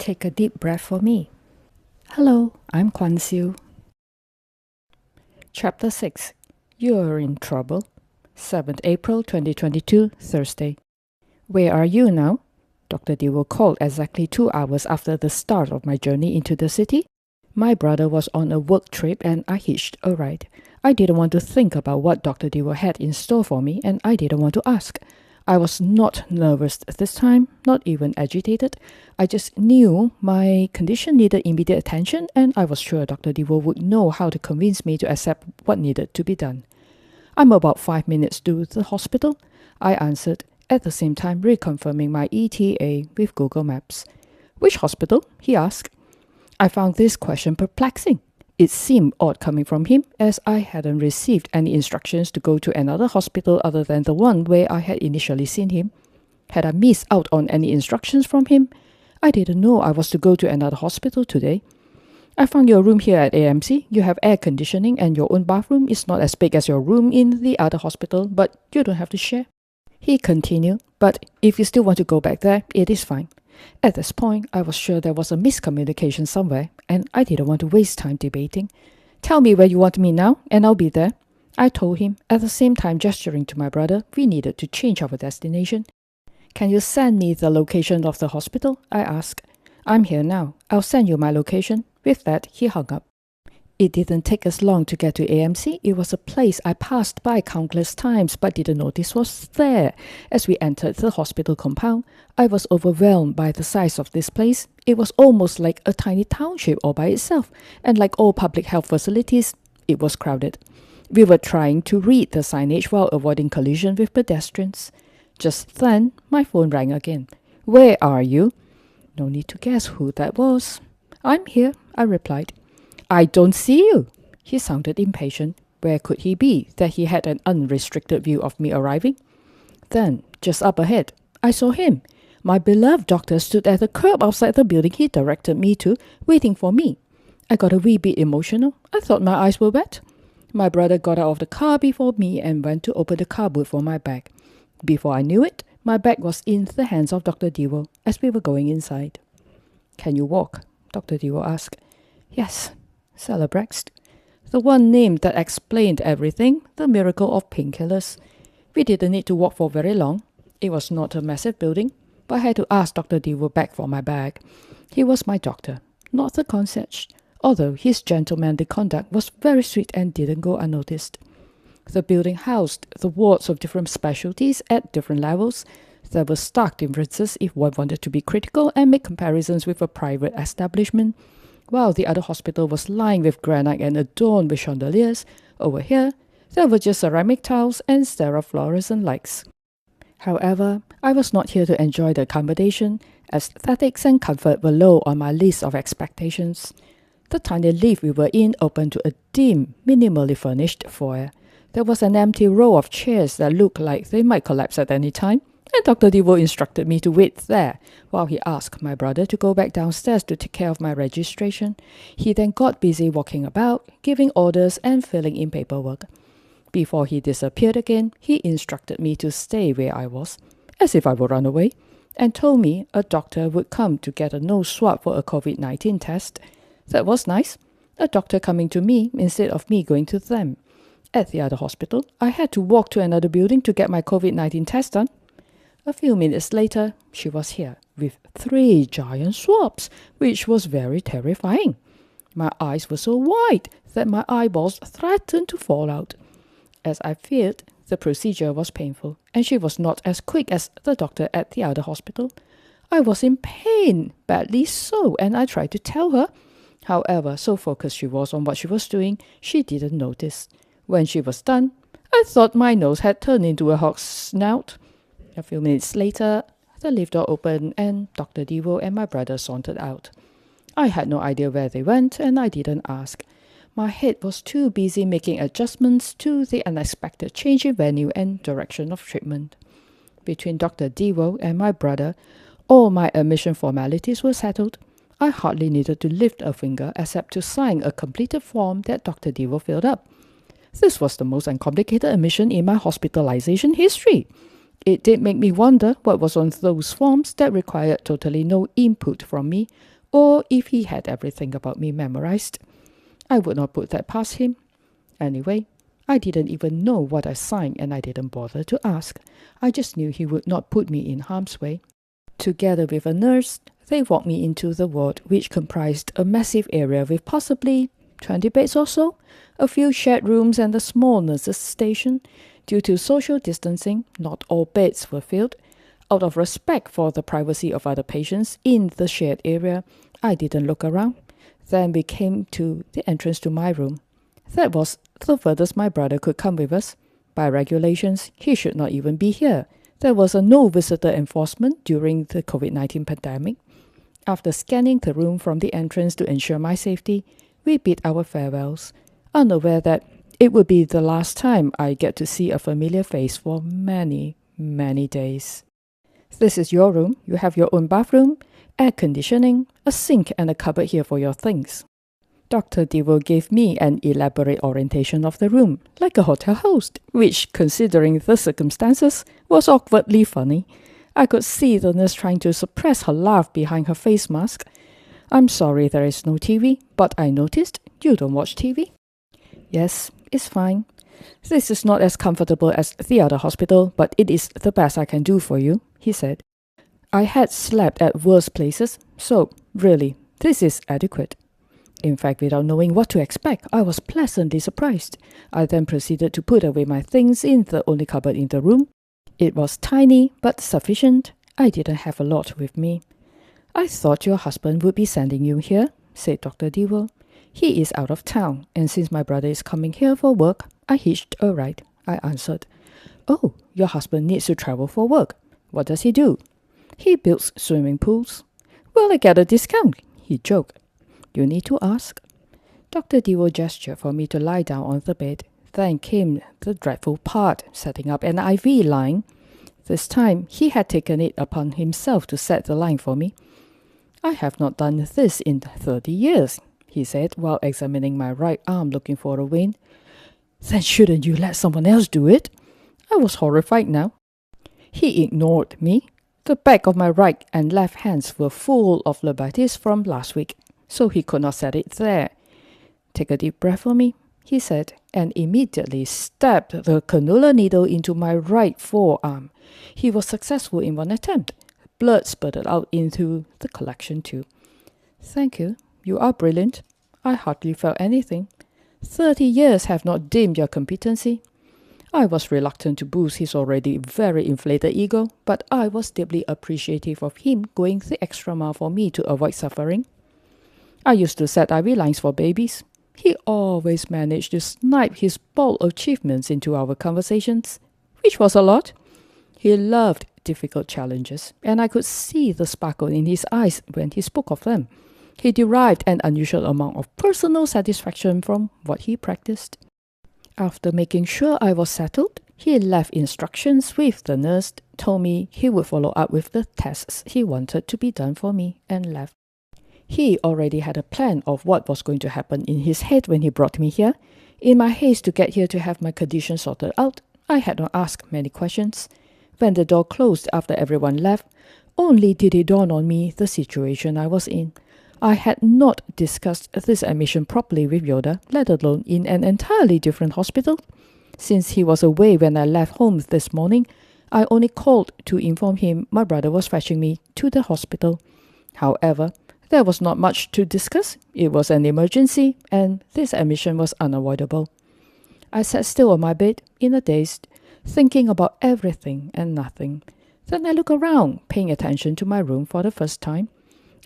Take a deep breath for me. Hello, I'm Kwan Siu. Chapter 6. You're in trouble. 7th April 2022, Thursday. Where are you now? Dr. Dewo called exactly 2 hours after the start of my journey into the city. My brother was on a work trip and I hitched a ride. I didn't want to think about what Dr. Dewo had in store for me and I didn't want to ask. I was not nervous this time, not even agitated. I just knew my condition needed immediate attention and I was sure Dr. Dewo would know how to convince me to accept what needed to be done. I'm about 5 minutes to the hospital, I answered, at the same time reconfirming my ETA with Google Maps. Which hospital? He asked. I found this question perplexing. It seemed odd coming from him, as I hadn't received any instructions to go to another hospital other than the one where I had initially seen him. Had I missed out on any instructions from him? I didn't know I was to go to another hospital today. I found your room here at AMC. You have air conditioning and your own bathroom is not as big as your room in the other hospital, but you don't have to share. He continued, but if you still want to go back there, it is fine. At this point, I was sure there was a miscommunication somewhere, and I didn't want to waste time debating. Tell me where you want me now, and I'll be there. I told him, at the same time gesturing to my brother, we needed to change our destination. Can you send me the location of the hospital? I asked. I'm here now. I'll send you my location. With that, he hung up. It didn't take us long to get to AMC. It was a place I passed by countless times but didn't notice was there. As we entered the hospital compound, I was overwhelmed by the size of this place. It was almost like a tiny township all by itself, and like all public health facilities, it was crowded. We were trying to read the signage while avoiding collision with pedestrians. Just then, my phone rang again. Where are you? No need to guess who that was. I'm here, I replied. I don't see you. He sounded impatient. Where could he be, that he had an unrestricted view of me arriving? Then, just up ahead, I saw him. My beloved doctor stood at the curb outside the building he directed me to, waiting for me. I got a wee bit emotional. I thought my eyes were wet. My brother got out of the car before me and went to open the car boot for my bag. Before I knew it, my bag was in the hands of Dr. Dewo as we were going inside. Can you walk? Dr. Dewo asked. Yes. Celebrext, the one name that explained everything, the miracle of painkillers. We didn't need to walk for very long. It was not a massive building, but I had to ask Dr. Dewo back for my bag. He was my doctor, not the concierge, although his gentlemanly conduct was very sweet and didn't go unnoticed. The building housed the wards of different specialties at different levels. There were stark differences if one wanted to be critical and make comparisons with a private establishment. While the other hospital was lined with granite and adorned with chandeliers, over here, there were just ceramic tiles and sterile fluorescent lights. However, I was not here to enjoy the accommodation. Aesthetics and comfort were low on my list of expectations. The tiny lift we were in opened to a dim, minimally furnished foyer. There was an empty row of chairs that looked like they might collapse at any time, and Dr. Dewo instructed me to wait there while he asked my brother to go back downstairs to take care of my registration. He then got busy walking about, giving orders and filling in paperwork. Before he disappeared again, he instructed me to stay where I was, as if I would run away, and told me a doctor would come to get a nose swab for a COVID-19 test. That was nice, a doctor coming to me instead of me going to them. At the other hospital, I had to walk to another building to get my COVID-19 test done. A few minutes later, she was here, with 3 giant swabs, which was very terrifying. My eyes were so wide that my eyeballs threatened to fall out. As I feared, the procedure was painful, and she was not as quick as the doctor at the other hospital. I was in pain, badly so, and I tried to tell her. However, so focused she was on what she was doing, she didn't notice. When she was done, I thought my nose had turned into a hawk's snout. A few minutes later, the lift door opened and Dr. Dewo and my brother sauntered out. I had no idea where they went and I didn't ask. My head was too busy making adjustments to the unexpected change in venue and direction of treatment. Between Dr. Dewo and my brother, all my admission formalities were settled. I hardly needed to lift a finger except to sign a completed form that Dr. Dewo filled up. This was the most uncomplicated admission in my hospitalization history. It did make me wonder what was on those forms that required totally no input from me, or if he had everything about me memorized. I would not put that past him. Anyway, I didn't even know what I signed and I didn't bother to ask. I just knew he would not put me in harm's way. Together with a nurse, they walked me into the ward, which comprised a massive area with possibly 20 beds or so, a few shared rooms and a small nurse's station. Due to social distancing, not all beds were filled. Out of respect for the privacy of other patients in the shared area, I didn't look around. Then we came to the entrance to my room. That was the furthest my brother could come with us. By regulations, he should not even be here. There was a no visitor enforcement during the COVID-19 pandemic. After scanning the room from the entrance to ensure my safety, we bid our farewells, unaware that it would be the last time I get to see a familiar face for many, many days. This is your room. You have your own bathroom, air conditioning, a sink and a cupboard here for your things. Dr. Devo gave me an elaborate orientation of the room, like a hotel host, which, considering the circumstances, was awkwardly funny. I could see the nurse trying to suppress her laugh behind her face mask. I'm sorry there is no TV, but I noticed you don't watch TV. Yes, it's fine. This is not as comfortable as the other hospital, but it is the best I can do for you, he said. I had slept at worse places, so really, this is adequate. In fact, without knowing what to expect, I was pleasantly surprised. I then proceeded to put away my things in the only cupboard in the room. It was tiny, but sufficient. I didn't have a lot with me. I thought your husband would be sending you here, said Dr. Devo. He is out of town, and since my brother is coming here for work, I hitched a ride, I answered. Oh, your husband needs to travel for work. What does he do? He builds swimming pools. Will I get a discount? He joked. You need to ask. Dr. Devo gestured for me to lie down on the bed. Then came the dreadful part, setting up an IV line. This time, he had taken it upon himself to set the line for me. I have not done this in 30 years, he said, while examining my right arm looking for a vein. Then shouldn't you let someone else do it? I was horrified now. He ignored me. The back of my right and left hands were full of phlebitis from last week, so he could not set it there. Take a deep breath for me, he said, and immediately stabbed the cannula needle into my right forearm. He was successful in one attempt. Blood spurted out into the collection tube. Thank you. You are brilliant. I hardly felt anything. 30 years have not dimmed your competency. I was reluctant to boost his already very inflated ego, but I was deeply appreciative of him going the extra mile for me to avoid suffering. I used to set IV lines for babies. He always managed to snipe his bold achievements into our conversations, which was a lot. He loved difficult challenges, and I could see the sparkle in his eyes when he spoke of them. He derived an unusual amount of personal satisfaction from what he practiced. After making sure I was settled, he left instructions with the nurse, told me he would follow up with the tests he wanted to be done for me, and left. He already had a plan of what was going to happen in his head when he brought me here. In my haste to get here to have my condition sorted out, I had not asked many questions. When the door closed after everyone left, only did it dawn on me the situation I was in. I had not discussed this admission properly with Yoda, let alone in an entirely different hospital. Since he was away when I left home this morning, I only called to inform him my brother was fetching me to the hospital. However, there was not much to discuss. It was an emergency, and this admission was unavoidable. I sat still on my bed, in a daze, thinking about everything and nothing. Then I looked around, paying attention to my room for the first time.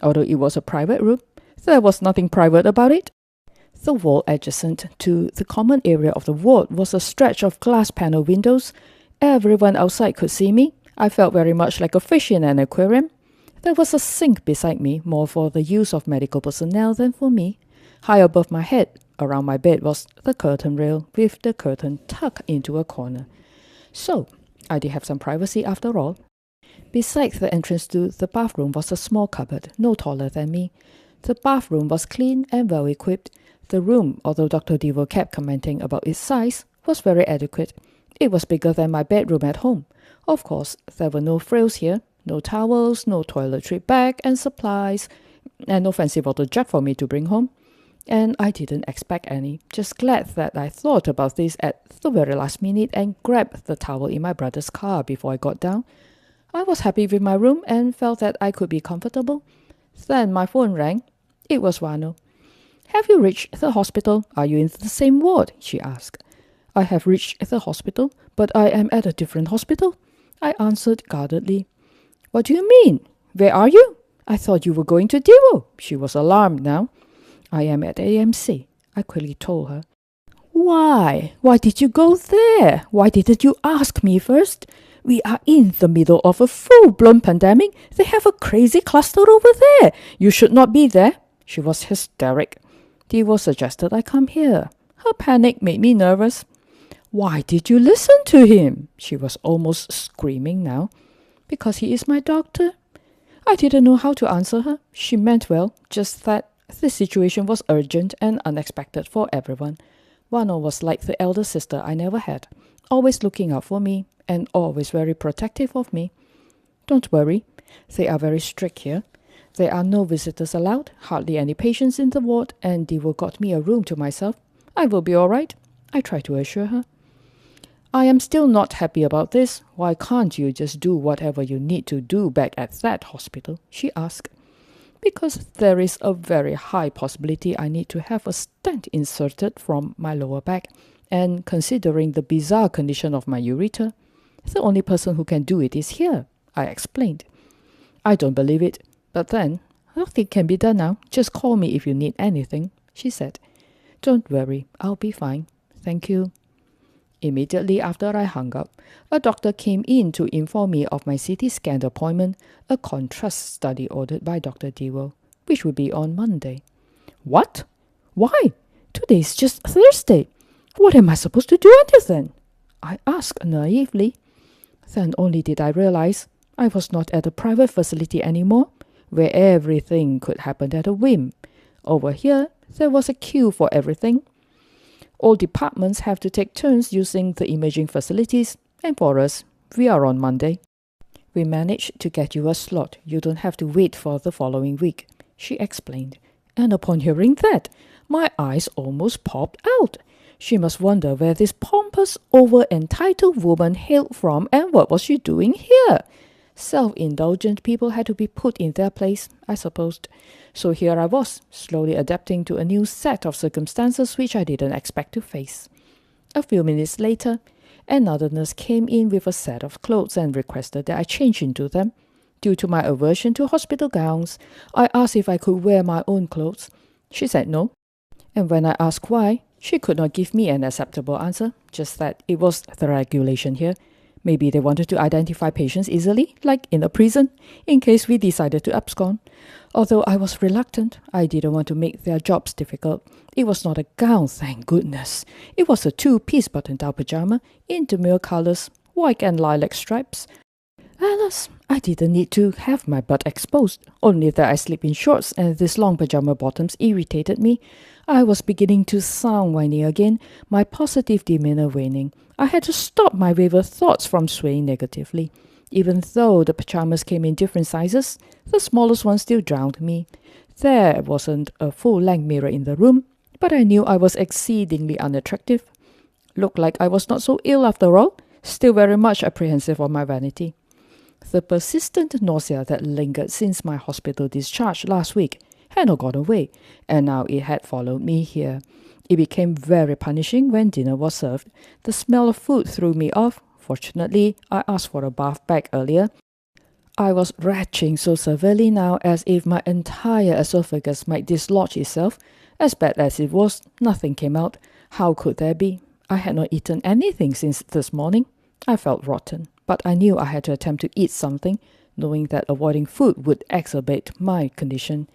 Although it was a private room, there was nothing private about it. The wall adjacent to the common area of the ward was a stretch of glass panel windows. Everyone outside could see me. I felt very much like a fish in an aquarium. There was a sink beside me, more for the use of medical personnel than for me. High above my head, around my bed, was the curtain rail, with the curtain tucked into a corner. So, I did have some privacy after all. Beside the entrance to the bathroom was a small cupboard, no taller than me. The bathroom was clean and well equipped. The room, although Dr. Devo kept commenting about its size, was very adequate. It was bigger than my bedroom at home. Of course, there were no frills here, no towels, no toiletry bag and supplies. and no fancy bottle jug for me to bring home. And I didn't expect any, just glad that I thought about this at the very last minute and grabbed the towel in my brother's car before I got down. I was happy with my room and felt that I could be comfortable. Then my phone rang. It was Wano. "Have you reached the hospital? Are you in the same ward?" she asked. "I have reached the hospital, but I am at a different hospital," I answered guardedly. "What do you mean? Where are you? I thought you were going to Diwo." She was alarmed now. "I am at AMC," I quickly told her. "Why? Why did you go there? Why didn't you ask me first? We are in the middle of a full-blown pandemic. They have a crazy cluster over there. You should not be there." She was hysteric. Diwo suggested I come here. Her panic made me nervous. "Why did you listen to him?" She was almost screaming now. "Because he is my doctor." I didn't know how to answer her. She meant well, just that the situation was urgent and unexpected for everyone. Wano was like the elder sister I never had, always looking out for me and always very protective of me. "Don't worry, they are very strict here. There are no visitors allowed, hardly any patients in the ward, and Diwo got me a room to myself. I will be all right," I tried to assure her. "I am still not happy about this. Why can't you just do whatever you need to do back at that hospital?" she asked. "Because there is a very high possibility I need to have a stent inserted from my lower back, and considering the bizarre condition of my ureter, the only person who can do it is here," I explained. "I don't believe it, but then, nothing can be done now. Just call me if you need anything," she said. "Don't worry, I'll be fine. Thank you." Immediately after I hung up, a doctor came in to inform me of my CT scan appointment, a contrast study ordered by Dr. Diwo, which would be on Monday. "What? Why? Today is just Thursday. What am I supposed to do until then?" I asked naively. Then only did I realize I was not at a private facility anymore, where everything could happen at a whim. Over here, there was a queue for everything. All departments have to take turns using the imaging facilities, and for us, we are on Monday. "We managed to get you a slot. You don't have to wait for the following week," she explained. And upon hearing that, my eyes almost popped out. She must wonder where this pompous, over-entitled woman hailed from and what was she doing here. Self-indulgent people had to be put in their place, I supposed. So here I was, slowly adapting to a new set of circumstances which I didn't expect to face. A few minutes later, another nurse came in with a set of clothes and requested that I change into them. Due to my aversion to hospital gowns, I asked if I could wear my own clothes. She said no. And when I asked why, she could not give me an acceptable answer, just that it was the regulation here. Maybe they wanted to identify patients easily, like in a prison, in case we decided to abscond. Although I was reluctant, I didn't want to make their jobs difficult. It was not a gown, thank goodness. It was a two-piece button-down pajama in demure colors, white and lilac stripes. Alas, I didn't need to have my butt exposed, only that I sleep in shorts and these long pajama bottoms irritated me. I was beginning to sound whiny again, my positive demeanor waning. I had to stop my wayward thoughts from swaying negatively. Even though the pajamas came in different sizes, the smallest one still drowned me. There wasn't a full-length mirror in the room, but I knew I was exceedingly unattractive. Looked like I was not so ill after all, still very much apprehensive of my vanity. The persistent nausea that lingered since my hospital discharge last week had not gone away, and now it had followed me here. It became very punishing when dinner was served. The smell of food threw me off. Fortunately, I asked for a bath bag earlier. I was retching so severely now as if my entire esophagus might dislodge itself. As bad as it was, nothing came out. How could there be? I had not eaten anything since this morning. I felt rotten, but I knew I had to attempt to eat something, knowing that avoiding food would exacerbate my condition.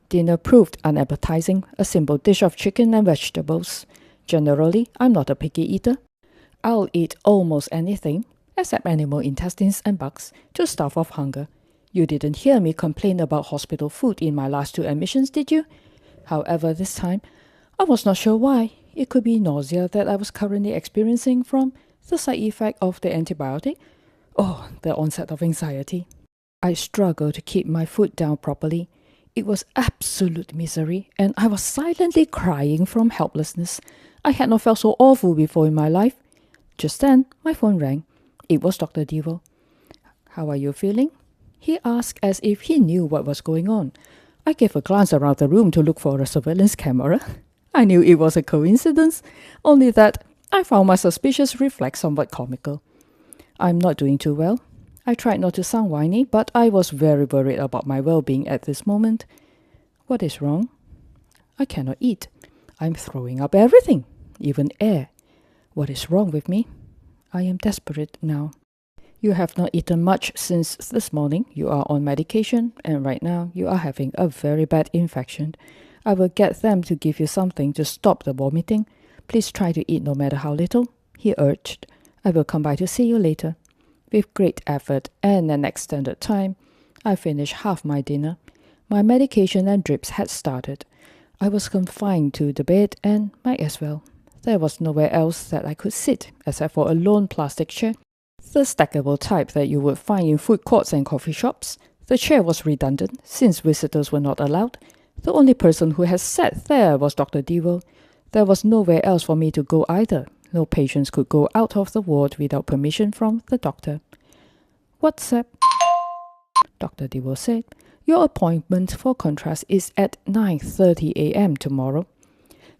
Dinner proved unappetizing, a simple dish of chicken and vegetables. Generally, I'm not a picky eater. I'll eat almost anything, except animal intestines and bugs, to starve of hunger. You didn't hear me complain about hospital food in my last 2 admissions, did you? However, this time, I was not sure why. It could be nausea that I was currently experiencing from the side effect of the antibiotic, or the onset of anxiety. I struggled to keep my foot down properly. It was absolute misery, and I was silently crying from helplessness. I had not felt so awful before in my life. Just then, my phone rang. It was Dr. Devo. "How are you feeling?" he asked as if he knew what was going on. I gave a glance around the room to look for a surveillance camera. I knew it was a coincidence, only that I found my suspicious reflex somewhat comical. "I'm not doing too well." I tried not to sound whiny, but I was very worried about my well-being at this moment. "What is wrong?" "I cannot eat. I'm throwing up everything, even air." "What is wrong with me?" "I am desperate now." "You have not eaten much since this morning. You are on medication, and right now you are having a very bad infection. I will get them to give you something to stop the vomiting. Please try to eat no matter how little," he urged. "I will come by to see you later." With great effort and an extended time, I finished half my dinner. My medication and drips had started. I was confined to the bed and might as well. There was nowhere else that I could sit except for a lone plastic chair, the stackable type that you would find in food courts and coffee shops. The chair was redundant since visitors were not allowed. The only person who had sat there was Dr. Devo. There was nowhere else for me to go either. No patients could go out of the ward without permission from the doctor. "What's up?" Dr. Devo said. "Your appointment for contrast is at 9:30 a.m. tomorrow."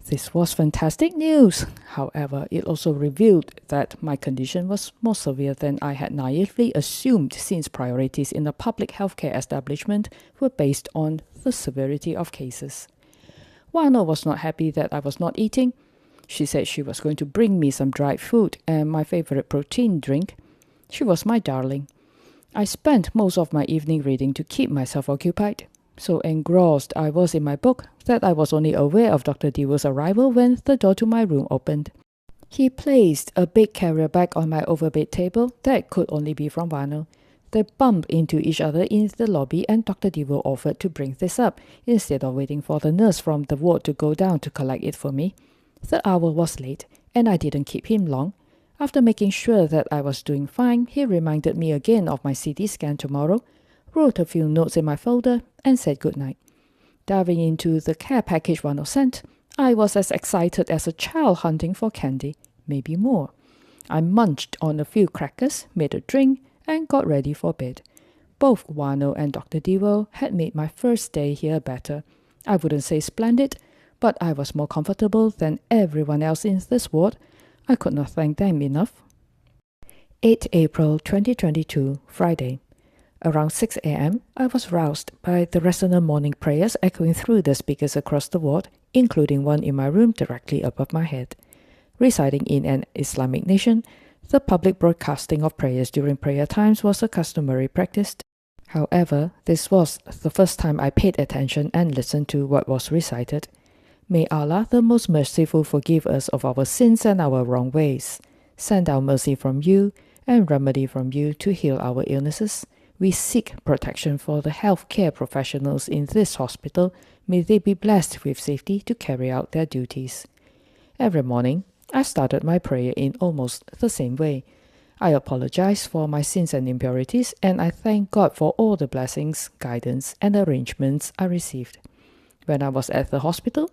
This was fantastic news. However, it also revealed that my condition was more severe than I had naively assumed, since priorities in a public healthcare establishment were based on the severity of cases. Wano was not happy that I was not eating. She said she was going to bring me some dried food and my favorite protein drink. She was my darling. I spent most of my evening reading to keep myself occupied. So engrossed I was in my book that I was only aware of Dr. Devo's arrival when the door to my room opened. He placed a big carrier bag on my overbed table that could only be from Wano. They bumped into each other in the lobby, and Dr. Devo offered to bring this up instead of waiting for the nurse from the ward to go down to collect it for me. The hour was late, and I didn't keep him long. After making sure that I was doing fine, he reminded me again of my CT scan tomorrow, wrote a few notes in my folder, and said goodnight. Diving into the care package Wano sent, I was as excited as a child hunting for candy, maybe more. I munched on a few crackers, made a drink, and got ready for bed. Both Wano and Dr. Devo had made my first day here better. I wouldn't say splendid, but I was more comfortable than everyone else in this ward. I could not thank them enough. 8 April 2022, Friday. Around 6 a.m., I was roused by the resonant morning prayers echoing through the speakers across the ward, including one in my room directly above my head. Residing in an Islamic nation, the public broadcasting of prayers during prayer times was a customary practice. However, this was the first time I paid attention and listened to what was recited. May Allah, the most merciful, forgive us of our sins and our wrong ways. Send down mercy from you and remedy from you to heal our illnesses. We seek protection for the healthcare professionals in this hospital. May they be blessed with safety to carry out their duties. Every morning, I started my prayer in almost the same way. I apologize for my sins and impurities, and I thank God for all the blessings, guidance, and arrangements I received. When I was at the hospital,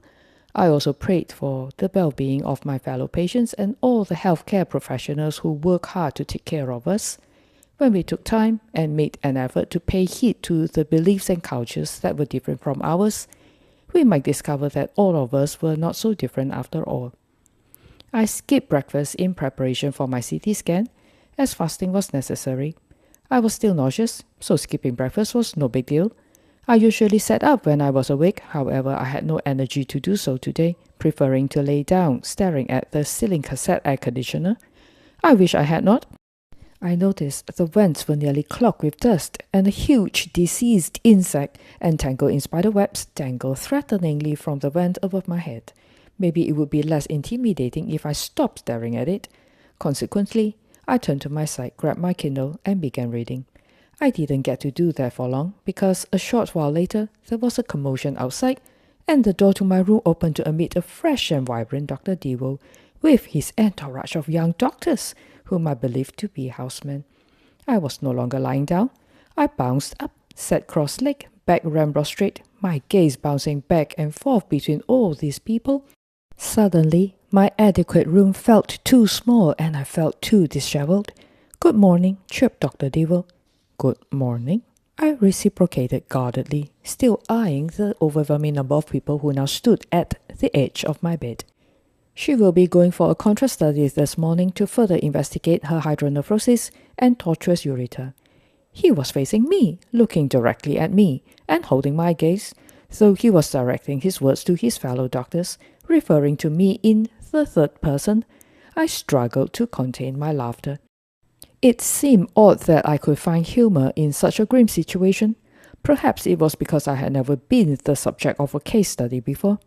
I also prayed for the well-being of my fellow patients and all the healthcare professionals who work hard to take care of us. When we took time and made an effort to pay heed to the beliefs and cultures that were different from ours, we might discover that all of us were not so different after all. I skipped breakfast in preparation for my CT scan, as fasting was necessary. I was still nauseous, so skipping breakfast was no big deal. I usually sat up when I was awake, however I had no energy to do so today, preferring to lay down, staring at the ceiling cassette air conditioner. I wish I had not. I noticed the vents were nearly clogged with dust, and a huge diseased insect entangled in spider webs dangled threateningly from the vent above my head. Maybe it would be less intimidating if I stopped staring at it. Consequently, I turned to my side, grabbed my Kindle, and began reading. I didn't get to do that for long, because a short while later, there was a commotion outside, and the door to my room opened to admit a fresh and vibrant Dr. Devo, with his entourage of young doctors, whom I believed to be housemen. I was no longer lying down. I bounced up, sat cross-legged, back ramrod straight, my gaze bouncing back and forth between all these people. Suddenly, my adequate room felt too small and I felt too disheveled. "Good morning," chirped Dr. Devil. "Good morning," I reciprocated guardedly, still eyeing the overwhelming number of people who now stood at the edge of my bed. She will be going for a contrast study this morning to further investigate her hydronephrosis and tortuous ureter. He was facing me, looking directly at me, and holding my gaze, though he was directing his words to his fellow doctors, referring to me in the third person. I struggled to contain my laughter. It seemed odd that I could find humor in such a grim situation. Perhaps it was because I had never been the subject of a case study before.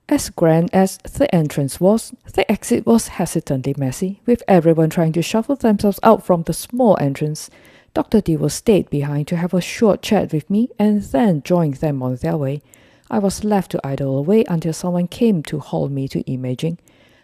As grand as the entrance was, the exit was hesitantly messy, with everyone trying to shuffle themselves out from the small entrance. Dr. Devil stayed behind to have a short chat with me and then joined them on their way. I was left to idle away until someone came to haul me to imaging.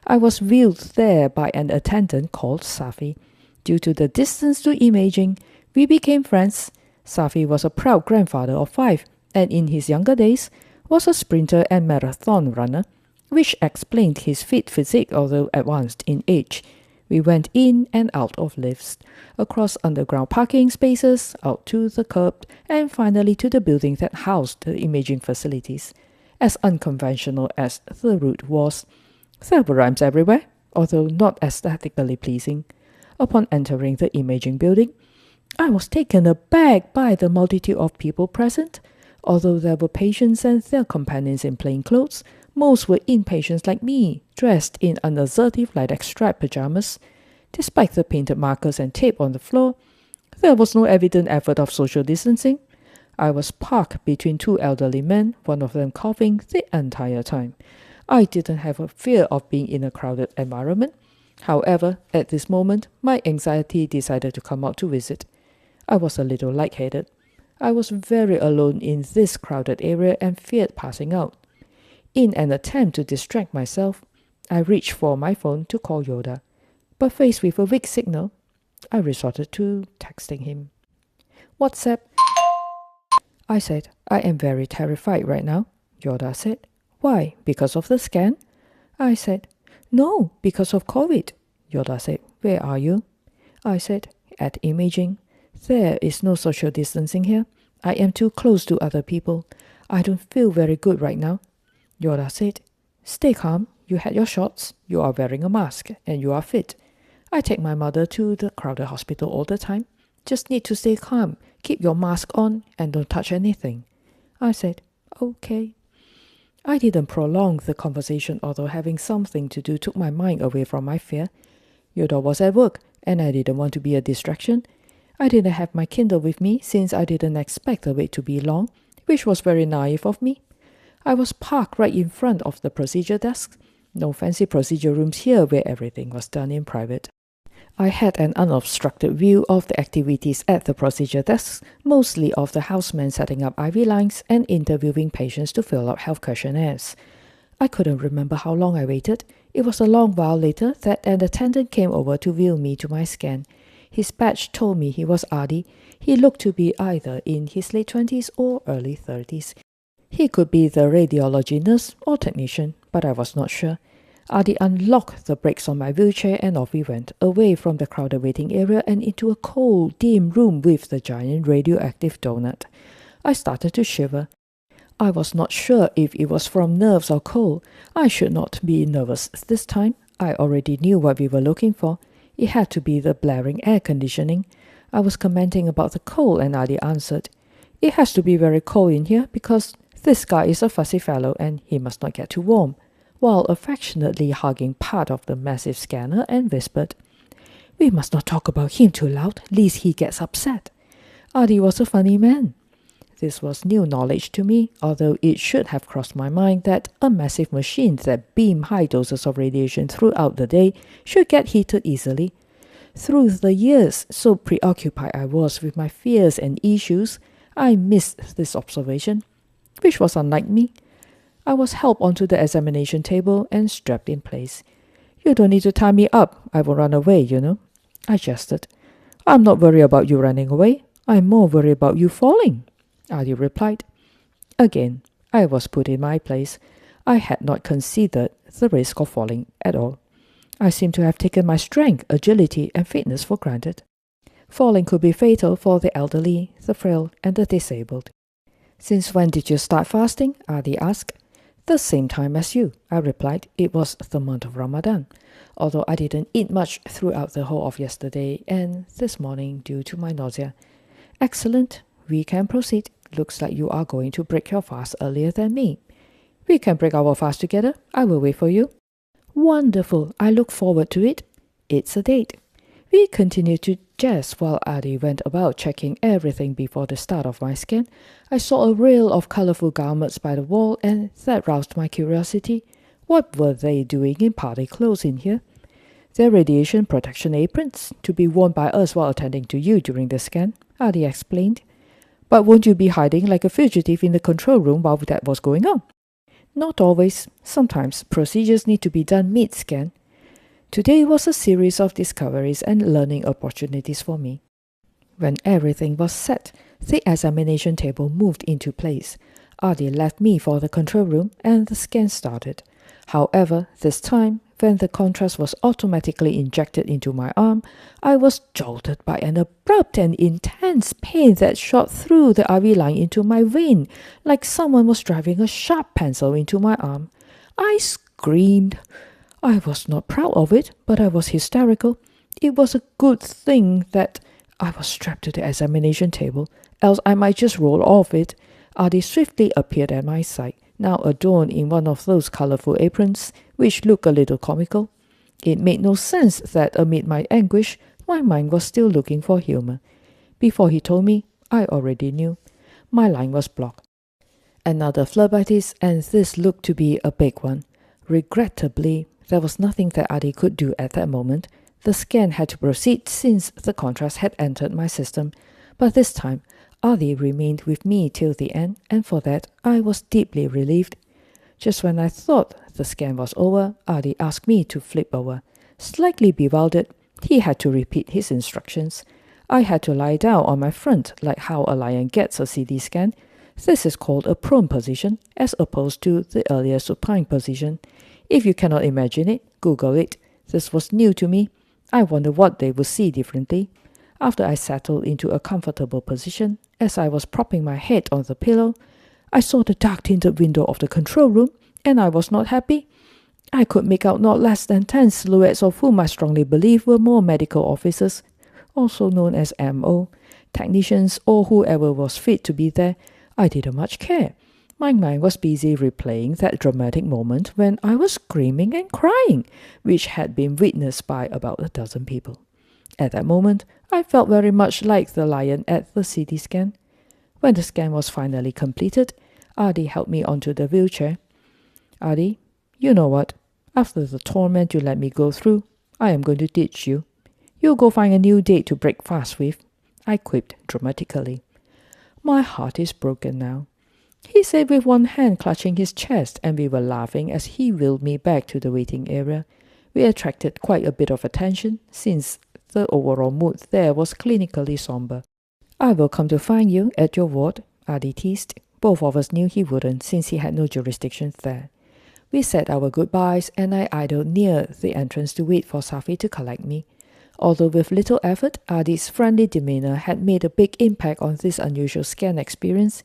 I was wheeled there by an attendant called Safi. Due to the distance to imaging, we became friends. Safi was a proud grandfather of 5, and in his younger days was a sprinter and marathon runner, which explained his fit physique although advanced in age. We went in and out of lifts, across underground parking spaces, out to the curb, and finally to the building that housed the imaging facilities. As unconventional as the route was, there were ramps everywhere, although not aesthetically pleasing. Upon entering the imaging building, I was taken aback by the multitude of people present. Although there were patients and their companions in plain clothes, most were inpatients like me, dressed in unassertive latex striped pajamas. Despite the painted markers and tape on the floor, there was no evident effort of social distancing. I was parked between 2 elderly men, one of them coughing the entire time. I didn't have a fear of being in a crowded environment. However, at this moment, my anxiety decided to come out to visit. I was a little lightheaded. I was very alone in this crowded area and feared passing out. In an attempt to distract myself, I reached for my phone to call Yoda, but faced with a weak signal, I resorted to texting him. "WhatsApp," I said. "I am very terrified right now." Yoda said. "Why, because of the scan?" I said. "No, because of COVID." Yoda said. "Where are you?" I said. "At imaging. There is no social distancing here. I am too close to other people. I don't feel very good right now." Yoda said, "Stay calm. You had your shots. You are wearing a mask. And you are fit. I take my mother to the crowded hospital all the time. Just need to stay calm. Keep your mask on and don't touch anything." I said, "Okay." I didn't prolong the conversation, although having something to do took my mind away from my fear. Yoda was at work, and I didn't want to be a distraction. I didn't have my Kindle with me since I didn't expect the wait to be long, which was very naive of me. I was parked right in front of the procedure desk. No fancy procedure rooms here where everything was done in private. I had an unobstructed view of the activities at the procedure desks, mostly of the housemen setting up IV lines and interviewing patients to fill out health questionnaires. I couldn't remember how long I waited. It was a long while later that an attendant came over to wheel me to my scan. His badge told me he was Adi. He looked to be either in his late 20s or early 30s. He could be the radiology nurse or technician, but I was not sure. Adi unlocked the brakes on my wheelchair and off we went, away from the crowded waiting area and into a cold, dim room with the giant radioactive donut. I started to shiver. I was not sure if it was from nerves or cold. I should not be nervous this time. I already knew what we were looking for. It had to be the blaring air conditioning. I was commenting about the cold and Adi answered, "It has to be very cold in here because this guy is a fussy fellow and he must not get too warm," while affectionately hugging part of the massive scanner and whispered, "We must not talk about him too loud, lest he gets upset." Adi was a funny man. This was new knowledge to me, although it should have crossed my mind that a massive machine that beamed high doses of radiation throughout the day should get heated easily. Through the years, so preoccupied I was with my fears and issues, I missed this observation, which was unlike me. I was helped onto the examination table and strapped in place. "You don't need to tie me up. I will run away, you know." I gestured. "I'm not worried about you running away. I'm more worried about you falling." Adi replied. Again, I was put in my place. I had not considered the risk of falling at all. I seemed to have taken my strength, agility, and fitness for granted. Falling could be fatal for the elderly, the frail, and the disabled. Since when did you start fasting? Adi asked. The same time as you, I replied. It was the month of Ramadan, although I didn't eat much throughout the whole of yesterday and this morning due to my nausea. Excellent. We can proceed. Looks like you are going to break your fast earlier than me. We can break our fast together. I will wait for you. Wonderful. I look forward to it. It's a date. We continued to jest while Adi went about checking everything before the start of my scan. I saw a rail of colourful garments by the wall, and that roused my curiosity. What were they doing in party clothes in here? They're radiation protection aprons, to be worn by us while attending to you during the scan, Adi explained. But won't you be hiding like a fugitive in the control room while that was going on? Not always. Sometimes procedures need to be done mid-scan. Today was a series of discoveries and learning opportunities for me. When everything was set, the examination table moved into place. Adi left me for the control room and the scan started. However, this time, when the contrast was automatically injected into my arm, I was jolted by an abrupt and intense pain that shot through the IV line into my vein, like someone was driving a sharp pencil into my arm. I screamed. I was not proud of it, but I was hysterical. It was a good thing that I was strapped to the examination table, else I might just roll off it. Adi swiftly appeared at my side, now adorned in one of those colourful aprons, which looked a little comical. It made no sense that amid my anguish, my mind was still looking for humour. Before he told me, I already knew. My line was blocked. Another phlebitis, and this looked to be a big one. Regrettably, there was nothing that Adi could do at that moment. The scan had to proceed since the contrast had entered my system, but this time Adi remained with me till the end, and for that I was deeply relieved. Just when I thought the scan was over, Adi asked me to flip over. Slightly bewildered, he had to repeat his instructions. I had to lie down on my front like how a lion gets a CT scan. This is called a prone position, as opposed to the earlier supine position. If you cannot imagine it, Google it. This was new to me. I wondered what they would see differently. After I settled into a comfortable position, as I was propping my head on the pillow, I saw the dark-tinted window of the control room, and I was not happy. I could make out not less than 10 silhouettes of whom I strongly believe were more medical officers, also known as MO, technicians, or whoever was fit to be there. I didn't much care. My mind was busy replaying that dramatic moment when I was screaming and crying, which had been witnessed by about a dozen people. At that moment, I felt very much like the lion at the CT scan. When the scan was finally completed, Adi helped me onto the wheelchair. Adi, you know what? After the torment you let me go through, I am going to ditch you. You'll go find a new date to break fast with, I quipped dramatically. My heart is broken now, he said with one hand clutching his chest, and we were laughing as he wheeled me back to the waiting area. We attracted quite a bit of attention, since the overall mood there was clinically somber. I will come to find you at your ward, Adi teased. Both of us knew he wouldn't, since he had no jurisdiction there. We said our goodbyes, and I idled near the entrance to wait for Safi to collect me. Although with little effort, Adi's friendly demeanour had made a big impact on this unusual scan experience.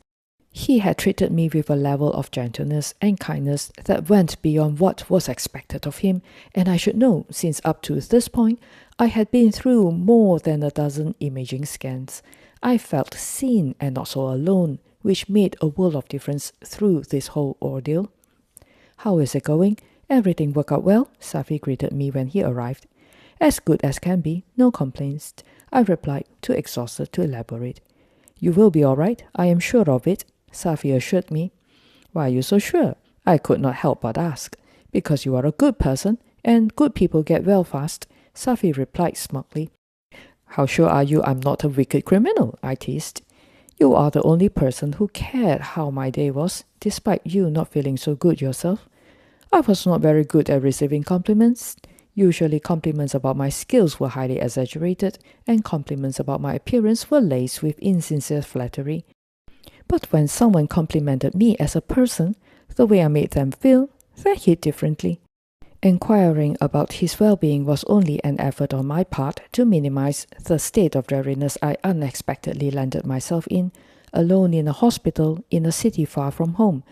He had treated me with a level of gentleness and kindness that went beyond what was expected of him, and I should know, since up to this point, I had been through more than a dozen imaging scans. I felt seen and not so alone, which made a world of difference through this whole ordeal. How is it going? Everything worked out well? Safi greeted me when he arrived. As good as can be, no complaints, I replied, too exhausted to elaborate. You will be all right, I am sure of it, Safi assured me. Why are you so sure? I could not help but ask. Because you are a good person, and good people get well fast, Safi replied smugly. How sure are you I'm not a wicked criminal? I teased. You are the only person who cared how my day was, despite you not feeling so good yourself. I was not very good at receiving compliments. Usually compliments about my skills were highly exaggerated, and compliments about my appearance were laced with insincere flattery. But when someone complimented me as a person, the way I made them feel, that hit differently. Inquiring about his well-being was only an effort on my part to minimize the state of dreariness I unexpectedly landed myself in, alone in a hospital in a city far from home,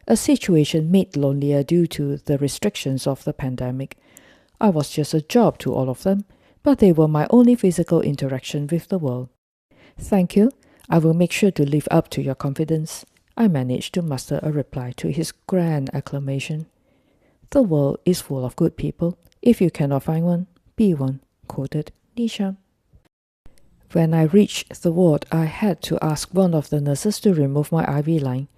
a situation made lonelier due to the restrictions of the pandemic. I was just a job to all of them, but they were my only physical interaction with the world. "Thank you. I will make sure to live up to your confidence." I managed to muster a reply to his grand acclamation. "The world is full of good people. If you cannot find one, be one," quoted Nisha. When I reached the ward, I had to ask one of the nurses to remove my IV line.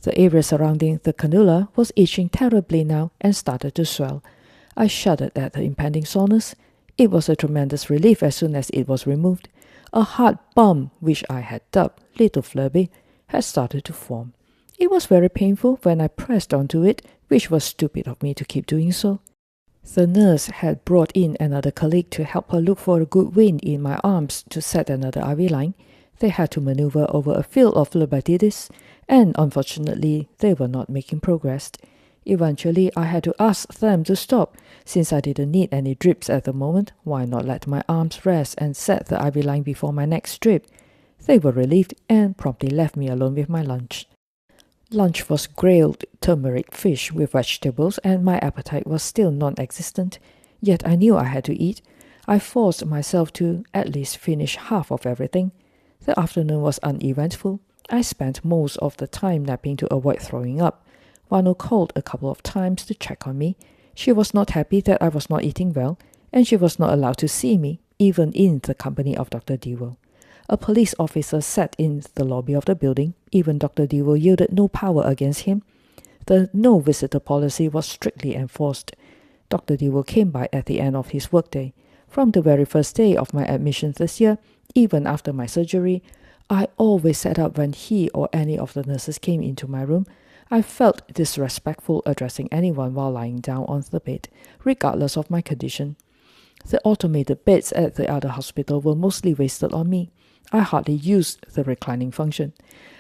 The area surrounding the cannula was itching terribly now and started to swell. I shuddered at the impending soreness. It was a tremendous relief as soon as it was removed. A hard bump, which I had dubbed Little Flurby, had started to form. It was very painful when I pressed onto it, which was stupid of me to keep doing so. The nurse had brought in another colleague to help her look for a good wind in my arms to set another IV line. They had to maneuver over a field of phlebitis, and unfortunately they were not making progress. Eventually I had to ask them to stop. Since I didn't need any drips at the moment, why not let my arms rest and set the IV line before my next drip? They were relieved and promptly left me alone with my lunch. Lunch was grilled turmeric fish with vegetables, and my appetite was still non-existent. Yet I knew I had to eat. I forced myself to at least finish half of everything. The afternoon was uneventful. I spent most of the time napping to avoid throwing up. Wano called a couple of times to check on me. She was not happy that I was not eating well, and she was not allowed to see me, even in the company of Dr. Dewar. A police officer sat in the lobby of the building. Even Dr. Dewar yielded no power against him. The no visitor policy was strictly enforced. Dr. Dewar came by at the end of his workday. From the very first day of my admission this year, even after my surgery, I always sat up when he or any of the nurses came into my room. I felt disrespectful addressing anyone while lying down on the bed, regardless of my condition. The automated beds at the other hospital were mostly wasted on me. I hardly used the reclining function.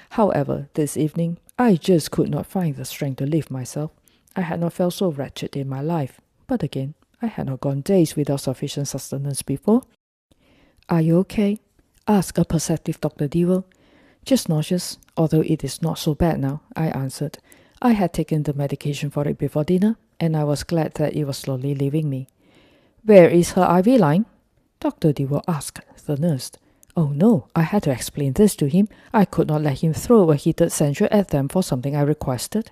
However, this evening, I just could not find the strength to lift myself. I had not felt so wretched in my life. But again, I had not gone days without sufficient sustenance before. "Are you okay?" asked a perceptive Dr. Dewar. "Just nauseous, although it is not so bad now," I answered. I had taken the medication for it before dinner, and I was glad that it was slowly leaving me. "Where is her IV line?" Dr. Dewar asked the nurse. Oh no, I had to explain this to him. I could not let him throw a heated censure at them for something I requested.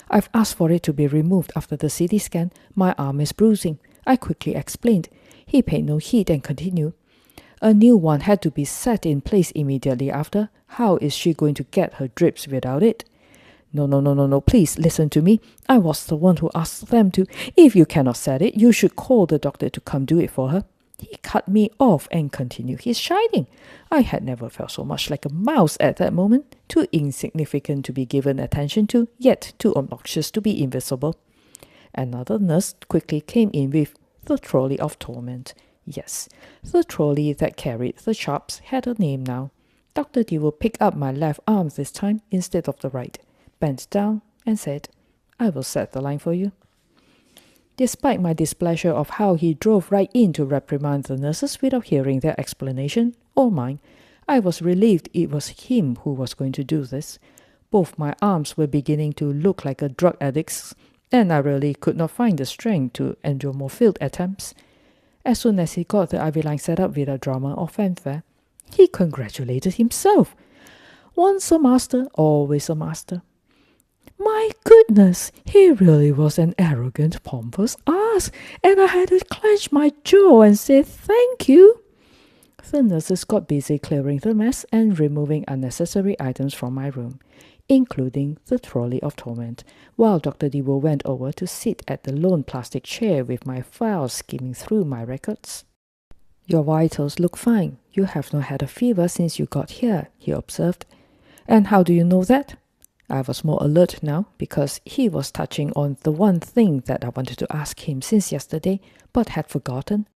"I've asked for it to be removed after the CT scan. My arm is bruising," I quickly explained. He paid no heed and continued. "A new one had to be set in place immediately after. How is she going to get her drips without it?" No, please listen to me. I was the one who asked them to. If you cannot set it, you should call the doctor to come do it for her." He cut me off and continued his chiding. I had never felt so much like a mouse at that moment, too insignificant to be given attention to, yet too obnoxious to be invisible. Another nurse quickly came in with the trolley of torment. Yes, the trolley that carried the chops had a name now. Dr. Dewar picked up my left arm this time instead of the right, bent down and said, "I will set the line for you." Despite my displeasure of how he drove right in to reprimand the nurses without hearing their explanation, or mine, I was relieved it was him who was going to do this. Both my arms were beginning to look like a drug addict's, and I really could not find the strength to endure more failed attempts. As soon as he got the IV line set up without drama or fanfare, he congratulated himself. Once a master, always a master. My goodness, he really was an arrogant, pompous ass, and I had to clench my jaw and say thank you. The nurses got busy clearing the mess and removing unnecessary items from my room, including the trolley of torment, while Dr. Dewar went over to sit at the lone plastic chair with my files skimming through my records. "Your vitals look fine. You have not had a fever since you got here," he observed. "And how do you know that?" I was more alert now because he was touching on the one thing that I wanted to ask him since yesterday but had forgotten.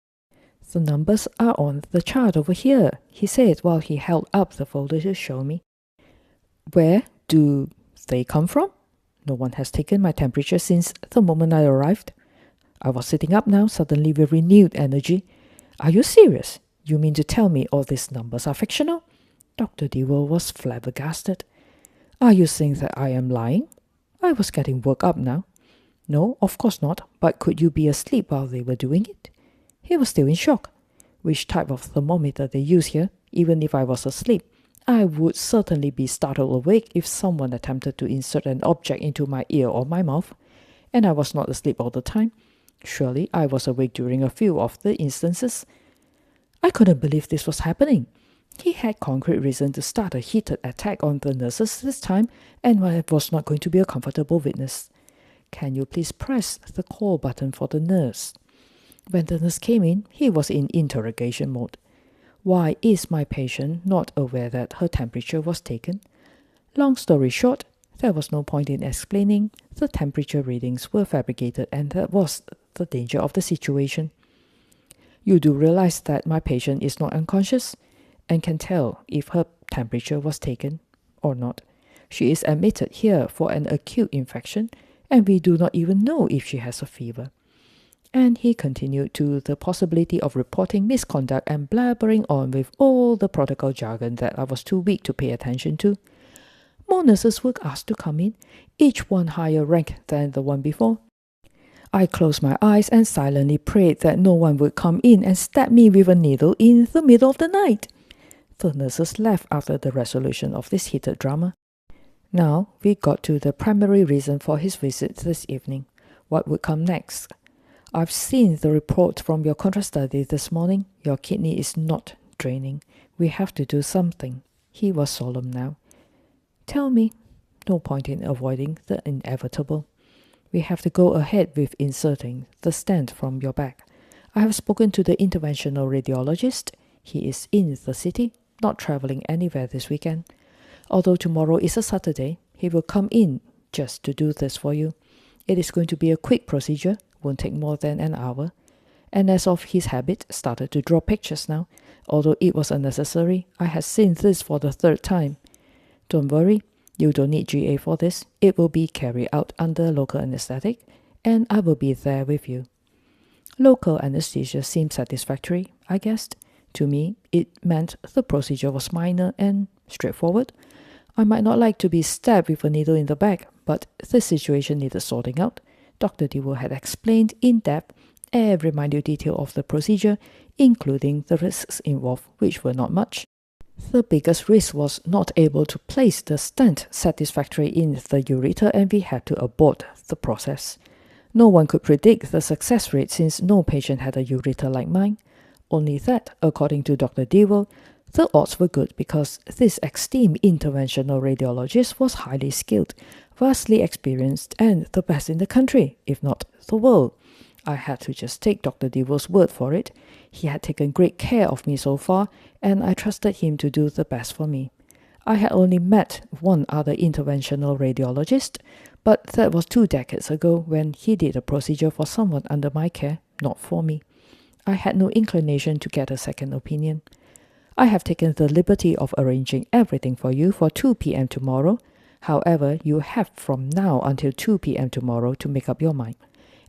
"The numbers are on the chart over here," he said while he held up the folder to show me. "Where?" do they come from? No one has taken my temperature since the moment I arrived. I was sitting up now, suddenly with renewed energy. Are you serious? You mean to tell me all these numbers are fictional? Dr. Dewar was flabbergasted. Are you saying that I am lying? I was getting worked up now. No, of course not, but could you be asleep while they were doing it? He was still in shock. Which type of thermometer they use here? Even if I was asleep, I would certainly be startled awake if someone attempted to insert an object into my ear or my mouth. And I was not asleep all the time. Surely I was awake during a few of the instances. I couldn't believe this was happening. He had concrete reason to start a heated attack on the nurses this time, and I was not going to be a comfortable witness. Can you please press the call button for the nurse? When the nurse came in, he was in interrogation mode. Why is my patient not aware that her temperature was taken? Long story short, there was no point in explaining. The temperature readings were fabricated, and that was the danger of the situation. You do realize that my patient is not unconscious and can tell if her temperature was taken or not. She is admitted here for an acute infection, and we do not even know if she has a fever. And he continued to the possibility of reporting misconduct and blabbering on with all the protocol jargon that I was too weak to pay attention to. More nurses were asked to come in, each one higher rank than the one before. I closed my eyes and silently prayed that no one would come in and stab me with a needle in the middle of the night. The nurses left after the resolution of this heated drama. Now we got to the primary reason for his visit this evening. What would come next? I've seen the report from your contrast study this morning. Your kidney is not draining. We have to do something. He was solemn now. Tell me. No point in avoiding the inevitable. We have to go ahead with inserting the stent from your back. I have spoken to the interventional radiologist. He is in the city, not traveling anywhere this weekend. Although tomorrow is a Saturday, he will come in just to do this for you. It is going to be a quick procedure, won't take more than an hour. And as of his habit, started to draw pictures now. Although it was unnecessary, I had seen this for the third time. Don't worry, you don't need GA for this. It will be carried out under local anesthetic, and I will be there with you. Local anesthesia seemed satisfactory, I guessed. To me, it meant the procedure was minor and straightforward. I might not like to be stabbed with a needle in the back, but the situation needed sorting out. Dr. Dewar had explained in depth every minute detail of the procedure, including the risks involved, which were not much. The biggest risk was not able to place the stent satisfactorily in the ureter, and we had to abort the process. No one could predict the success rate since no patient had a ureter like mine. Only that, according to Dr. Dewar, the odds were good because this esteemed interventional radiologist was highly skilled, vastly experienced, and the best in the country, if not the world. I had to just take Dr. Dewar's word for it. He had taken great care of me so far, and I trusted him to do the best for me. I had only met one other interventional radiologist, but that was 2 decades ago when he did a procedure for someone under my care, not for me. I had no inclination to get a second opinion. I have taken the liberty of arranging everything for you for 2 p.m. tomorrow. However, you have from now until 2 p.m. tomorrow to make up your mind.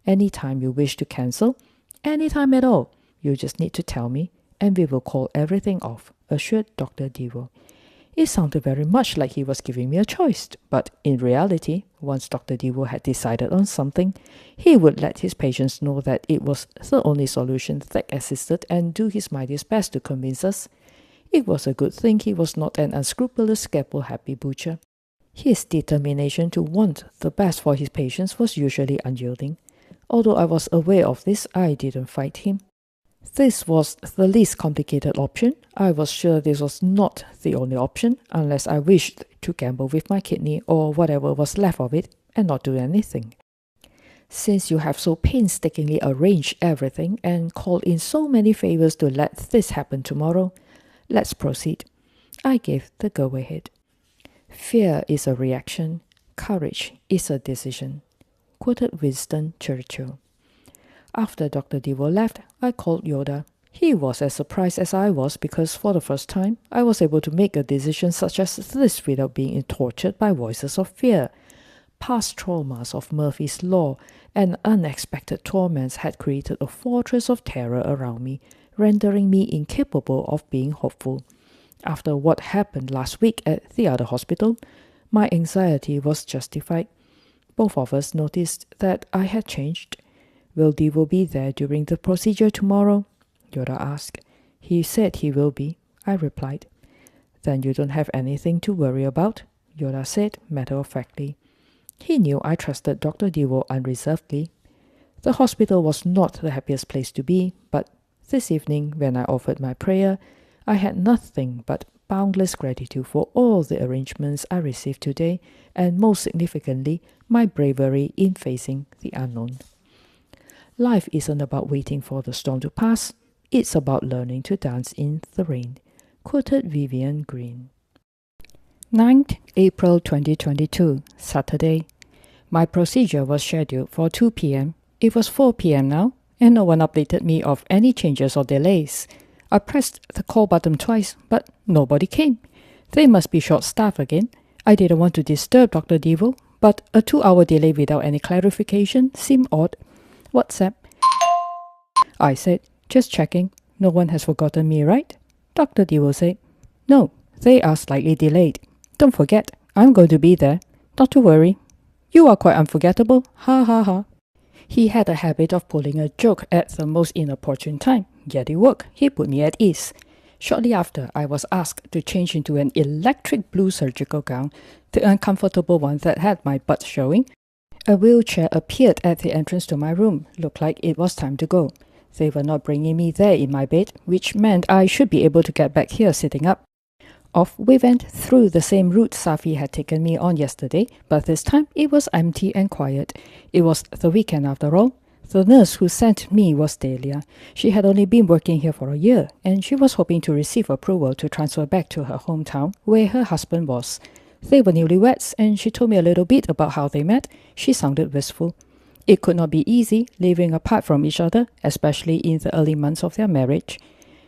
Anytime you wish to cancel, anytime at all, you just need to tell me, and we will call everything off, assured Dr. Dewar. It sounded very much like he was giving me a choice, but in reality, once Dr. Dewar had decided on something, he would let his patients know that it was the only solution that existed and do his mightiest best to convince us. It was a good thing he was not an unscrupulous, scalpel-happy butcher. His determination to want the best for his patients was usually unyielding. Although I was aware of this, I didn't fight him. This was the least complicated option. I was sure this was not the only option, unless I wished to gamble with my kidney or whatever was left of it and not do anything. Since you have so painstakingly arranged everything and called in so many favors to let this happen tomorrow, let's proceed. I gave the go-ahead. Fear is a reaction. Courage is a decision. Quoted Winston Churchill. After Dr. Dewar left, I called Yoda. He was as surprised as I was because for the first time, I was able to make a decision such as this without being tortured by voices of fear. Past traumas of Murphy's Law and unexpected torments had created a fortress of terror around me, rendering me incapable of being hopeful. After what happened last week at the other hospital, my anxiety was justified. Both of us noticed that I had changed. Will Devo be there during the procedure tomorrow? Yoda asked. He said he will be, I replied. Then you don't have anything to worry about, Yoda said matter-of-factly. He knew I trusted Dr. Devo unreservedly. The hospital was not the happiest place to be, but this evening, when I offered my prayer, I had nothing but boundless gratitude for all the arrangements I received today, and most significantly, my bravery in facing the unknown. Life isn't about waiting for the storm to pass, it's about learning to dance in the rain. Quoted Vivian Green. 9th April 2022, Saturday. My procedure was scheduled for 2 p.m. It was 4 p.m. now, and no one updated me of any changes or delays. I pressed the call button twice, but nobody came. They must be short-staffed again. I didn't want to disturb Dr. Devo, but a 2-hour delay without any clarification seemed odd. WhatsApp. I said, just checking. No one has forgotten me, right? Dr. Devo said, no, they are slightly delayed. Don't forget, I'm going to be there. Not to worry. You are quite unforgettable. Ha ha ha. He had a habit of pulling a joke at the most inopportune time, yet it worked. He put me at ease. Shortly after, I was asked to change into an electric blue surgical gown, the uncomfortable one that had my butt showing. A wheelchair appeared at the entrance to my room. Looked like it was time to go. They were not bringing me there in my bed, which meant I should be able to get back here sitting up. Off we went through the same route Safi had taken me on yesterday, but this time it was empty and quiet. It was the weekend after all. The nurse who sent me was Dahlia. She had only been working here for a year, and she was hoping to receive approval to transfer back to her hometown, where her husband was. They were newlyweds, and she told me a little bit about how they met. She sounded wistful. It could not be easy living apart from each other, especially in the early months of their marriage.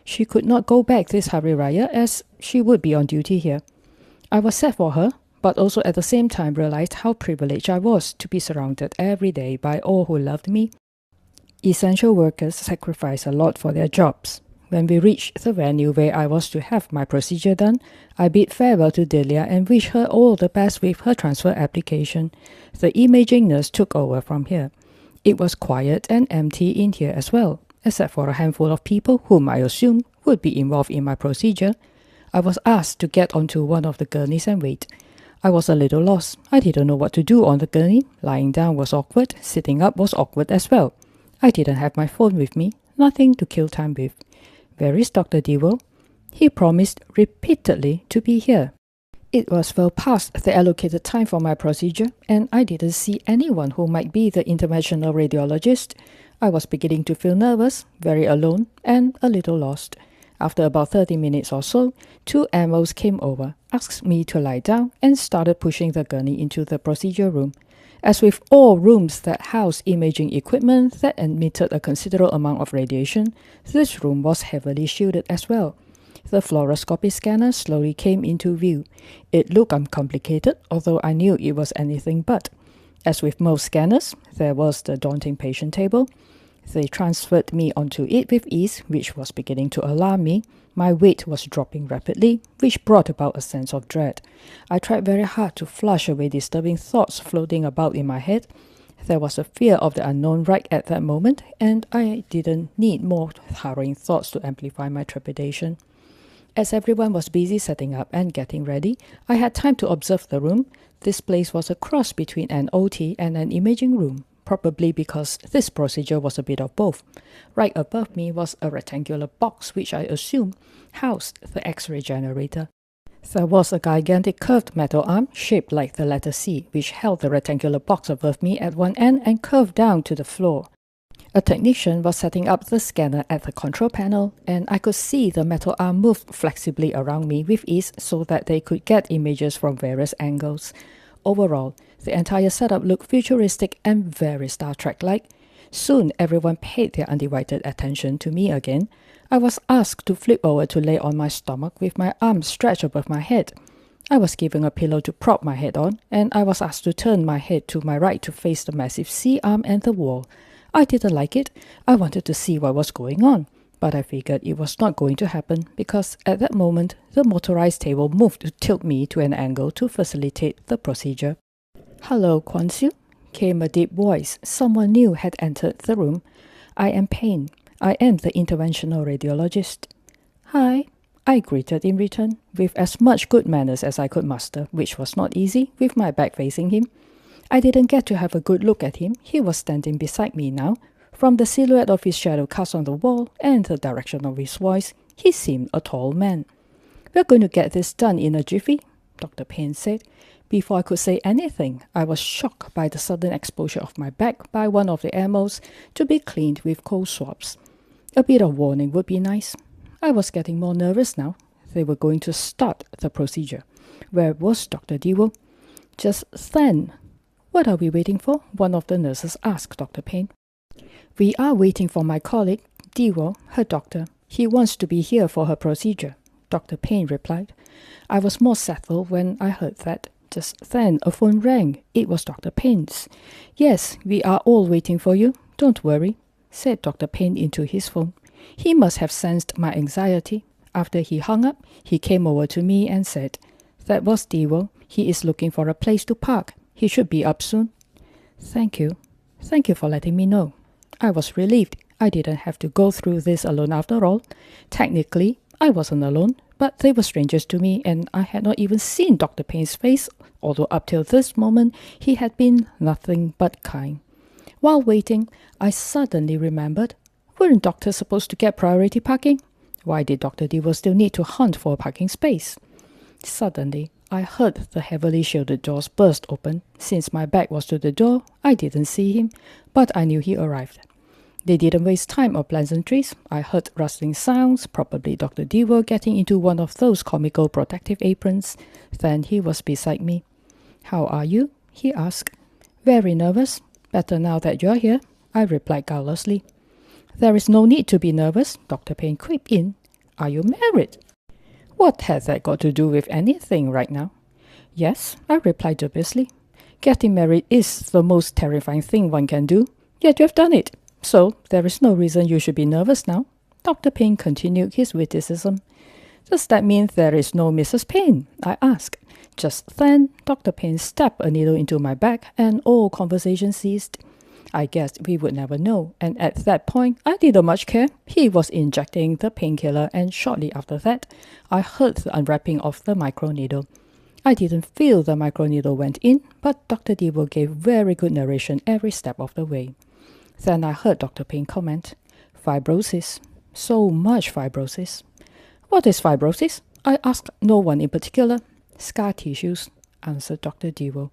She could not go back this Hari Raya as she would be on duty here. I was sad for her, but also at the same time realized how privileged I was to be surrounded every day by all who loved me. Essential workers sacrifice a lot for their jobs. When we reached the venue where I was to have my procedure done, I bid farewell to Delia and wished her all the best with her transfer application. The imaging nurse took over from here. It was quiet and empty in here as well, except for a handful of people whom I assumed would be involved in my procedure. I was asked to get onto one of the gurneys and wait. I was a little lost. I didn't know what to do on the gurney. Lying down was awkward. Sitting up was awkward as well. I didn't have my phone with me. Nothing to kill time with. Where is Dr. Devo? He promised repeatedly to be here. It was well past the allocated time for my procedure, and I didn't see anyone who might be the interventional radiologist. I was beginning to feel nervous, very alone, and a little lost. After about 30 minutes or so, 2 MOs came over, asked me to lie down, and started pushing the gurney into the procedure room. As with all rooms that house imaging equipment that emitted a considerable amount of radiation, this room was heavily shielded as well. The fluoroscopy scanner slowly came into view. It looked uncomplicated, although I knew it was anything but. As with most scanners, there was the daunting patient table. They transferred me onto it with ease, which was beginning to alarm me. My weight was dropping rapidly, which brought about a sense of dread. I tried very hard to flush away disturbing thoughts floating about in my head. There was a fear of the unknown right at that moment, and I didn't need more harrowing thoughts to amplify my trepidation. As everyone was busy setting up and getting ready, I had time to observe the room. This place was a cross between an OT and an imaging room, probably because this procedure was a bit of both. Right above me was a rectangular box which I assumed housed the X-ray generator. There was a gigantic curved metal arm shaped like the letter C, which held the rectangular box above me at one end and curved down to the floor. A technician was setting up the scanner at the control panel, and I could see the metal arm move flexibly around me with ease so that they could get images from various angles. Overall, the entire setup looked futuristic and very Star Trek-like. Soon, everyone paid their undivided attention to me again. I was asked to flip over to lay on my stomach with my arms stretched above my head. I was given a pillow to prop my head on, and I was asked to turn my head to my right to face the massive C-arm and the wall. I didn't like it. I wanted to see what was going on, but I figured it was not going to happen because at that moment, the motorized table moved to tilt me to an angle to facilitate the procedure. "Hello, Kwansu," came a deep voice. Someone new had entered the room. "I am Payne. I am the interventional radiologist." "Hi," I greeted in return, with as much good manners as I could muster, which was not easy, with my back facing him. I didn't get to have a good look at him. He was standing beside me now. From the silhouette of his shadow cast on the wall and the direction of his voice, he seemed a tall man. "We're going to get this done in a jiffy," Dr. Payne said. Before I could say anything, I was shocked by the sudden exposure of my back by one of the animals to be cleaned with cold swabs. A bit of warning would be nice. I was getting more nervous now. They were going to start the procedure. Where was Dr. Dewo? "Just then." "What are we waiting for?" one of the nurses asked Dr. Payne. "We are waiting for my colleague, Dewo, her doctor. He wants to be here for her procedure," Dr. Payne replied. I was more settled when I heard that. Just then, a phone rang. It was Dr. Payne's. "Yes, we are all waiting for you. Don't worry," said Dr. Payne into his phone. He must have sensed my anxiety. After he hung up, he came over to me and said, "That was Dewo. He is looking for a place to park. He should be up soon." "Thank you. Thank you for letting me know." I was relieved. I didn't have to go through this alone after all. Technically, I wasn't alone, but they were strangers to me, and I had not even seen Dr. Payne's face, although up till this moment he had been nothing but kind. While waiting, I suddenly remembered, weren't doctors supposed to get priority parking? Why did Dr. Dewo still need to hunt for a parking space? Suddenly, I heard the heavily shielded doors burst open. Since my back was to the door, I didn't see him, but I knew he arrived. They didn't waste time or pleasantries. I heard rustling sounds, probably Dr. Dewo getting into one of those comical protective aprons. Then he was beside me. "How are you?" he asked. "Very nervous. Better now that you're here," I replied guilelessly. "There is no need to be nervous," Dr. Payne quipped in. "Are you married?" What had that got to do with anything right now? "Yes," I replied dubiously. "Getting married is the most terrifying thing one can do, yet you have done it. So there is no reason you should be nervous now." Dr. Payne continued his witticism. "Does that mean there is no Mrs. Payne?" I asked. Just then, Dr. Payne stabbed a needle into my back and all conversation ceased. I guessed we would never know, and at that point, I didn't much care. He was injecting the painkiller, and shortly after that, I heard the unwrapping of the microneedle. I didn't feel the microneedle went in, but Dr. Dewo gave very good narration every step of the way. Then I heard Dr. Payne comment, "Fibrosis. So much fibrosis." "What is fibrosis?" I asked no one in particular. "Scar tissues," answered Dr. Dewo.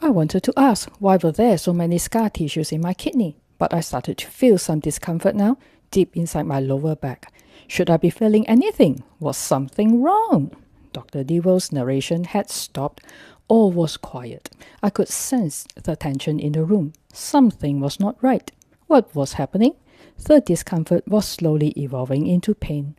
I wanted to ask why were there so many scar tissues in my kidney, but I started to feel some discomfort now, deep inside my lower back. Should I be feeling anything? Was something wrong? Dr. Dewo's narration had stopped. All was quiet. I could sense the tension in the room. Something was not right. What was happening? The discomfort was slowly evolving into pain.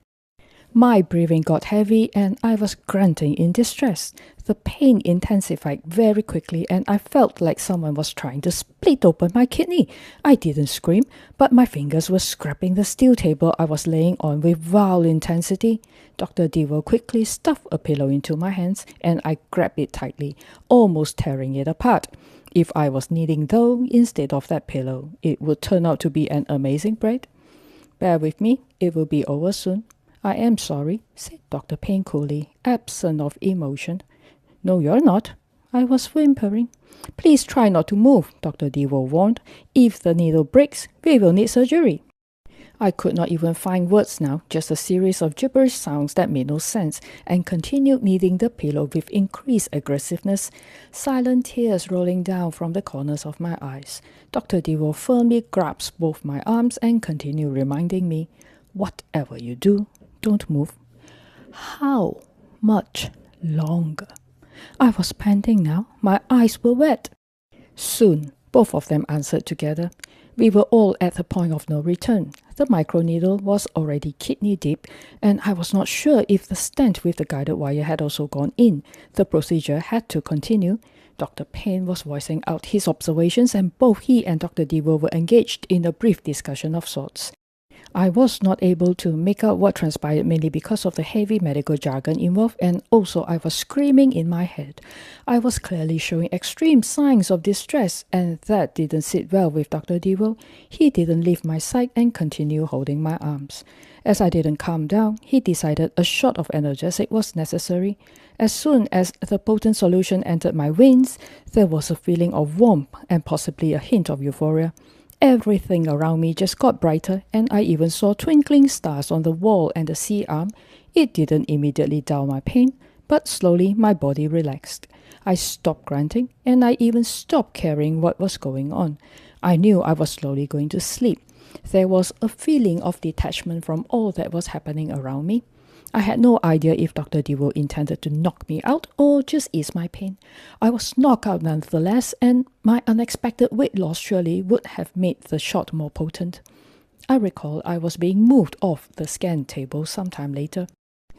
My breathing got heavy and I was grunting in distress. The pain intensified very quickly and I felt like someone was trying to split open my kidney. I didn't scream, but my fingers were scraping the steel table I was laying on with vile intensity. Dr. Dewo quickly stuffed a pillow into my hands and I grabbed it tightly, almost tearing it apart. If I was kneeling though, instead of that pillow, it would turn out to be an amazing break. "Bear with me, it will be over soon." "I am sorry," said Dr. Payne coolly, absent of emotion. "No, you're not." I was whimpering. "Please try not to move," Dr. Dewo warned. "If the needle breaks, we will need surgery." I could not even find words now, just a series of gibberish sounds that made no sense, and continued kneading the pillow with increased aggressiveness, silent tears rolling down from the corners of my eyes. Dr. Dewo firmly grasped both my arms and continued reminding me, "Whatever you do, don't move." How much longer? I was panting now. My eyes were wet. "Soon," both of them answered together. We were all at the point of no return. The microneedle was already kidney deep, and I was not sure if the stent with the guided wire had also gone in. The procedure had to continue. Dr. Payne was voicing out his observations, and both he and Dr. Devo were engaged in a brief discussion of sorts. I was not able to make out what transpired, mainly because of the heavy medical jargon involved, and also I was screaming in my head. I was clearly showing extreme signs of distress, and that didn't sit well with Dr. Devo. He didn't leave my side and continued holding my arms. As I didn't calm down, he decided a shot of analgesic was necessary. As soon as the potent solution entered my veins, there was a feeling of warmth and possibly a hint of euphoria. Everything around me just got brighter, and I even saw twinkling stars on the wall and the C-arm. It didn't immediately dull my pain, but slowly my body relaxed. I stopped grunting, and I even stopped caring what was going on. I knew I was slowly going to sleep. There was a feeling of detachment from all that was happening around me. I had no idea if Dr. Devo intended to knock me out or just ease my pain. I was knocked out nonetheless, and my unexpected weight loss surely would have made the shot more potent. I recall I was being moved off the scan table sometime later.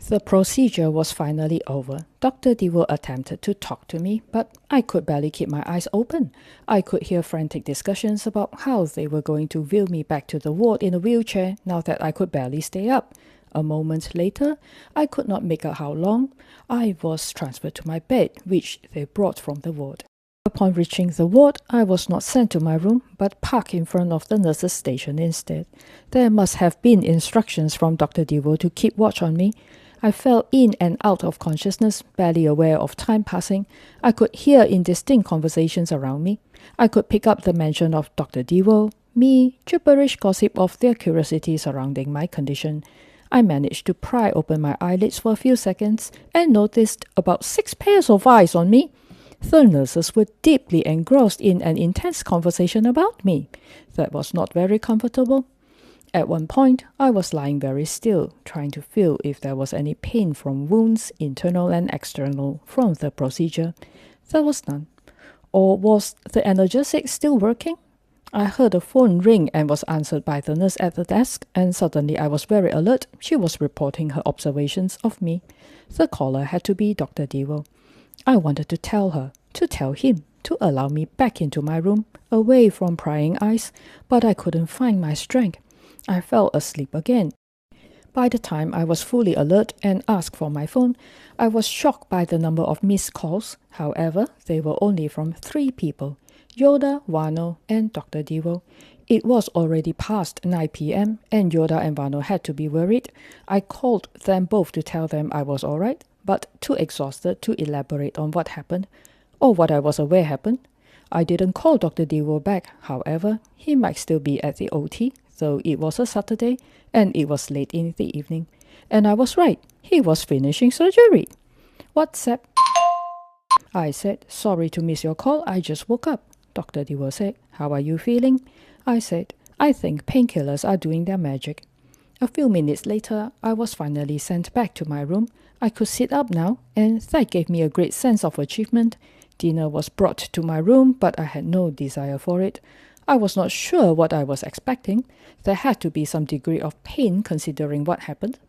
The procedure was finally over. Dr. Devo attempted to talk to me, but I could barely keep my eyes open. I could hear frantic discussions about how they were going to wheel me back to the ward in a wheelchair now that I could barely stay up. A moment later, I could not make out how long, I was transferred to my bed, which they brought from the ward. Upon reaching the ward, I was not sent to my room, but parked in front of the nurse's station instead. There must have been instructions from Dr. Devo to keep watch on me. I fell in and out of consciousness, barely aware of time passing. I could hear indistinct conversations around me. I could pick up the mention of Dr. Devo, me, gibberish gossip of their curiosity surrounding my condition. I managed to pry open my eyelids for a few seconds and noticed about 6 pairs of eyes on me. The nurses were deeply engrossed in an intense conversation about me. That was not very comfortable. At one point, I was lying very still, trying to feel if there was any pain from wounds, internal and external, from the procedure. There was none. Or was the analgesic still working? I heard a phone ring and was answered by the nurse at the desk, and suddenly I was very alert. She was reporting her observations of me. The caller had to be Dr. Devo. I wanted to tell her, to tell him, to allow me back into my room, away from prying eyes, but I couldn't find my strength. I fell asleep again. By the time I was fully alert and asked for my phone, I was shocked by the number of missed calls. However, they were only from 3 people. Yoda, Wano, and Dr. Devo. It was already past 9 p.m. and Yoda and Wano had to be worried. I called them both to tell them I was alright, but too exhausted to elaborate on what happened, or what I was aware happened. I didn't call Dr. Devo back. However, he might still be at the OT, though it was a Saturday, and it was late in the evening. And I was right. He was finishing surgery. WhatsApp. I said, sorry to miss your call. I just woke up. Dr. Devo said, how are you feeling? I said, I think painkillers are doing their magic. A few minutes later, I was finally sent back to my room. I could sit up now, and that gave me a great sense of achievement. Dinner was brought to my room, but I had no desire for it. I was not sure what I was expecting. There had to be some degree of pain considering what happened.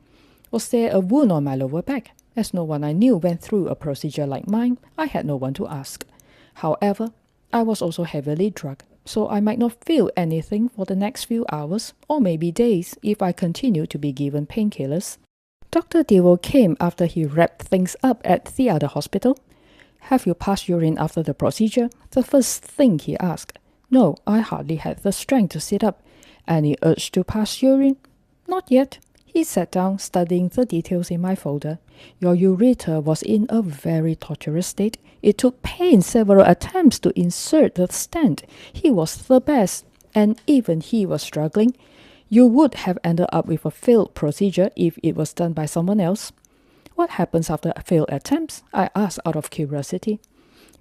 Was there a wound on my lower back? As no one I knew went through a procedure like mine, I had no one to ask. However, I was also heavily drugged, so I might not feel anything for the next few hours, or maybe days, if I continue to be given painkillers. Dr. Devo came after he wrapped things up at the other hospital. Have you passed urine after the procedure? The first thing he asked. No, I hardly had the strength to sit up. Any urge to pass urine? Not yet. He sat down, studying the details in my folder. Your ureter was in a very torturous state. It took Payne several attempts to insert the stent. He was the best, and even he was struggling. You would have ended up with a failed procedure if it was done by someone else. What happens after failed attempts? I asked out of curiosity.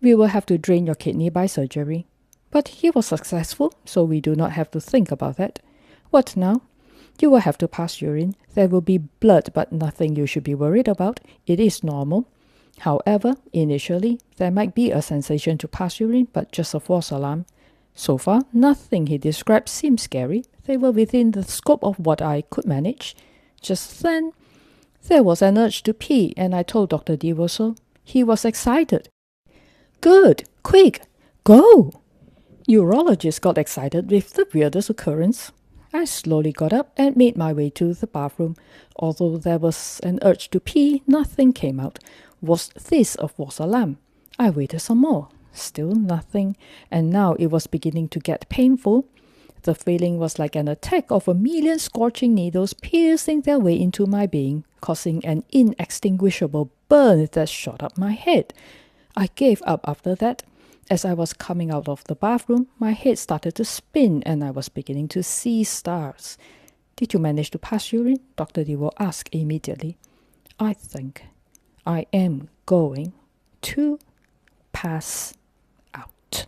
We will have to drain your kidney by surgery. But he was successful, so we do not have to think about that. What now? You will have to pass urine. There will be blood, but nothing you should be worried about. It is normal. However, initially, there might be a sensation to pass urine, but just a false alarm. So far, nothing he described seemed scary. They were within the scope of what I could manage. Just then, there was an urge to pee, and I told Dr. Devo so. He was excited. "Good! Quick! Go!" Urologist got excited with the weirdest occurrence. I slowly got up and made my way to the bathroom. Although there was an urge to pee, nothing came out. Was this a false alarm? I waited some more. Still nothing, and now it was beginning to get painful. The feeling was like an attack of a million scorching needles piercing their way into my being, causing an inextinguishable burn that shot up my head. I gave up after that. As I was coming out of the bathroom, my head started to spin and I was beginning to see stars. "Did you manage to pass urine?" Dr. Devo asked immediately. "I think I am going to pass out."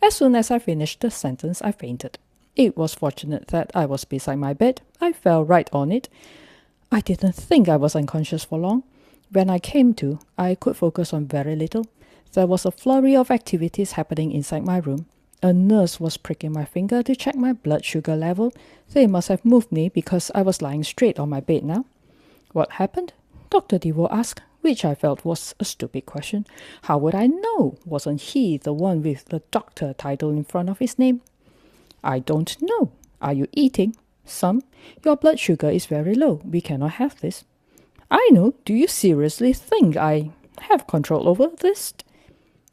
As soon as I finished the sentence, I fainted. It was fortunate that I was beside my bed. I fell right on it. I didn't think I was unconscious for long. When I came to, I could focus on very little. There was a flurry of activities happening inside my room. A nurse was pricking my finger to check my blood sugar level. They must have moved me because I was lying straight on my bed now. "What happened?" Dr. Devo asked, which I felt was a stupid question. How would I know? Wasn't he the one with the doctor title in front of his name? "I don't know. Are you eating?" "Some. Your blood sugar is very low. We cannot have this." "I know. Do you seriously think I have control over this?"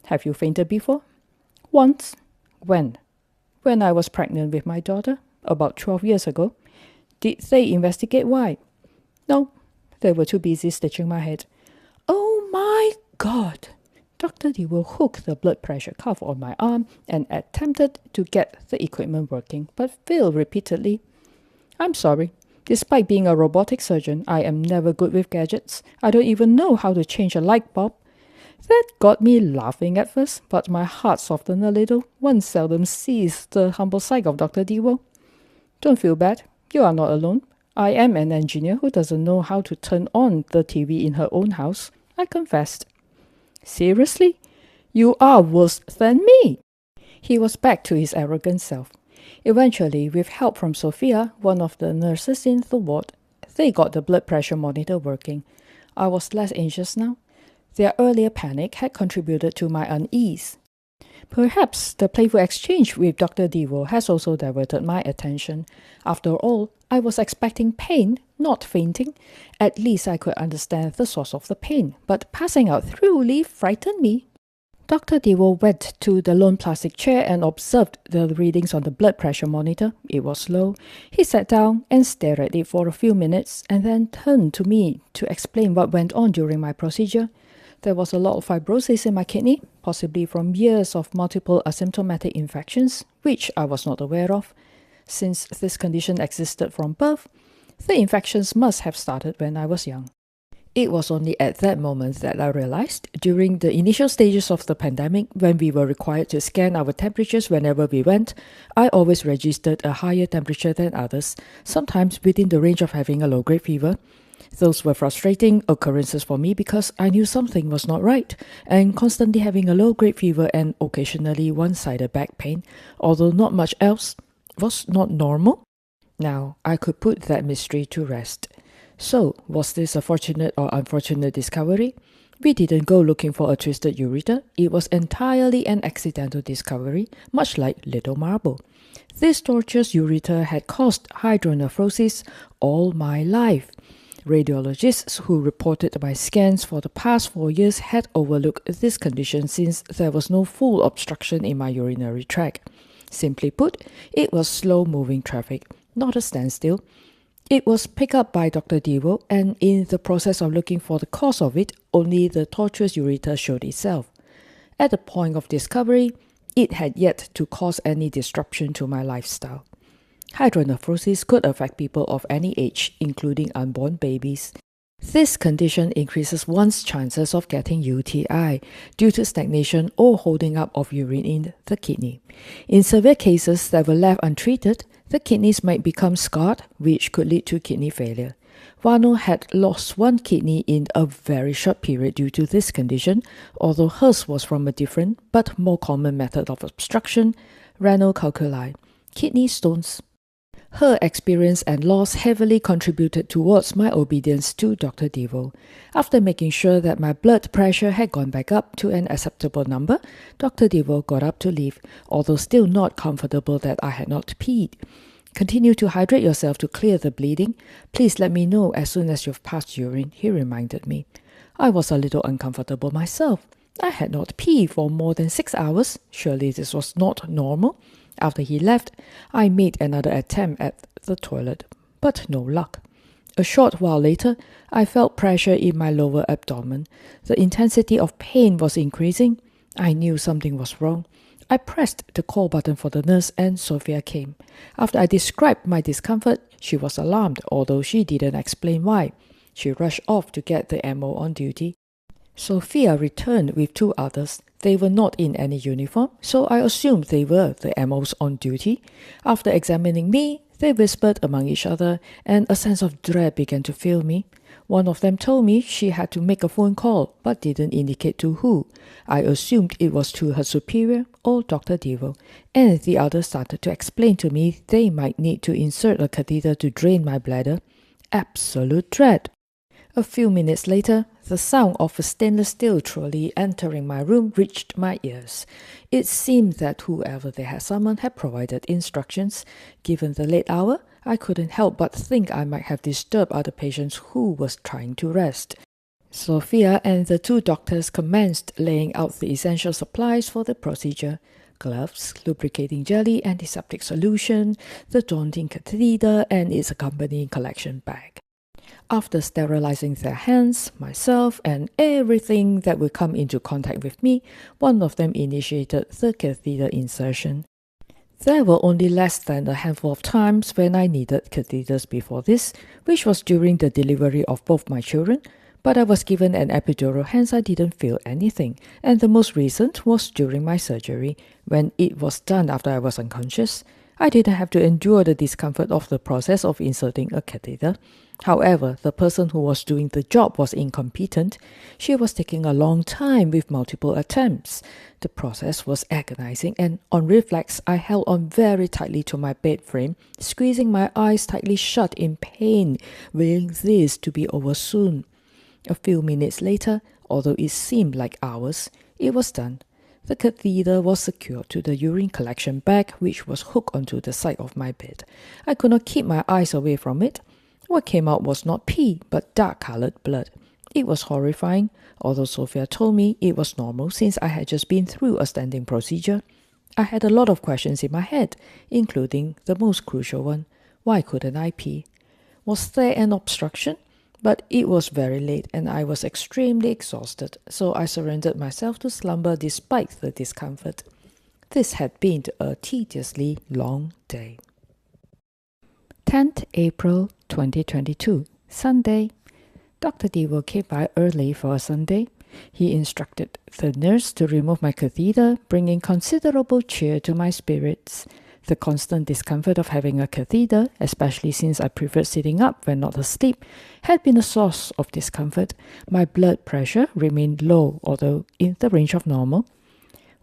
"Have you fainted before?" "Once." "When?" "When I was pregnant with my daughter, about 12 years ago." "Did they investigate why?" "No. They were too busy stitching my head." "Oh my God!" Dr. Dewo hooked the blood pressure cuff on my arm and attempted to get the equipment working, but failed repeatedly. "I'm sorry. Despite being a robotic surgeon, I am never good with gadgets. I don't even know how to change a light bulb." That got me laughing at first, but my heart softened a little. One seldom sees the humble side of Dr. Dewo. "Don't feel bad. You are not alone. I am an engineer who doesn't know how to turn on the TV in her own house," I confessed. "Seriously? You are worse than me." He was back to his arrogant self. Eventually, with help from Sophia, one of the nurses in the ward, they got the blood pressure monitor working. I was less anxious now. Their earlier panic had contributed to my unease. Perhaps the playful exchange with Dr. Devo has also diverted my attention. After all, I was expecting pain, not fainting. At least I could understand the source of the pain, but passing out thoroughly frightened me. Dr. Devo went to the lone plastic chair and observed the readings on the blood pressure monitor. It was low. He sat down and stared at it for a few minutes and then turned to me to explain what went on during my procedure. There was a lot of fibrosis in my kidney, possibly from years of multiple asymptomatic infections, which I was not aware of. Since this condition existed from birth, the infections must have started when I was young. It was only at that moment that I realized, during the initial stages of the pandemic, when we were required to scan our temperatures whenever we went, I always registered a higher temperature than others, sometimes within the range of having a low-grade fever. Those were frustrating occurrences for me because I knew something was not right, and constantly having a low-grade fever and occasionally one-sided back pain, although not much else, was not normal. Now, I could put that mystery to rest. So, was this a fortunate or unfortunate discovery? We didn't go looking for a twisted ureter. It was entirely an accidental discovery, much like Little Marble. This tortuous ureter had caused hydronephrosis all my life. Radiologists who reported my scans for the past 4 years had overlooked this condition since there was no full obstruction in my urinary tract. Simply put, it was slow-moving traffic, not a standstill. It was picked up by Dr. Devo, and in the process of looking for the cause of it, only the tortuous ureter showed itself. At the point of discovery, it had yet to cause any disruption to my lifestyle. Hydronephrosis could affect people of any age, including unborn babies. This condition increases one's chances of getting UTI due to stagnation or holding up of urine in the kidney. In severe cases that were left untreated, the kidneys might become scarred, which could lead to kidney failure. Wano had lost one kidney in a very short period due to this condition, although hers was from a different but more common method of obstruction, renal calculi, kidney stones. Her experience and loss heavily contributed towards my obedience to Dr. Devo. After making sure that my blood pressure had gone back up to an acceptable number, Dr. Devo got up to leave, although still not comfortable that I had not peed. Continue to hydrate yourself to clear the bleeding. Please let me know as soon as you've passed urine, he reminded me. I was a little uncomfortable myself. I had not peed for more than 6 hours. Surely this was not normal. After he left, I made another attempt at the toilet, but no luck. A short while later, I felt pressure in my lower abdomen. The intensity of pain was increasing. I knew something was wrong. I pressed the call button for the nurse and Sophia came. After I described my discomfort, she was alarmed, although she didn't explain why. She rushed off to get the MO on duty. Sophia returned with 2 others. They were not in any uniform, so I assumed they were the MOs on duty. After examining me, they whispered among each other, and a sense of dread began to fill me. One of them told me she had to make a phone call, but didn't indicate to who. I assumed it was to her superior or Dr. Devo, and the others started to explain to me they might need to insert a catheter to drain my bladder. Absolute dread. A few minutes later, the sound of a stainless steel trolley entering my room reached my ears. It seemed that whoever they had summoned had provided instructions. Given the late hour, I couldn't help but think I might have disturbed other patients who was trying to rest. Sophia and the 2 doctors commenced laying out the essential supplies for the procedure. Gloves, lubricating jelly, antiseptic solution, the daunting catheter, and its accompanying collection bag. After sterilizing their hands, myself, and everything that would come into contact with me, one of them initiated the catheter insertion. There were only less than a handful of times when I needed catheters before this, which was during the delivery of both my children, but I was given an epidural, hence I didn't feel anything, and the most recent was during my surgery. When it was done after I was unconscious, I didn't have to endure the discomfort of the process of inserting a catheter. However, the person who was doing the job was incompetent. She was taking a long time with multiple attempts. The process was agonizing, and on reflex, I held on very tightly to my bed frame, squeezing my eyes tightly shut in pain, willing this to be over soon. A few minutes later, although it seemed like hours, it was done. The catheter was secured to the urine collection bag, which was hooked onto the side of my bed. I could not keep my eyes away from it. What came out was not pee, but dark-colored blood. It was horrifying, although Sophia told me it was normal since I had just been through a standing procedure. I had a lot of questions in my head, including the most crucial one. Why couldn't I pee? Was there an obstruction? But it was very late and I was extremely exhausted, so I surrendered myself to slumber despite the discomfort. This had been a tediously long day. 10th April 2022, Sunday. Dr. Devo came by early for a Sunday. He instructed the nurse to remove my catheter, bringing considerable cheer to my spirits. The constant discomfort of having a catheter, especially since I preferred sitting up when not asleep, had been a source of discomfort. My blood pressure remained low, although in the range of normal.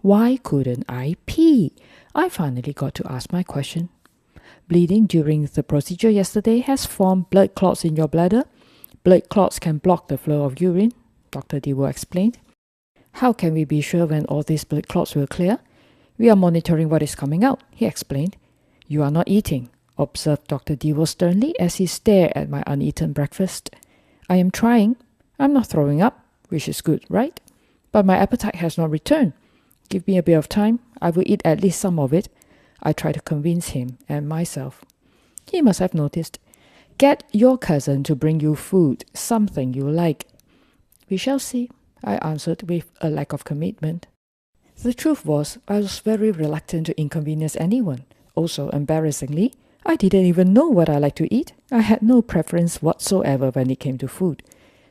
Why couldn't I pee? I finally got to ask my question. Bleeding during the procedure yesterday has formed blood clots in your bladder. Blood clots can block the flow of urine, Dr. Devo explained. How can we be sure when all these blood clots will clear? We are monitoring what is coming out, he explained. You are not eating, observed Dr. Devo sternly as he stared at my uneaten breakfast. I am trying. I'm not throwing up, which is good, right? But my appetite has not returned. Give me a bit of time. I will eat at least some of it. I tried to convince him and myself. He must have noticed. Get your cousin to bring you food, something you like. We shall see, I answered with a lack of commitment. The truth was, I was very reluctant to inconvenience anyone. Also, embarrassingly, I didn't even know what I liked to eat. I had no preference whatsoever when it came to food.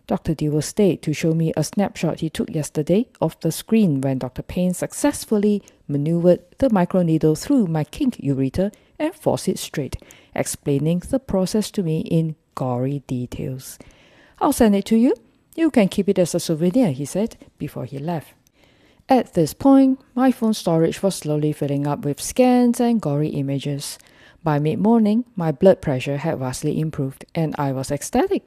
Dr. Devo stayed to show me a snapshot he took yesterday of the screen when Dr. Payne successfully maneuvered the microneedle through my kink ureter and forced it straight, explaining the process to me in gory details. I'll send it to you. You can keep it as a souvenir, he said, before he left. At this point, my phone storage was slowly filling up with scans and gory images. By mid-morning, my blood pressure had vastly improved, and I was ecstatic.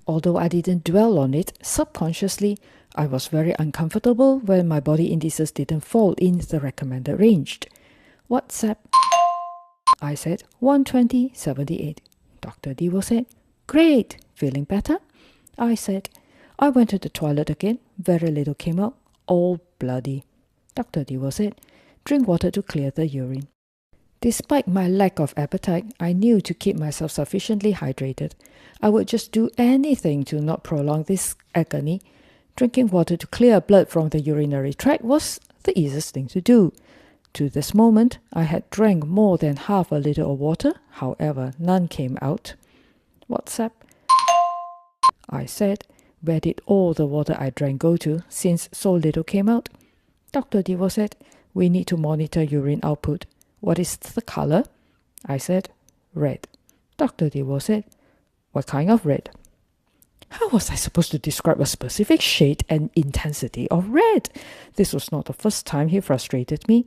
Although I didn't dwell on it, subconsciously, I was very uncomfortable when my body indices didn't fall in the recommended range. WhatsApp, I said, 120/78. Dr. Devo said, great, feeling better? I said, I went to the toilet again, very little came out, all bloody. Dr. Devo said, drink water to clear the urine. Despite my lack of appetite, I knew to keep myself sufficiently hydrated. I would just do anything to not prolong this agony. Drinking water to clear blood from the urinary tract was the easiest thing to do. To this moment, I had drank more than half a liter of water, however, none came out. WhatsApp, I said, where did all the water I drank go to, since so little came out? Dr. Devo said, we need to monitor urine output. What is the color? I said, red. Dr. Devo said, what kind of red? How was I supposed to describe a specific shade and intensity of red? This was not the first time he frustrated me.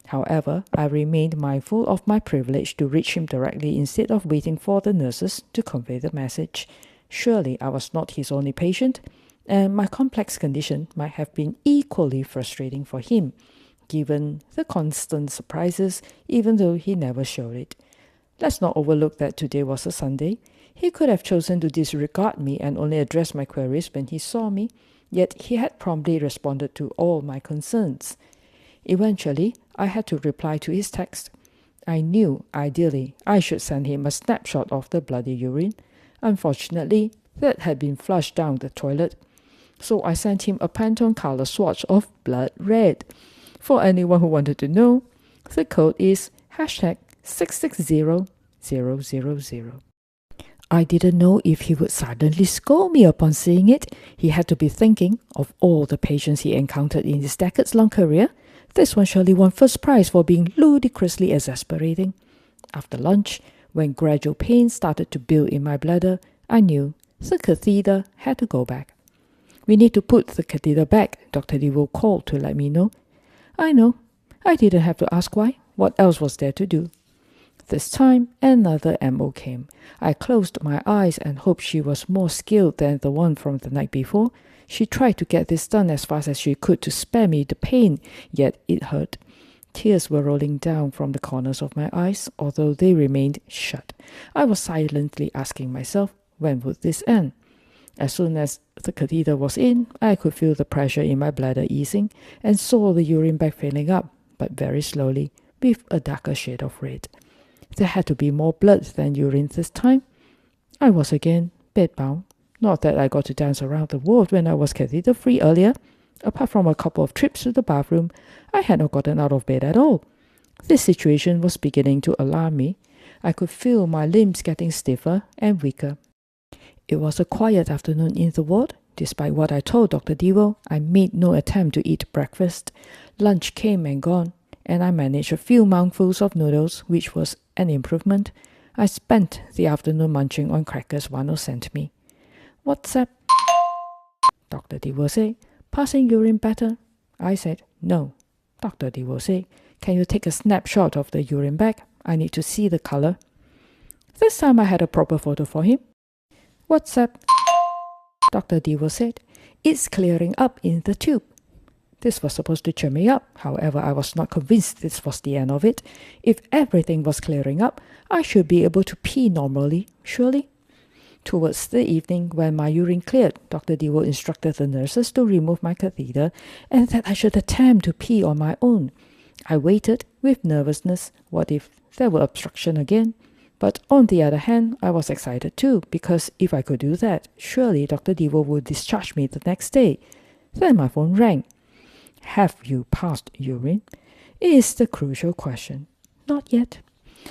However, I remained mindful of my privilege to reach him directly instead of waiting for the nurses to convey the message. Surely I was not his only patient, and my complex condition might have been equally frustrating for him, given the constant surprises, even though he never showed it. Let's not overlook that today was a Sunday. He could have chosen to disregard me and only address my queries when he saw me, yet he had promptly responded to all my concerns. Eventually, I had to reply to his text. I knew, ideally, I should send him a snapshot of the bloody urine. Unfortunately, that had been flushed down the toilet, so I sent him a Pantone color swatch of blood red. For anyone who wanted to know, the code is #660000. I didn't know if he would suddenly scold me upon seeing it. He had to be thinking of all the patients he encountered in his decades-long career. This one surely won first prize for being ludicrously exasperating. After lunch, when gradual pain started to build in my bladder, I knew the catheter had to go back. We need to put the catheter back, Dr. Devo called to let me know. I know. I didn't have to ask why. What else was there to do? This time, another MO came. I closed my eyes and hoped she was more skilled than the one from the night before. She tried to get this done as fast as she could to spare me the pain, yet it hurt. Tears were rolling down from the corners of my eyes, although they remained shut. I was silently asking myself, when would this end? As soon as the catheter was in, I could feel the pressure in my bladder easing and saw the urine bag filling up, but very slowly, with a darker shade of red. There had to be more blood than urine this time. I was again bedbound. Not that I got to dance around the world when I was catheter-free earlier. Apart from a couple of trips to the bathroom, I had not gotten out of bed at all. This situation was beginning to alarm me. I could feel my limbs getting stiffer and weaker. It was a quiet afternoon in the ward. Despite what I told Dr. Devo, I made no attempt to eat breakfast. Lunch came and gone, and I managed a few mouthfuls of noodles, which was an improvement. I spent the afternoon munching on crackers Wano sent me. WhatsApp, Dr. Devo said, passing urine better? I said, no. Dr. Devo said, can you take a snapshot of the urine bag? I need to see the color. This time I had a proper photo for him. WhatsApp, Dr. Devo said, it's clearing up in the tube. This was supposed to cheer me up. However, I was not convinced this was the end of it. If everything was clearing up, I should be able to pee normally, surely. Towards the evening, when my urine cleared, Dr. Devo instructed the nurses to remove my catheter and that I should attempt to pee on my own. I waited with nervousness. What if there were obstruction again? But on the other hand, I was excited too, because if I could do that, surely Dr. Devo would discharge me the next day. Then my phone rang. Have you passed urine? Is the crucial question. Not yet.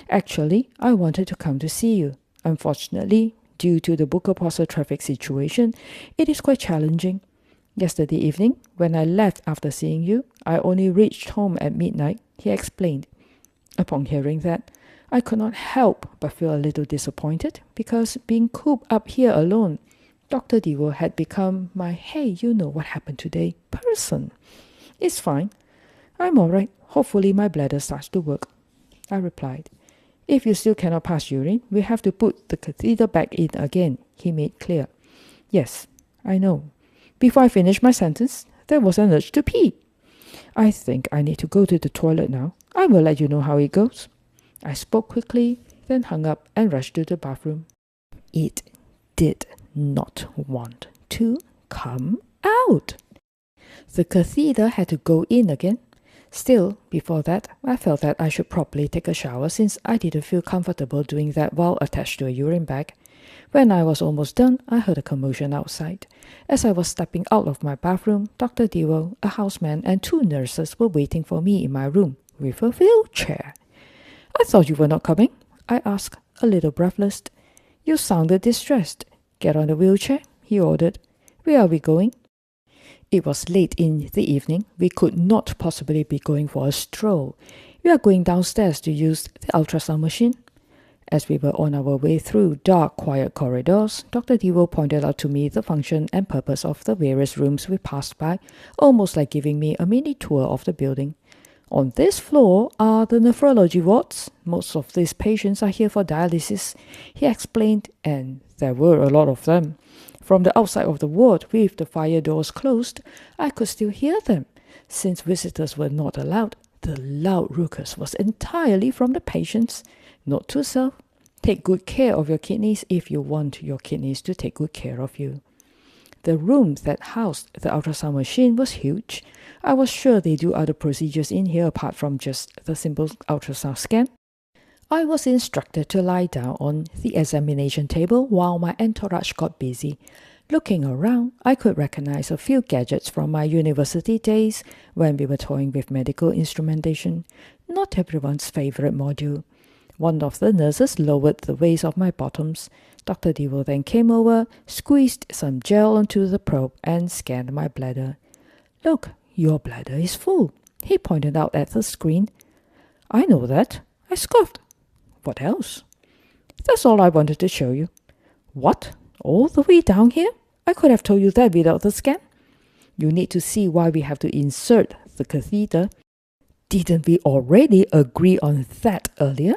Actually, I wanted to come to see you. Unfortunately, due to the Bukit Pasoh traffic situation, it is quite challenging. Yesterday evening, when I left after seeing you, I only reached home at midnight, he explained. Upon hearing that, I could not help but feel a little disappointed because being cooped up here alone, Dr. Devo had become my hey, you know what happened today person. It's fine. I'm all right. Hopefully my bladder starts to work. I replied. If you still cannot pass urine, we have to put the catheter back in again, he made clear. Yes, I know. Before I finished my sentence, there was an urge to pee. I think I need to go to the toilet now. I will let you know how it goes. I spoke quickly, then hung up and rushed to the bathroom. It did not want to come out. The catheter had to go in again. Still, before that, I felt that I should probably take a shower since I didn't feel comfortable doing that while attached to a urine bag. When I was almost done, I heard a commotion outside. As I was stepping out of my bathroom, Dr. Dewell, a houseman, and 2 nurses were waiting for me in my room with a wheelchair. I thought you were not coming, I asked, a little breathless. You sounded distressed. Get on the wheelchair, he ordered. Where are we going? It was late in the evening. We could not possibly be going for a stroll. We are going downstairs to use the ultrasound machine. As we were on our way through dark, quiet corridors, Dr. Dewell pointed out to me the function and purpose of the various rooms we passed by, almost like giving me a mini tour of the building. On this floor are the nephrology wards. Most of these patients are here for dialysis, he explained, and there were a lot of them. From the outside of the ward, with the fire doors closed, I could still hear them. Since visitors were not allowed, the loud ruckus was entirely from the patients. Note to self, take good care of your kidneys if you want your kidneys to take good care of you. The room that housed the ultrasound machine was huge. I was sure they do other procedures in here apart from just the simple ultrasound scan. I was instructed to lie down on the examination table while my entourage got busy. Looking around, I could recognize a few gadgets from my university days when we were toying with medical instrumentation. Not everyone's favorite module. One of the nurses lowered the waist of my bottoms. Dr. Dewell then came over, squeezed some gel onto the probe, and scanned my bladder. Look, your bladder is full, he pointed out at the screen. I know that, I scoffed. What else? That's all I wanted to show you. What? All the way down here? I could have told you that without the scan. You need to see why we have to insert the catheter. Didn't we already agree on that earlier?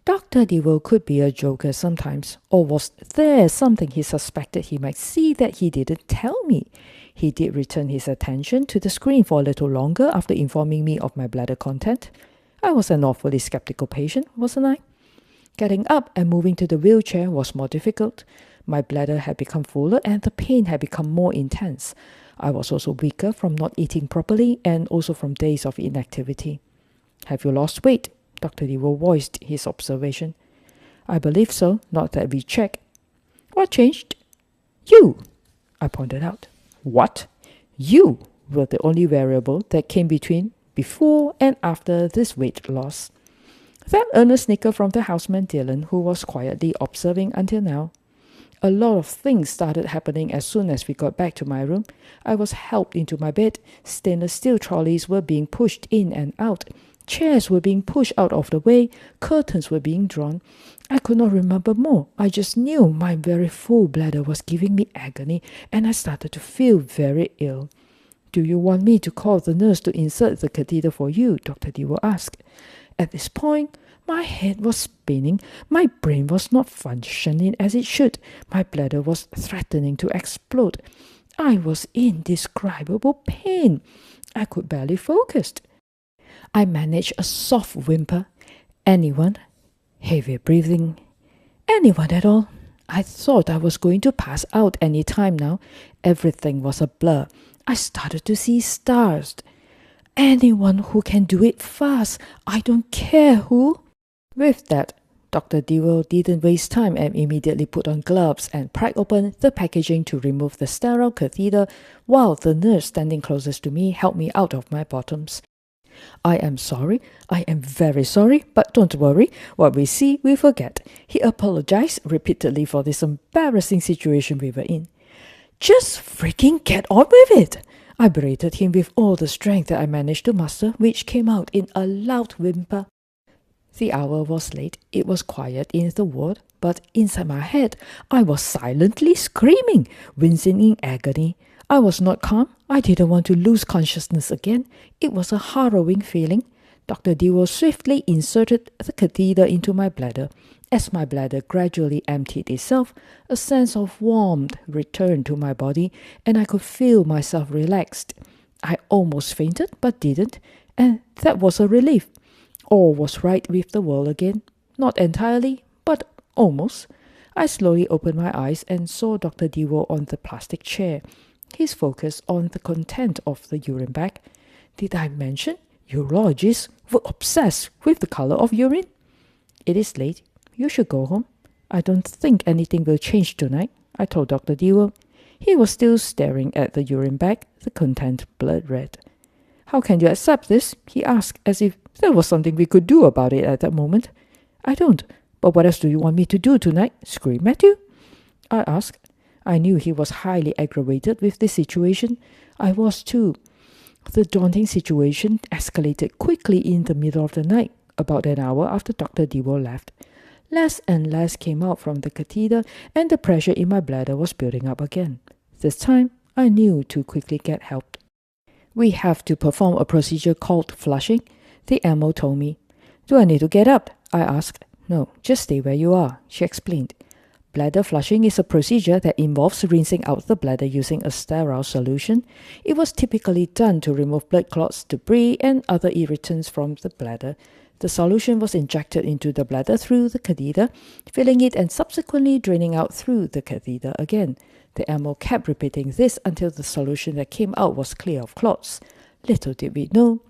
Dr. Dewell could be a joker sometimes, or was there something he suspected he might see that he didn't tell me? He did return his attention to the screen for a little longer after informing me of my bladder content. I was an awfully skeptical patient, wasn't I? Getting up and moving to the wheelchair was more difficult. My bladder had become fuller and the pain had become more intense. I was also weaker from not eating properly and also from days of inactivity. Have you lost weight? Dr. Dewell voiced his observation. I believe so, not that we check. What changed? You, I pointed out. What? You were the only variable that came between before and after this weight loss. That earned a snicker from the houseman Dylan, who was quietly observing until now. A lot of things started happening as soon as we got back to my room. I was helped into my bed. Stainless steel trolleys were being pushed in and out. Chairs were being pushed out of the way. Curtains were being drawn. I could not remember more. I just knew my very full bladder was giving me agony, and I started to feel very ill. Do you want me to call the nurse to insert the catheter for you? Dr. Dewell asked. At this point, my head was spinning. My brain was not functioning as it should. My bladder was threatening to explode. I was in indescribable pain. I could barely focus. I managed a soft whimper. Anyone? Heavy breathing. Anyone at all? I thought I was going to pass out any time now. Everything was a blur. I started to see stars. Anyone who can do it fast. I don't care who. With that, Dr. Dewell didn't waste time and immediately put on gloves and pried open the packaging to remove the sterile catheter, while the nurse standing closest to me helped me out of my bottoms. I am sorry, I am very sorry, but don't worry, what we see, we forget. He apologized repeatedly for this embarrassing situation we were in. Just freaking get on with it! I berated him with all the strength that I managed to muster, which came out in a loud whimper. The hour was late. It was quiet in the ward, but inside my head, I was silently screaming, wincing in agony. I was not calm. I didn't want to lose consciousness again. It was a harrowing feeling. Dr. Dewar swiftly inserted the catheter into my bladder. As my bladder gradually emptied itself, a sense of warmth returned to my body, and I could feel myself relaxed. I almost fainted, but didn't, and that was a relief. All was right with the world again. Not entirely, but almost. I slowly opened my eyes and saw Dr. Dewar on the plastic chair, his focus on the content of the urine bag. Did I mention urologists were obsessed with the color of urine? It is late. You should go home. I don't think anything will change tonight, I told Dr. Dewar. He was still staring at the urine bag, the content blood red. How can you accept this? He asked, as if there was something we could do about it at that moment. I don't. But what else do you want me to do tonight? Scream at you? I asked. I knew he was highly aggravated with this situation. I was too. The daunting situation escalated quickly in the middle of the night, about an hour after Dr. Dewar left. Less and less came out from the catheter, and the pressure in my bladder was building up again. This time, I knew to quickly get help. We have to perform a procedure called flushing, the MO told me. Do I need to get up? I asked. No, just stay where you are, she explained. Bladder flushing is a procedure that involves rinsing out the bladder using a sterile solution. It was typically done to remove blood clots, debris, and other irritants from the bladder. The solution was injected into the bladder through the catheter, filling it and subsequently draining out through the catheter again. The MO kept repeating this until the solution that came out was clear of clots. Little did we know,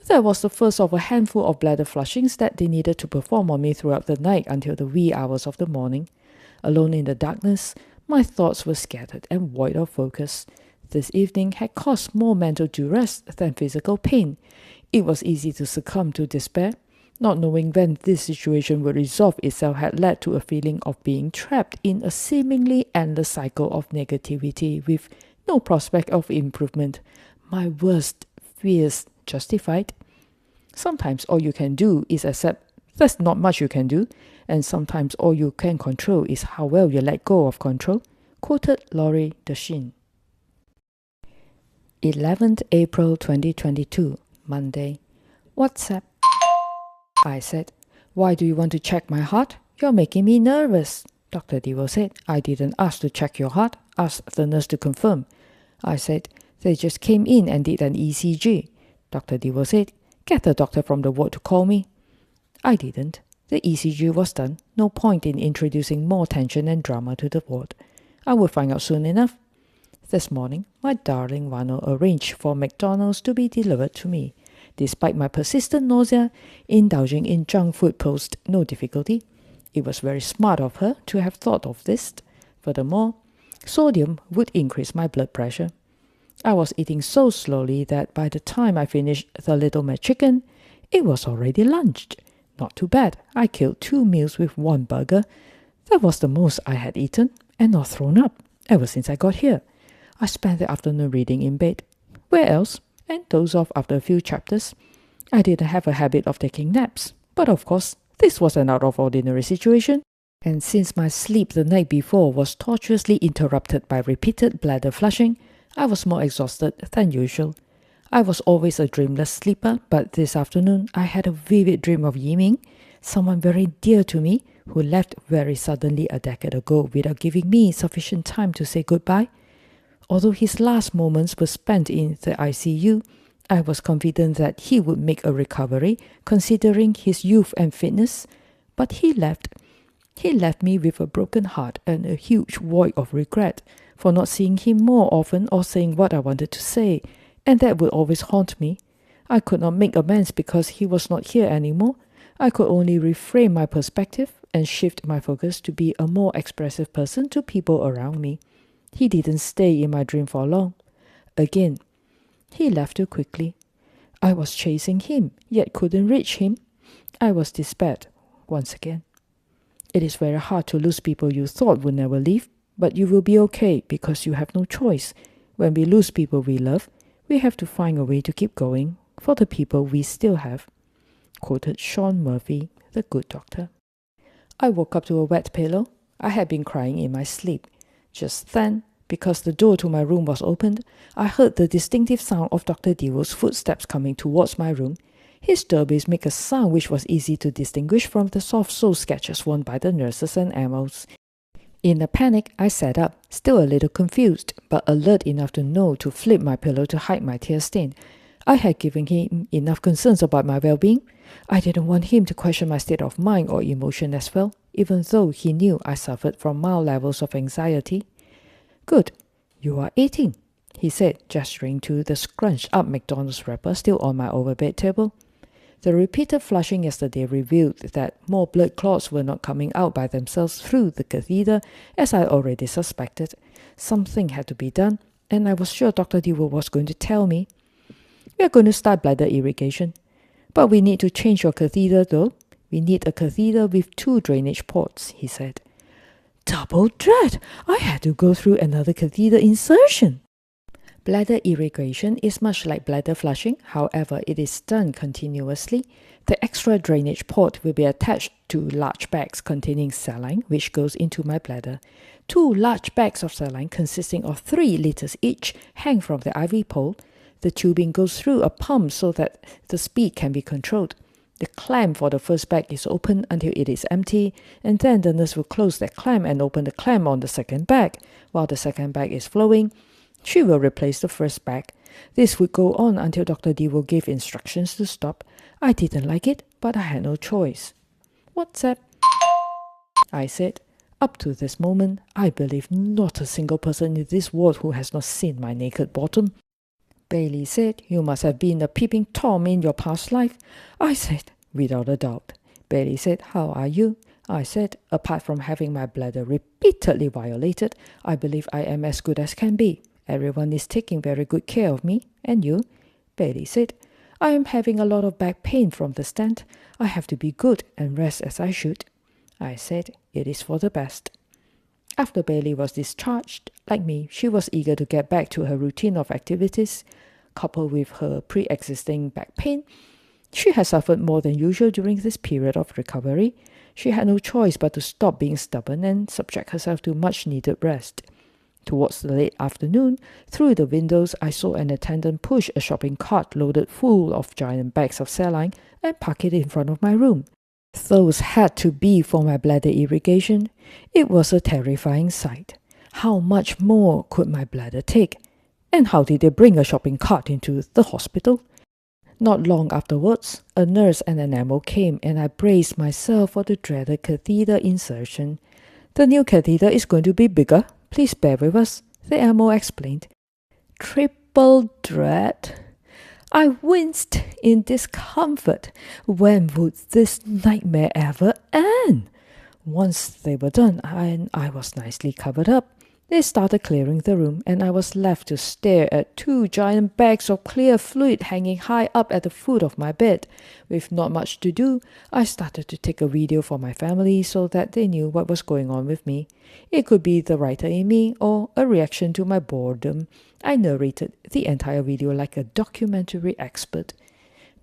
that was the first of a handful of bladder flushings that they needed to perform on me throughout the night until the wee hours of the morning. Alone in the darkness, my thoughts were scattered and void of focus. This evening had caused more mental duress than physical pain. It was easy to succumb to despair. Not knowing when this situation would resolve itself had led to a feeling of being trapped in a seemingly endless cycle of negativity with no prospect of improvement. My worst fears justified. Sometimes all you can do is accept there's not much you can do, and sometimes all you can control is how well you let go of control, quoted Laurie Deshin. 11th April 2022, Monday. WhatsApp. I said, why do you want to check my heart? You're making me nervous. Dr. Dewar said, I didn't ask to check your heart, asked the nurse to confirm. I said, they just came in and did an ECG. Dr. Dewar said, get the doctor from the ward to call me. I didn't. The ECG was done. No point in introducing more tension and drama to the ward. I would find out soon enough. This morning, my darling Ronald arranged for McDonald's to be delivered to me. Despite my persistent nausea, indulging in junk food posed no difficulty. It was very smart of her to have thought of this. Furthermore, sodium would increase my blood pressure. I was eating so slowly that by the time I finished the Little McChicken, it was already lunch. Not too bad. I killed 2 meals with 1 burger. That was the most I had eaten and not thrown up ever since I got here. I spent the afternoon reading in bed. Where else? And dozed off after a few chapters. I didn't have a habit of taking naps, but of course, this was an out-of-ordinary situation. And since my sleep the night before was tortuously interrupted by repeated bladder flushing, I was more exhausted than usual. I was always a dreamless sleeper, but this afternoon I had a vivid dream of Yiming, someone very dear to me, who left very suddenly a decade ago without giving me sufficient time to say goodbye. Although his last moments were spent in the ICU, I was confident that he would make a recovery, considering his youth and fitness. But he left. He left me with a broken heart and a huge void of regret for not seeing him more often or saying what I wanted to say, and that would always haunt me. I could not make amends because he was not here anymore. I could only reframe my perspective and shift my focus to be a more expressive person to people around me. He didn't stay in my dream for long. Again, he left too quickly. I was chasing him, yet couldn't reach him. I was despaired once again. It is very hard to lose people you thought would never leave, but you will be okay because you have no choice. When we lose people we love, we have to find a way to keep going for the people we still have. Quoted Sean Murphy, the good doctor. I woke up to a wet pillow. I had been crying in my sleep. Just then, Because the door to my room was opened, I heard the distinctive sound of Dr. Dewo's footsteps coming towards my room. His derbies make a sound which was easy to distinguish from the soft sole sketches worn by the nurses and MOs. In a panic, I sat up, still a little confused, but alert enough to know to flip my pillow to hide my tear stain. I had given him enough concerns about my well-being. I didn't want him to question my state of mind or emotion as well, even though he knew I suffered from mild levels of anxiety. "Good, you are 18, he said, gesturing to the scrunched-up McDonald's wrapper still on my overbed table. The repeated flushing yesterday revealed that more blood clots were not coming out by themselves through the catheter, as I already suspected. Something had to be done, and I was sure Dr. Dewo was going to tell me. "We are going to start bladder irrigation. But we need to change your catheter though. We need a catheter with 2 drainage ports," he said. Double dread! I had to go through another catheter insertion. Bladder irrigation is much like bladder flushing, however it is done continuously. The extra drainage port will be attached to large bags containing saline which goes into my bladder. 2 large bags of saline consisting of 3 liters each hang from the IV pole. The tubing goes through a pump so that the speed can be controlled. The clamp for the first bag is open until it is empty, and then the nurse will close that clamp and open the clamp on the second bag. While the second bag is flowing, she will replace the first bag. This would go on until Dr. Dewo gave instructions to stop. I didn't like it, but I had no choice. "What's that?" I said. Up to this moment, I believe not a single person in this world who has not seen my naked bottom. Bailey said, "You must have been a peeping Tom in your past life." I said, "Without a doubt." Bailey said, "How are you?" I said, "Apart from having my bladder repeatedly violated, I believe I am as good as can be. Everyone is taking very good care of me. And you?" Bailey said, "I am having a lot of back pain from the stent. I have to be good and rest as I should." I said, "It is for the best." After Bailey was discharged, like me, she was eager to get back to her routine of activities. Coupled with her pre-existing back pain, she had suffered more than usual during this period of recovery. She had no choice but to stop being stubborn and subject herself to much-needed rest. Towards the late afternoon, through the windows, I saw an attendant push a shopping cart loaded full of giant bags of saline and park it in front of my room. Those had to be for my bladder irrigation. It was a terrifying sight. How much more could my bladder take? And how did they bring a shopping cart into the hospital? Not long afterwards, a nurse and an MO came, and I braced myself for the dreaded catheter insertion. "The new catheter is going to be bigger. Please bear with us," the MO explained. Triple dread. I winced in discomfort. When would this nightmare ever end? Once they were done and I was nicely covered up, they started clearing the room, and I was left to stare at 2 giant bags of clear fluid hanging high up at the foot of my bed. With not much to do, I started to take a video for my family so that they knew what was going on with me. It could be the writer in me or a reaction to my boredom. I narrated the entire video like a documentary expert.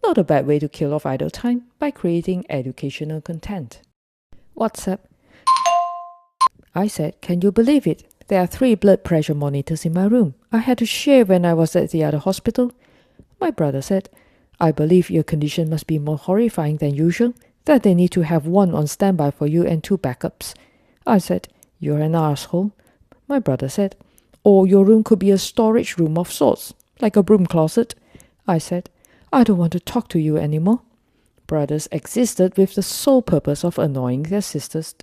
Not a bad way to kill off idle time by creating educational content. "What's up?" I said, "Can you believe it? There are 3 blood pressure monitors in my room. I had to share when I was at the other hospital." My brother said, "I believe your condition must be more horrifying than usual, that they need to have 1 on standby for you and 2 backups." I said, "You're an arsehole." My brother said, "Or your room could be a storage room of sorts, like a broom closet." I said, "I don't want to talk to you anymore." Brothers existed with the sole purpose of annoying their sisters.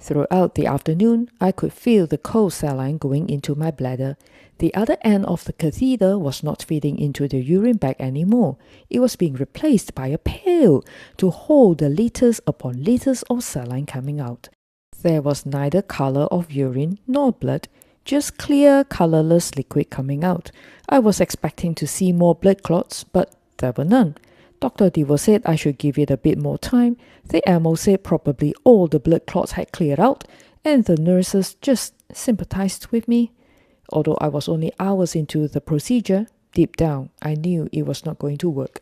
Throughout the afternoon, I could feel the cold saline going into my bladder. The other end of the catheter was not feeding into the urine bag anymore. It was being replaced by a pail to hold the liters upon liters of saline coming out. There was neither color of urine nor blood, just clear, colorless liquid coming out. I was expecting to see more blood clots, but there were none. Dr. Dewo said I should give it a bit more time. The MO said probably all the blood clots had cleared out, and the nurses just sympathized with me. Although I was only hours into the procedure, deep down I knew it was not going to work.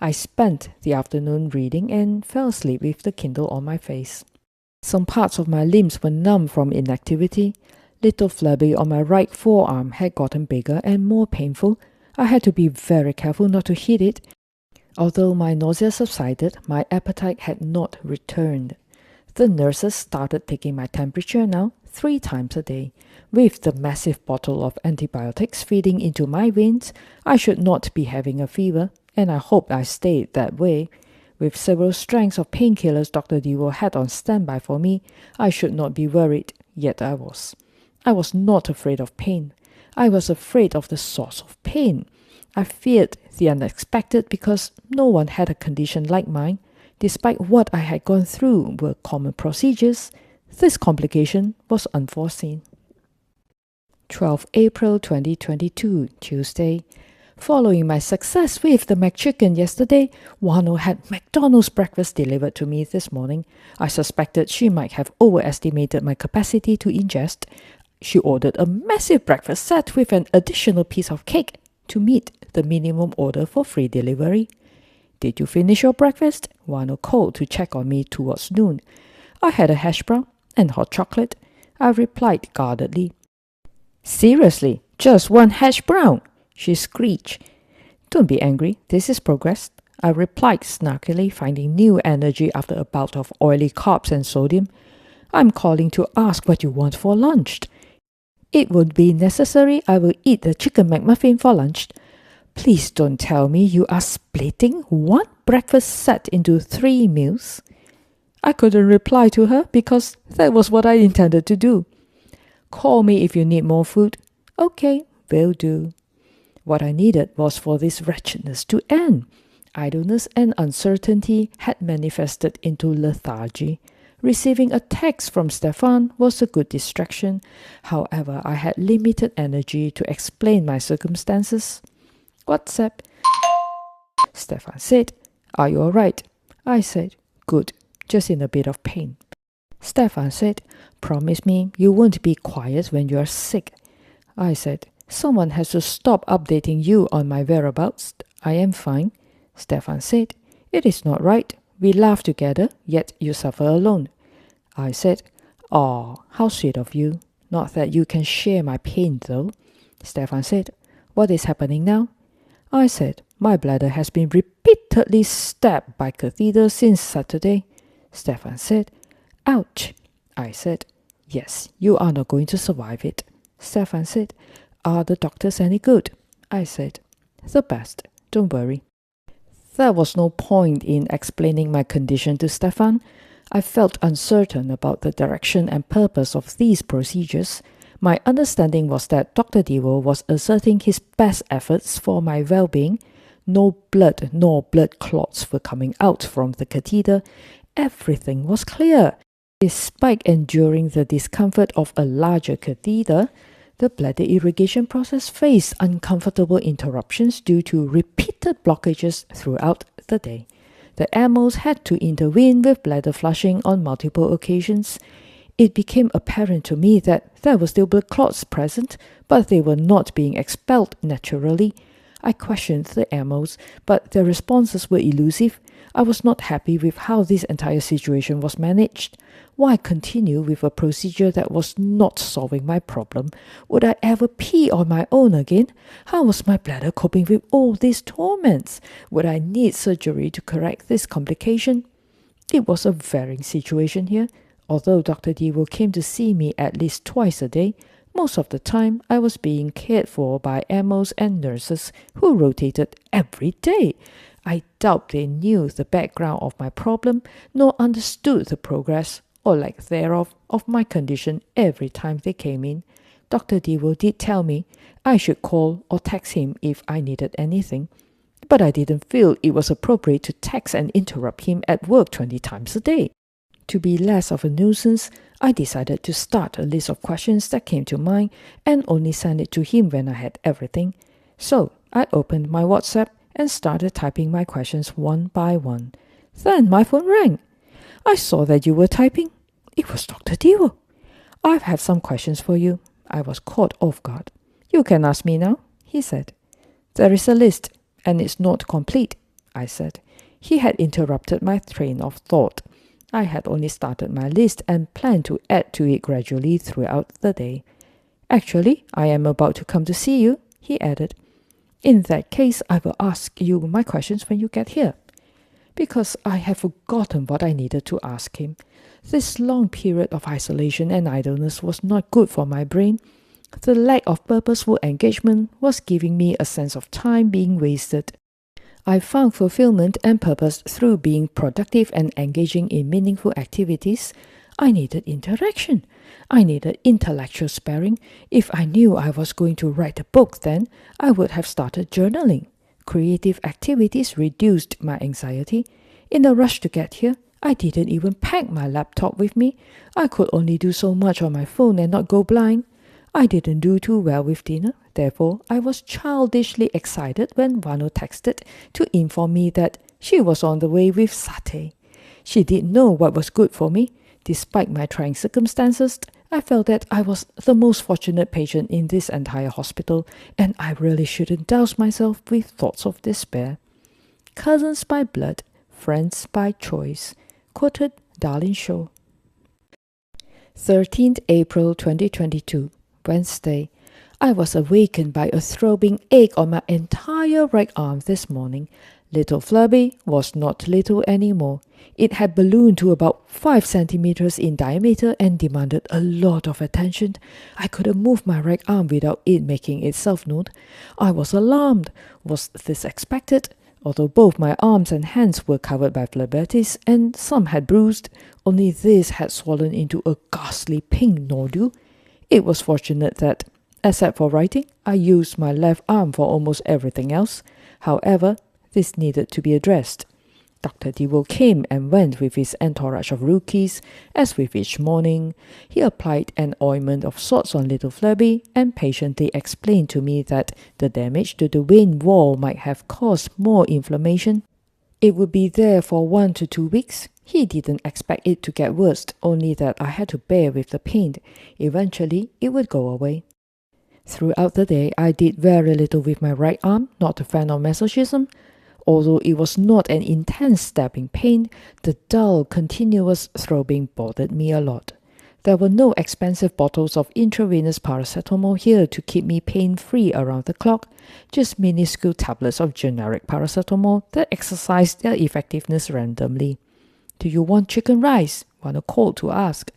I spent the afternoon reading and fell asleep with the Kindle on my face. Some parts of my limbs were numb from inactivity. Little flabby on my right forearm had gotten bigger and more painful. I had to be very careful not to hit it. Although my nausea subsided, my appetite had not returned. The nurses started taking my temperature now 3 times a day. With the massive bottle of antibiotics feeding into my veins, I should not be having a fever, and I hoped I stayed that way. With several strengths of painkillers Dr. Dewar had on standby for me, I should not be worried, yet I was. I was not afraid of pain. I was afraid of the source of pain. I feared the unexpected because no one had a condition like mine. Despite what I had gone through were common procedures, this complication was unforeseen. 12 April 2022, Tuesday. Following my success with the McChicken yesterday, Wano had McDonald's breakfast delivered to me this morning. I suspected she might have overestimated my capacity to ingest. She ordered a massive breakfast set with an additional piece of cake to meet the minimum order for free delivery. Did you finish your breakfast? Wano called to check on me towards noon. I had a hash brown and hot chocolate. I replied guardedly. Seriously, just one hash brown? She screeched. Don't be angry, this is progress. I replied snarkily, finding new energy after a bout of oily carbs and sodium. I'm calling to ask what you want for lunch. It would be necessary I will eat the chicken McMuffin for lunch. Please don't tell me you are splitting one breakfast set into 3 meals. I couldn't reply to her because that was what I intended to do. Call me if you need more food. Okay, will do. What I needed was for this wretchedness to end. Idleness and uncertainty had manifested into lethargy. Receiving a text from Stefan was a good distraction. However, I had limited energy to explain my circumstances. WhatsApp. Stefan said, "Are you all right?" I said, "Good, just in a bit of pain." Stefan said, "Promise me you won't be quiet when you are sick." I said, "Someone has to stop updating you on my whereabouts. I am fine." Stefan said, "It is not right. We laugh together, yet you suffer alone." I said, "Aw, how sweet of you. Not that you can share my pain, though." Stefan said, "What is happening now?" I said, "My bladder has been repeatedly stabbed by catheter since Saturday." Stefan said, "Ouch." I said, "Yes, you are not going to survive it." Stefan said, "Are the doctors any good?" I said, "The best, don't worry." There was no point in explaining my condition to Stefan. I felt uncertain about the direction and purpose of these procedures. My understanding was that Dr. Dewar was asserting his best efforts for my well-being. No blood nor blood clots were coming out from the catheter. Everything was clear. Despite enduring the discomfort of a larger catheter, the bladder irrigation process faced uncomfortable interruptions due to repeated blockages throughout the day. The MOs had to intervene with bladder flushing on multiple occasions. It became apparent to me that there were still blood clots present, but they were not being expelled naturally. I questioned the MOs, but their responses were elusive. I was not happy with how this entire situation was managed. Why continue with a procedure that was not solving my problem? Would I ever pee on my own again? How was my bladder coping with all these torments? Would I need surgery to correct this complication? It was a varying situation here. Although Dr. Dewar came to see me at least twice a day, most of the time I was being cared for by MOs and nurses who rotated every day. I doubt they knew the background of my problem, nor understood the progress, or lack thereof, of my condition every time they came in. Dr. Dewar did tell me I should call or text him if I needed anything, but I didn't feel it was appropriate to text and interrupt him at work 20 times a day. To be less of a nuisance, I decided to start a list of questions that came to mind and only send it to him when I had everything. So I opened my WhatsApp and started typing my questions one by one. Then my phone rang. "I saw that you were typing." It was Dr. Dewar. "I have some questions for you." I was caught off guard. "You can ask me now," he said. "There is a list, and it's not complete," I said. He had interrupted my train of thought. I had only started my list and planned to add to it gradually throughout the day. Actually, I am about to come to see you, he added. In that case, I will ask you my questions when you get here. Because I have forgotten what I needed to ask him. This long period of isolation and idleness was not good for my brain. The lack of purposeful engagement was giving me a sense of time being wasted. I found fulfillment and purpose through being productive and engaging in meaningful activities. I needed interaction. I needed intellectual sparring. If I knew I was going to write a book then, I would have started journaling. Creative activities reduced my anxiety. In the rush to get here, I didn't even pack my laptop with me. I could only do so much on my phone and not go blind. I didn't do too well with dinner. Therefore, I was childishly excited when Wano texted to inform me that she was on the way with satay. She didn't know what was good for me. Despite my trying circumstances, I felt that I was the most fortunate patient in this entire hospital, and I really shouldn't douse myself with thoughts of despair. Cousins by blood, friends by choice. Quoted Darlene Shaw. 13th April 2022, Wednesday. I was awakened by a throbbing ache on my entire right arm this morning. Little Flubby was not little anymore. It had ballooned to about 5 centimeters in diameter and demanded a lot of attention. I couldn't move my right arm without it making itself known. I was alarmed. Was this expected? Although both my arms and hands were covered by phlebitis and some had bruised, only this had swollen into a ghastly pink nodule. It was fortunate that, except for writing, I used my left arm for almost everything else. However, this needed to be addressed. Dr. Dewey came and went with his entourage of rookies, as with each morning. He applied an ointment of sorts on little Flabby and patiently explained to me that the damage to the vein wall might have caused more inflammation. It would be there for 1 to 2 weeks. He didn't expect it to get worse, only that I had to bear with the pain. Eventually, it would go away. Throughout the day, I did very little with my right arm, not a fan of masochism. Although it was not an intense stabbing pain, the dull, continuous throbbing bothered me a lot. There were no expensive bottles of intravenous paracetamol here to keep me pain-free around the clock, just minuscule tablets of generic paracetamol that exercised their effectiveness randomly. "Do you want chicken rice?" Wano called to ask.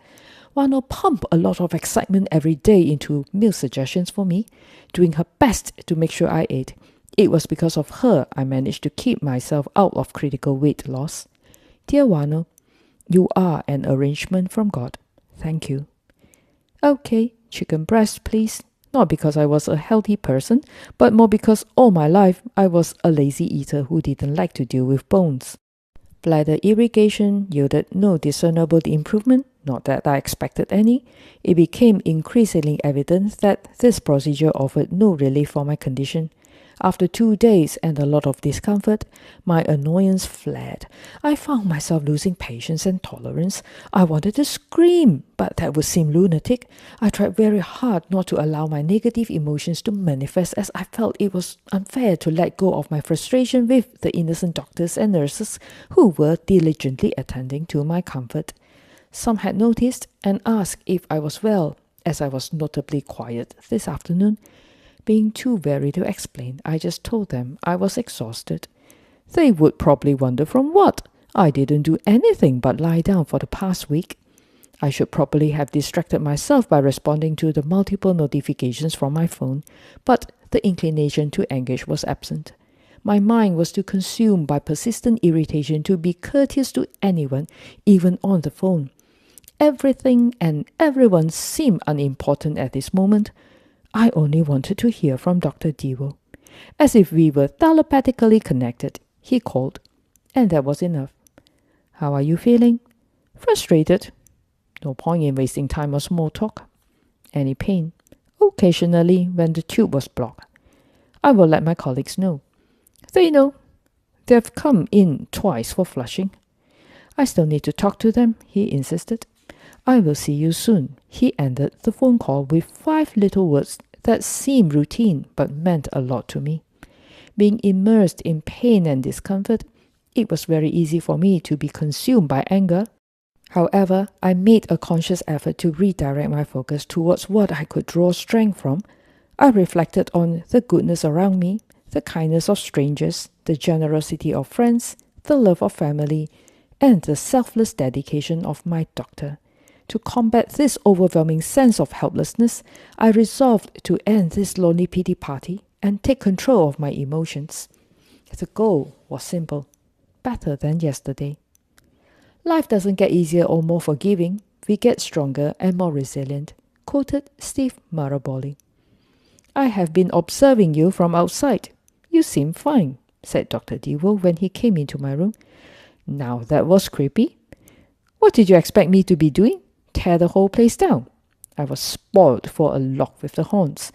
Wano pumped a lot of excitement every day into meal suggestions for me, doing her best to make sure I ate. It was because of her I managed to keep myself out of critical weight loss. "Dear Wano, you are an arrangement from God. Thank you." "Okay, chicken breast, please." Not because I was a healthy person, but more because all my life I was a lazy eater who didn't like to deal with bones. Bladder irrigation yielded no discernible improvement, not that I expected any. It became increasingly evident that this procedure offered no relief for my condition. After 2 days and a lot of discomfort, my annoyance fled. I found myself losing patience and tolerance. I wanted to scream, but that would seem lunatic. I tried very hard not to allow my negative emotions to manifest, as I felt it was unfair to let go of my frustration with the innocent doctors and nurses who were diligently attending to my comfort. Some had noticed and asked if I was well, as I was notably quiet this afternoon. Being too weary to explain, I just told them I was exhausted. They would probably wonder from what. I didn't do anything but lie down for the past week. I should probably have distracted myself by responding to the multiple notifications from my phone, but the inclination to engage was absent. My mind was too consumed by persistent irritation to be courteous to anyone, even on the phone. Everything and everyone seemed unimportant at this moment. I only wanted to hear from Dr. Dewo. As if we were telepathically connected, he called, and that was enough. "How are you feeling?" "Frustrated." "No point in wasting time on small talk." "Any pain?" "Occasionally when the tube was blocked." "I will let my colleagues know." "They know. They've come in twice for flushing." "I still need to talk to them," he insisted. "I will see you soon." He ended the phone call with 5 little words that seemed routine but meant a lot to me. Being immersed in pain and discomfort, it was very easy for me to be consumed by anger. However, I made a conscious effort to redirect my focus towards what I could draw strength from. I reflected on the goodness around me, the kindness of strangers, the generosity of friends, the love of family, and the selfless dedication of my doctor. To combat this overwhelming sense of helplessness, I resolved to end this lonely pity party and take control of my emotions. The goal was simple: better than yesterday. Life doesn't get easier or more forgiving, we get stronger and more resilient, quoted Steve Maraboli. I have been observing you from outside. You seem fine, said Dr. Devo when he came into my room. Now that was creepy. What did you expect me to be doing? Tear the whole place down? I was spoiled for a lock with the horns.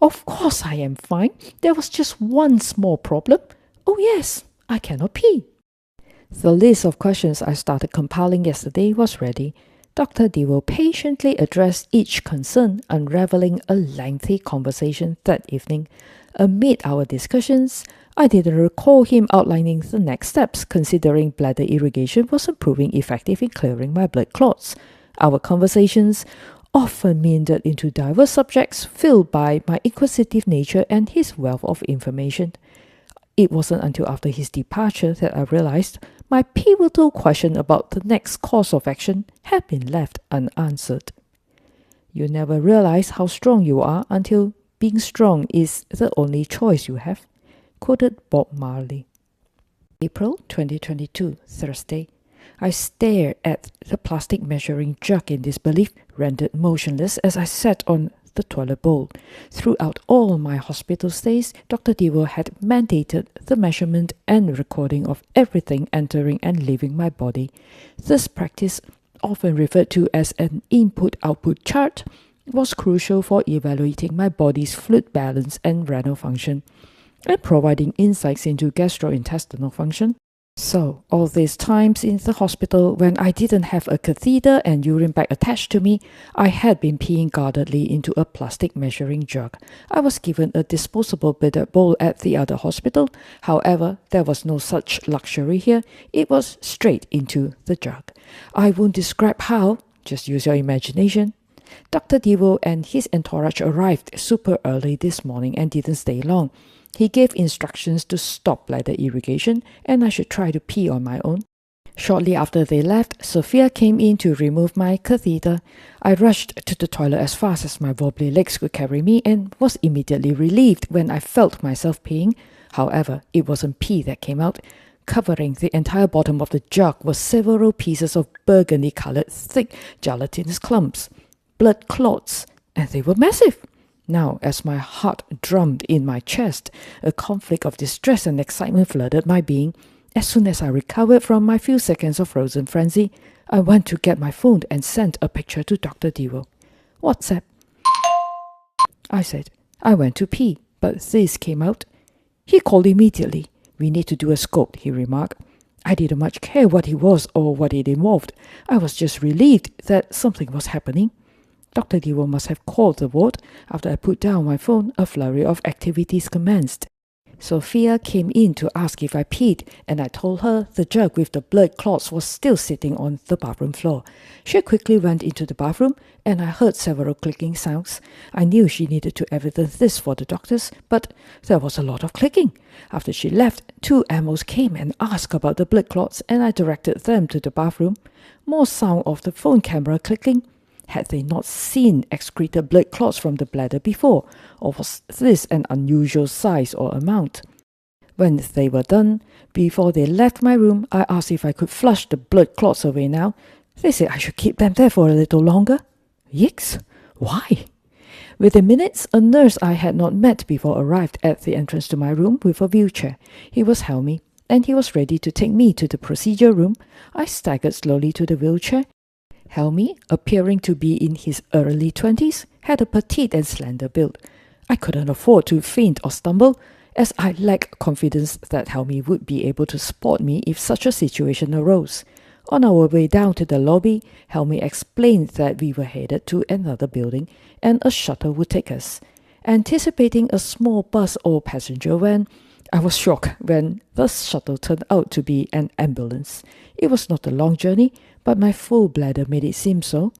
Of course I am fine. There was just one small problem. Oh yes, I cannot pee. The list of questions I started compiling yesterday was ready. Dr. Devo patiently addressed each concern, unraveling a lengthy conversation that evening. Amid our discussions, I didn't recall him outlining the next steps, considering bladder irrigation wasn't proving effective in clearing my blood clots. Our conversations often meandered into diverse subjects filled by my inquisitive nature and his wealth of information. It wasn't until after his departure that I realized my pivotal question about the next course of action had been left unanswered. You never realize how strong you are until being strong is the only choice you have, quoted Bob Marley. April 2022, Thursday. I stared at the plastic measuring jug in disbelief, rendered motionless as I sat on the toilet bowl. Throughout all my hospital stays, Dr. Devo had mandated the measurement and recording of everything entering and leaving my body. This practice, often referred to as an input-output chart, was crucial for evaluating my body's fluid balance and renal function, and providing insights into gastrointestinal function. So, all these times in the hospital when I didn't have a catheter and urine bag attached to me, I had been peeing guardedly into a plastic measuring jug. I was given a disposable billiard bowl at the other hospital. However, there was no such luxury here. It was straight into the jug. I won't describe how, just use your imagination. Dr. Devo and his entourage arrived super early this morning and didn't stay long. He gave instructions to stop bladder irrigation and I should try to pee on my own. Shortly after they left, Sophia came in to remove my catheter. I rushed to the toilet as fast as my wobbly legs could carry me and was immediately relieved when I felt myself peeing. However, it wasn't pee that came out. Covering the entire bottom of the jug were several pieces of burgundy-coloured, thick, gelatinous clumps. Blood clots, and they were massive. Now, as my heart drummed in my chest, a conflict of distress and excitement flooded my being. As soon as I recovered from my few seconds of frozen frenzy, I went to get my phone and sent a picture to Dr. Devo. WhatsApp. I said. I went to pee, but this came out. He called immediately. We need to do a scope, he remarked. I didn't much care what it was or what it involved. I was just relieved that something was happening. Dr. Devo must have called the ward. After I put down my phone, a flurry of activities commenced. Sophia came in to ask if I peed, and I told her the jug with the blood clots was still sitting on the bathroom floor. She quickly went into the bathroom, and I heard several clicking sounds. I knew she needed to evidence this for the doctors, but there was a lot of clicking. After she left, 2 AMOs came and asked about the blood clots, and I directed them to the bathroom. More sound of the phone camera clicking. Had they not seen excreted blood clots from the bladder before, or was this an unusual size or amount? When they were done, before they left my room, I asked if I could flush the blood clots away now. They said I should keep them there for a little longer. Yikes! Why? Within minutes, a nurse I had not met before arrived at the entrance to my room with a wheelchair. He was Helmi, and he was ready to take me to the procedure room. I staggered slowly to the wheelchair. Helmi, appearing to be in his early 20s, had a petite and slender build. I couldn't afford to faint or stumble, as I lacked confidence that Helmi would be able to spot me if such a situation arose. On our way down to the lobby, Helmi explained that we were headed to another building and a shuttle would take us. Anticipating a small bus or passenger van, I was shocked when the shuttle turned out to be an ambulance. It was not a long journey, but my full bladder made it seem so.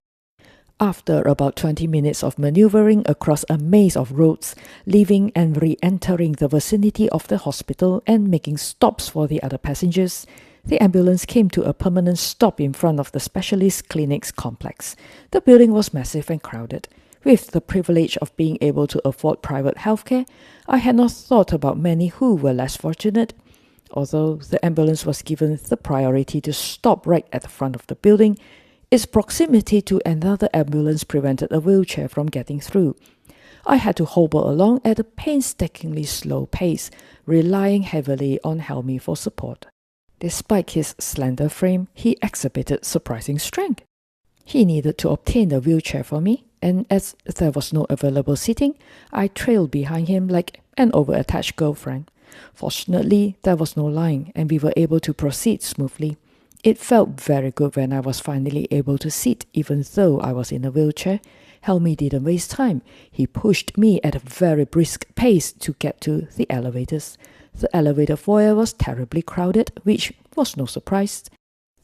After about 20 minutes of maneuvering across a maze of roads, leaving and re-entering the vicinity of the hospital and making stops for the other passengers, the ambulance came to a permanent stop in front of the specialist clinics complex. The building was massive and crowded. With the privilege of being able to afford private healthcare, I had not thought about many who were less fortunate. Although the ambulance was given the priority to stop right at the front of the building, its proximity to another ambulance prevented a wheelchair from getting through. I had to hobble along at a painstakingly slow pace, relying heavily on Helmi for support. Despite his slender frame, he exhibited surprising strength. He needed to obtain a wheelchair for me, and as there was no available seating, I trailed behind him like an over-attached girlfriend. Fortunately, there was no line, and we were able to proceed smoothly. It felt very good when I was finally able to sit, even though I was in a wheelchair. Helmi didn't waste time. He pushed me at a very brisk pace to get to the elevators. The elevator foyer was terribly crowded, which was no surprise.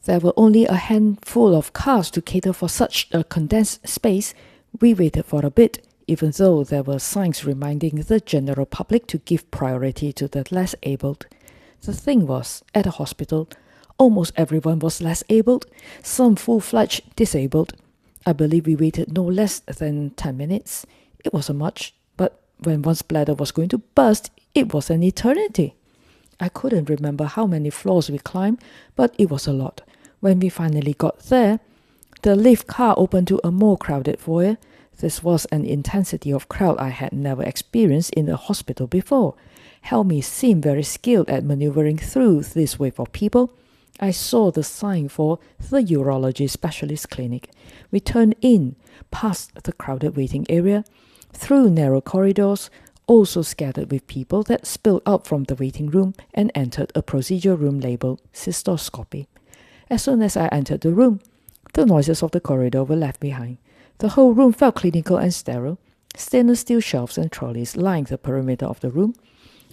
There were only a handful of cars to cater for such a condensed space. We waited for a bit, even though there were signs reminding the general public to give priority to the less abled. The thing was, at a hospital, almost everyone was less abled, some full-fledged disabled. I believe we waited no less than 10 minutes. It wasn't much, but when one's bladder was going to burst, it was an eternity. I couldn't remember how many floors we climbed, but it was a lot. When we finally got there, the lift car opened to a more crowded foyer. This was an intensity of crowd I had never experienced in a hospital before. Helmi seemed very skilled at maneuvering through this wave of people. I saw the sign for the urology specialist clinic. We turned in, past the crowded waiting area, through narrow corridors, also scattered with people that spilled out from the waiting room, and entered a procedure room labeled cystoscopy. As soon as I entered the room, the noises of the corridor were left behind. The whole room felt clinical and sterile. Stainless steel shelves and trolleys lined the perimeter of the room.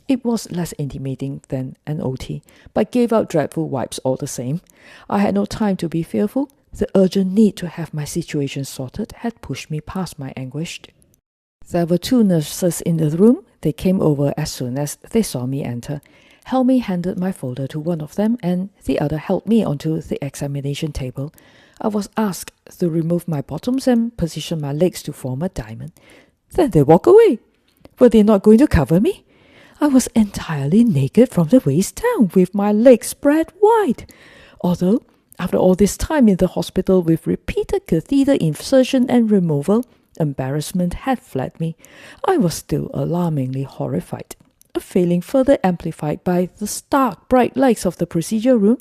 It was less intimating than an OT, but gave out dreadful vibes all the same. I had no time to be fearful. The urgent need to have my situation sorted had pushed me past my anguish. There were 2 nurses in the room. They came over as soon as they saw me enter. Helmi handed my folder to one of them, and the other helped me onto the examination table. I was asked to remove my bottoms and position my legs to form a diamond. Then they walked away. Were they not going to cover me? I was entirely naked from the waist down, with my legs spread wide. Although, after all this time in the hospital with repeated catheter insertion and removal, embarrassment had fled me. I was still alarmingly horrified, a feeling further amplified by the stark bright lights of the procedure room.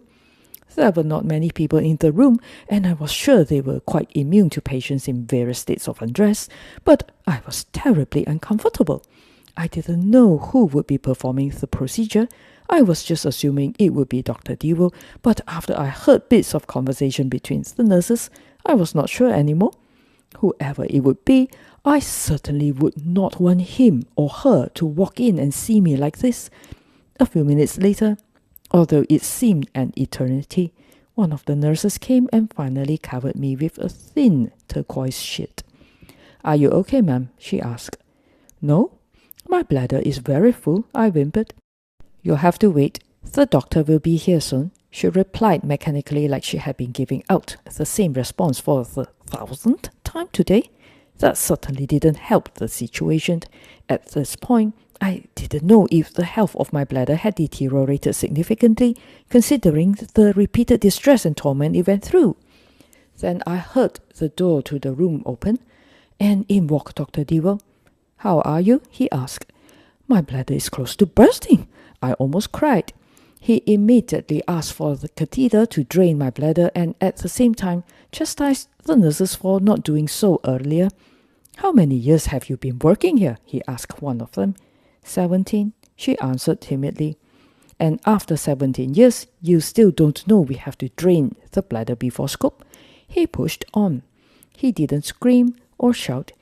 There were not many people in the room, and I was sure they were quite immune to patients in various states of undress, but I was terribly uncomfortable. I didn't know who would be performing the procedure. I was just assuming it would be Dr. Dewo, but after I heard bits of conversation between the nurses, I was not sure anymore. Whoever it would be, I certainly would not want him or her to walk in and see me like this. A few minutes later, although it seemed an eternity, one of the nurses came and finally covered me with a thin turquoise sheet. "Are you okay, ma'am?" she asked. "No, my bladder is very full," I whimpered. "You'll have to wait. The doctor will be here soon," she replied mechanically, like she had been giving out the same response for the 1000th time today. That certainly didn't help the situation. At this point, I didn't know if the health of my bladder had deteriorated significantly, considering the repeated distress and torment it went through. Then I heard the door to the room open, and in walked Dr. Dewo. "How are you?" he asked. "My bladder is close to bursting," I almost cried. He immediately asked for the catheter to drain my bladder, and at the same time chastised the nurses for not doing so earlier. "How many years have you been working here?" he asked one of them. 17, she answered timidly. "And after 17 years, you still don't know we have to drain the bladder before scope?" He pushed on. He didn't scream or shout.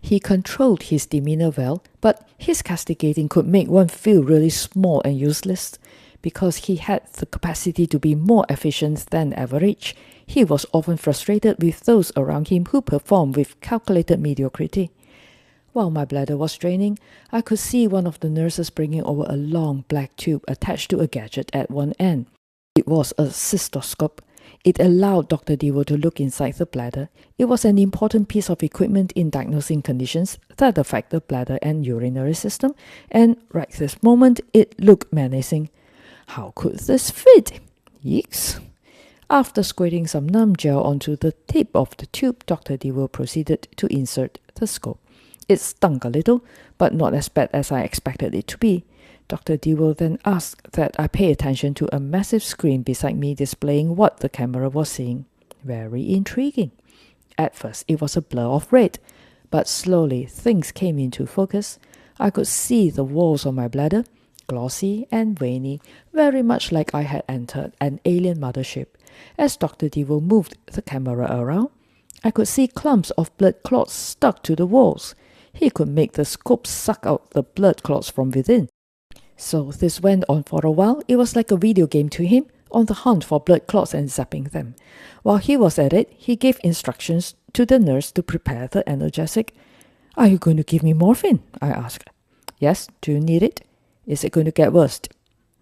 He controlled his demeanor well, but his castigating could make one feel really small and useless. Because he had the capacity to be more efficient than average, He was often frustrated with those around him who performed with calculated mediocrity. While my bladder was draining, I could see one of the nurses bringing over a long black tube attached to a gadget at one end. It was a cystoscope. It allowed Dr. Devo to look inside the bladder. It was an important piece of equipment in diagnosing conditions that affect the bladder and urinary system, and right this moment it looked menacing. How could this fit? Yeeks! After squirting some numb gel onto the tip of the tube, Dr. Devo proceeded to insert the scope. It stunk a little, but not as bad as I expected it to be. Dr. Devo then asked that I pay attention to a massive screen beside me displaying what the camera was seeing. Very intriguing. At first, it was a blur of red, but slowly things came into focus. I could see the walls of my bladder, glossy and veiny, very much like I had entered an alien mothership. As Dr. Devo moved the camera around, I could see clumps of blood clots stuck to the walls. He could make the scope suck out the blood clots from within. So this went on for a while. It was like a video game to him, on the hunt for blood clots and zapping them. While he was at it, he gave instructions to the nurse to prepare the analgesic. "Are you going to give me morphine?" I asked. "Yes, do you need it? Is it going to get worse?"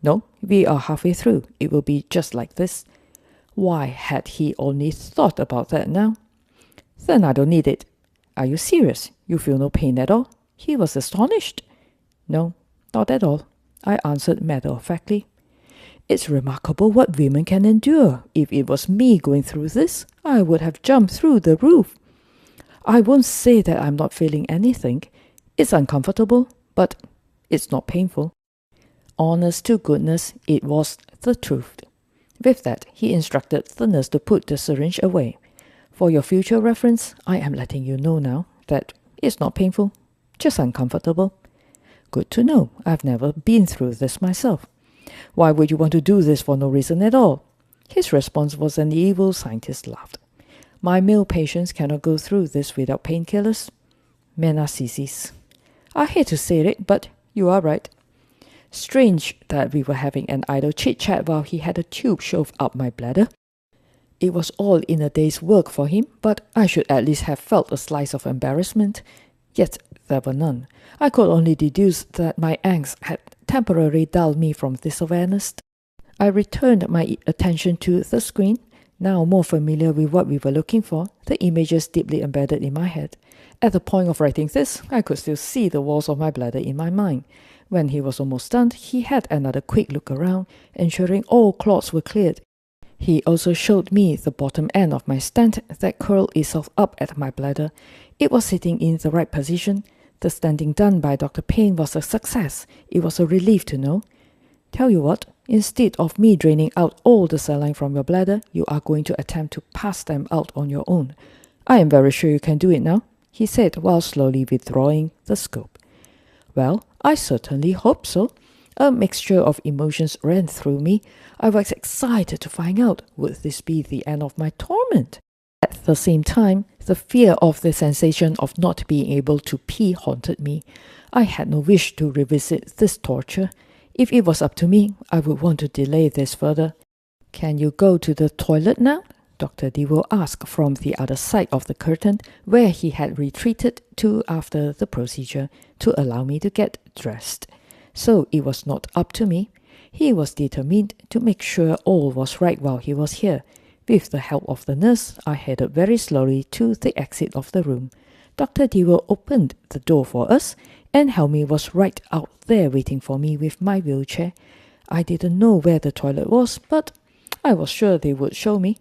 "No, we are halfway through. It will be just like this." Why had he only thought about that now? "Then I don't need it." "Are you serious? You feel no pain at all?" He was astonished. "No, not at all," I answered matter-of-factly. It's remarkable what women can endure. If it was me going through this, I would have jumped through the roof. I won't say that I'm not feeling anything. It's uncomfortable, but it's not painful. Honest to goodness, it was the truth. With that, he instructed the nurse to put the syringe away. For your future reference, I am letting you know now that it's not painful, just uncomfortable. Good to know. I've never been through this myself. Why would you want to do this for no reason at all? His response was an evil scientist laughed. My male patients cannot go through this without painkillers. Men are sissies. I hate to say it, but you are right. Strange that we were having an idle chit-chat while he had a tube shoved up my bladder. It was all in a day's work for him, but I should at least have felt a slice of embarrassment. Yet there were none. I could only deduce that my angst had temporarily dulled me from this awareness. I returned my attention to the screen, now more familiar with what we were looking for, the images deeply embedded in my head. At the point of writing this, I could still see the walls of my bladder in my mind. When he was almost done, he had another quick look around, ensuring all clots were cleared. He also showed me the bottom end of my stent that curled itself up at my bladder. It was sitting in the right position. The stenting done by Dr. Payne was a success. It was a relief to know. Tell you what, instead of me draining out all the saline from your bladder, you are going to attempt to pass them out on your own. I am very sure you can do it now, he said while slowly withdrawing the scope. Well, I certainly hope so. A mixture of emotions ran through me. I was excited to find out, would this be the end of my torment? At the same time, the fear of the sensation of not being able to pee haunted me. I had no wish to revisit this torture. If it was up to me, I would want to delay this further. Can you go to the toilet now? Dr. Devo asked from the other side of the curtain, where he had retreated to after the procedure, to allow me to get dressed. So it was not up to me. He was determined to make sure all was right while he was here. With the help of the nurse, I headed very slowly to the exit of the room. Dr. Devo opened the door for us, and Helmi was right out there waiting for me with my wheelchair. I didn't know where the toilet was, but I was sure they would show me,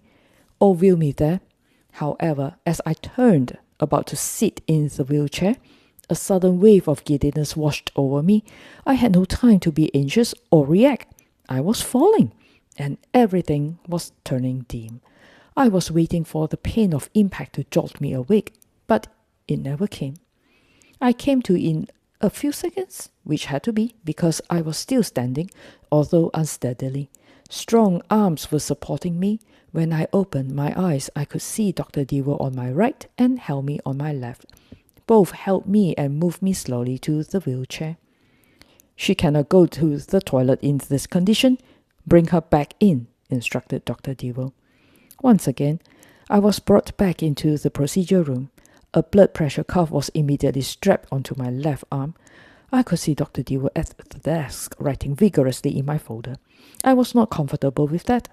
or wheel me there. However, as I turned, about to sit in the wheelchair, a sudden wave of giddiness washed over me. I had no time to be anxious or react. I was falling, and everything was turning dim. I was waiting for the pain of impact to jolt me awake, but it never came. I came to in a few seconds, which had to be because I was still standing, although unsteadily. Strong arms were supporting me. When I opened my eyes, I could see Dr. Devo on my right and Helmi on my left. Both held me and moved me slowly to the wheelchair. She cannot go to the toilet in this condition. Bring her back in, instructed Dr. Devo. Once again, I was brought back into the procedure room. A blood pressure cuff was immediately strapped onto my left arm. I could see Dr. Dewar at the desk, writing vigorously in my folder. I was not comfortable with that.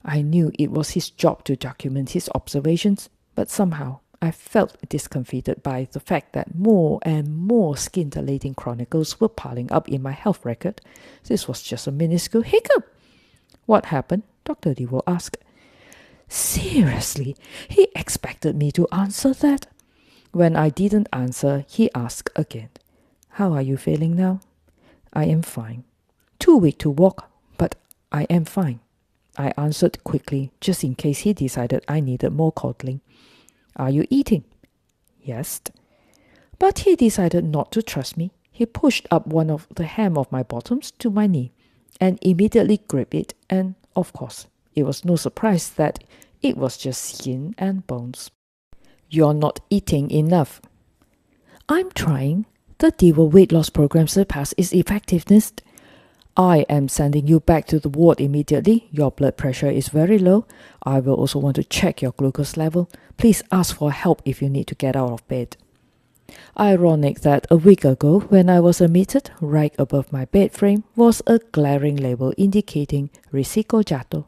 I knew it was his job to document his observations, but somehow I felt discomfited by the fact that more and more scintillating chronicles were piling up in my health record. This was just a minuscule hiccup. What happened? Dr. Dewar asked. Seriously, he expected me to answer that? When I didn't answer, he asked again. How are you feeling now? I am fine. Too weak to walk, but I am fine. I answered quickly, just in case he decided I needed more coddling. Are you eating? Yes. But he decided not to trust me. He pushed up one of the hem of my bottoms to my knee and immediately gripped it, and, of course, it was no surprise that it was just skin and bones. You're not eating enough. I'm trying. The Dewar weight loss program surpassed its effectiveness. I am sending you back to the ward immediately. Your blood pressure is very low. I will also want to check your glucose level. Please ask for help if you need to get out of bed. Ironic that a week ago, when I was admitted, right above my bed frame was a glaring label indicating Risiko Jatuh.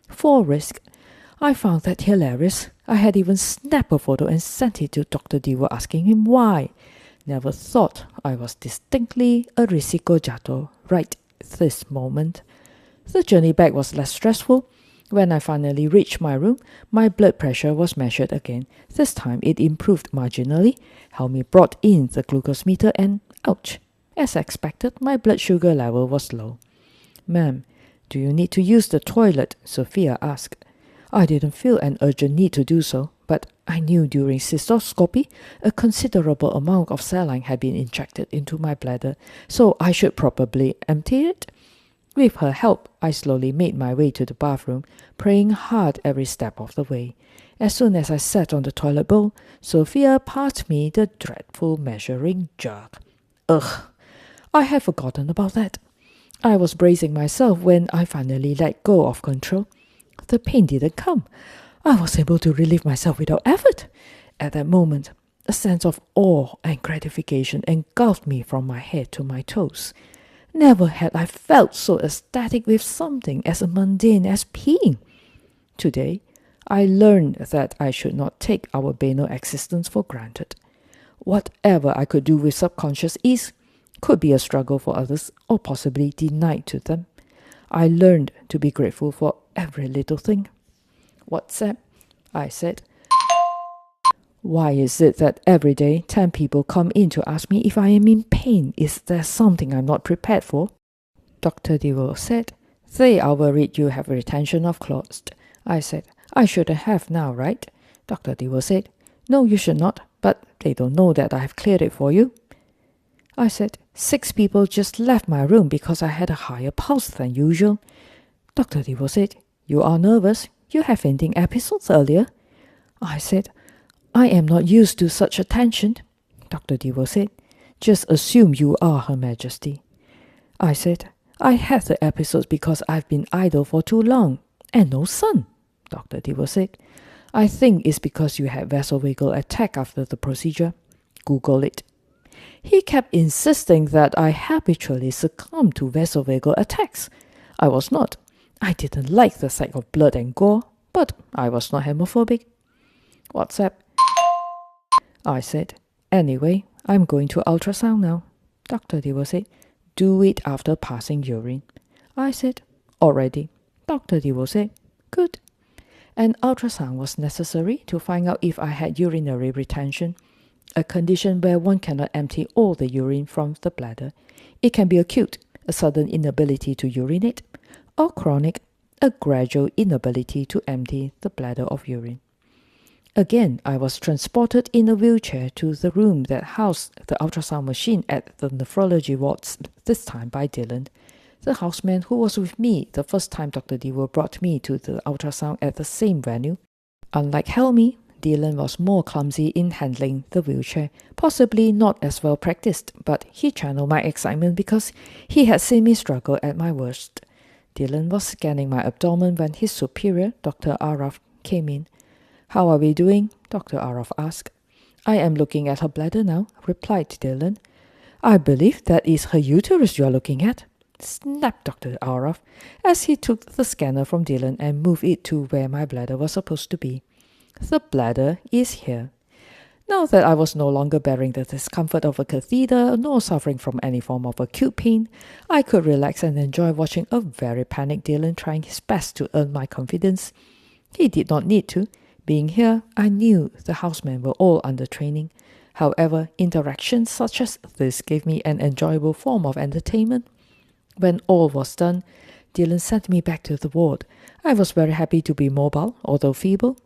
For risk. I found that hilarious. I had even snapped a photo and sent it to Dr. Dewar asking him why. Never thought I was distinctly a Risiko Jatuh right this moment. The journey back was less stressful. When I finally reached my room, my blood pressure was measured again. This time it improved marginally. Helmi brought in the glucose meter and ouch! As expected, my blood sugar level was low. Ma'am, do you need to use the toilet? Sophia asked. I didn't feel an urgent need to do so, but I knew during cystoscopy a considerable amount of saline had been injected into my bladder, so I should probably empty it. With her help, I slowly made my way to the bathroom, praying hard every step of the way. As soon as I sat on the toilet bowl, Sophia passed me the dreadful measuring jug. Ugh, I had forgotten about that. I was bracing myself when I finally let go of control. The pain didn't come. I was able to relieve myself without effort. At that moment, a sense of awe and gratification engulfed me from my head to my toes. Never had I felt so ecstatic with something as mundane as peeing. Today, I learned that I should not take our banal existence for granted. Whatever I could do with subconscious ease could be a struggle for others or possibly denied to them. I learned to be grateful for every little thing. What's that? I said. Why is it that every day 10 people come in to ask me if I am in pain? Is there something I'm not prepared for? Dr. Dewar said. They are worried you have retention of clothes. I said. I shouldn't have now, right? Dr. Dewar said. No, you should not, but they don't know that I have cleared it for you. I said. 6 people just left my room because I had a higher pulse than usual. Dr. Dewar said. You are nervous. You had fainting episodes earlier. I said. I am not used to such attention. Dr. Dewar said. Just assume you are, Her Majesty. I said. I had the episodes because I've been idle for too long and no sun. Dr. Dewar said. I think it's because you had vasovagal attack after the procedure. Google it. He kept insisting that I habitually succumb to vasovagal attacks. I was not. I didn't like the sight of blood and gore, but I was not homophobic. What's up? I said. Anyway, I'm going to ultrasound now. Dr. Dewar said. Do it after passing urine. I said. Already. Dr. Dewar said. Good. An ultrasound was necessary to find out if I had urinary retention, a condition where one cannot empty all the urine from the bladder. It can be acute, a sudden inability to urinate, or chronic, a gradual inability to empty the bladder of urine. Again, I was transported in a wheelchair to the room that housed the ultrasound machine at the nephrology wards, this time by Dylan, the houseman who was with me the first time Dr. Dewar brought me to the ultrasound at the same venue. Unlike Helmi, Dylan was more clumsy in handling the wheelchair, possibly not as well practiced, but he channeled my excitement because he had seen me struggle at my worst. Dylan was scanning my abdomen when his superior, Dr. Araf, came in. "How are we doing?" Dr. Arov asked. "I am looking at her bladder now," replied Dylan. "I believe that is her uterus you are looking at," snapped Dr. Arov as he took the scanner from Dylan and moved it to where my bladder was supposed to be. "The bladder is here." Now that I was no longer bearing the discomfort of a catheter nor suffering from any form of acute pain, I could relax and enjoy watching a very panicked Dylan trying his best to earn my confidence. He did not need to. Being here, I knew the housemen were all under training. However, interactions such as this gave me an enjoyable form of entertainment. When all was done, Dylan sent me back to the ward. I was very happy to be mobile, although feeble.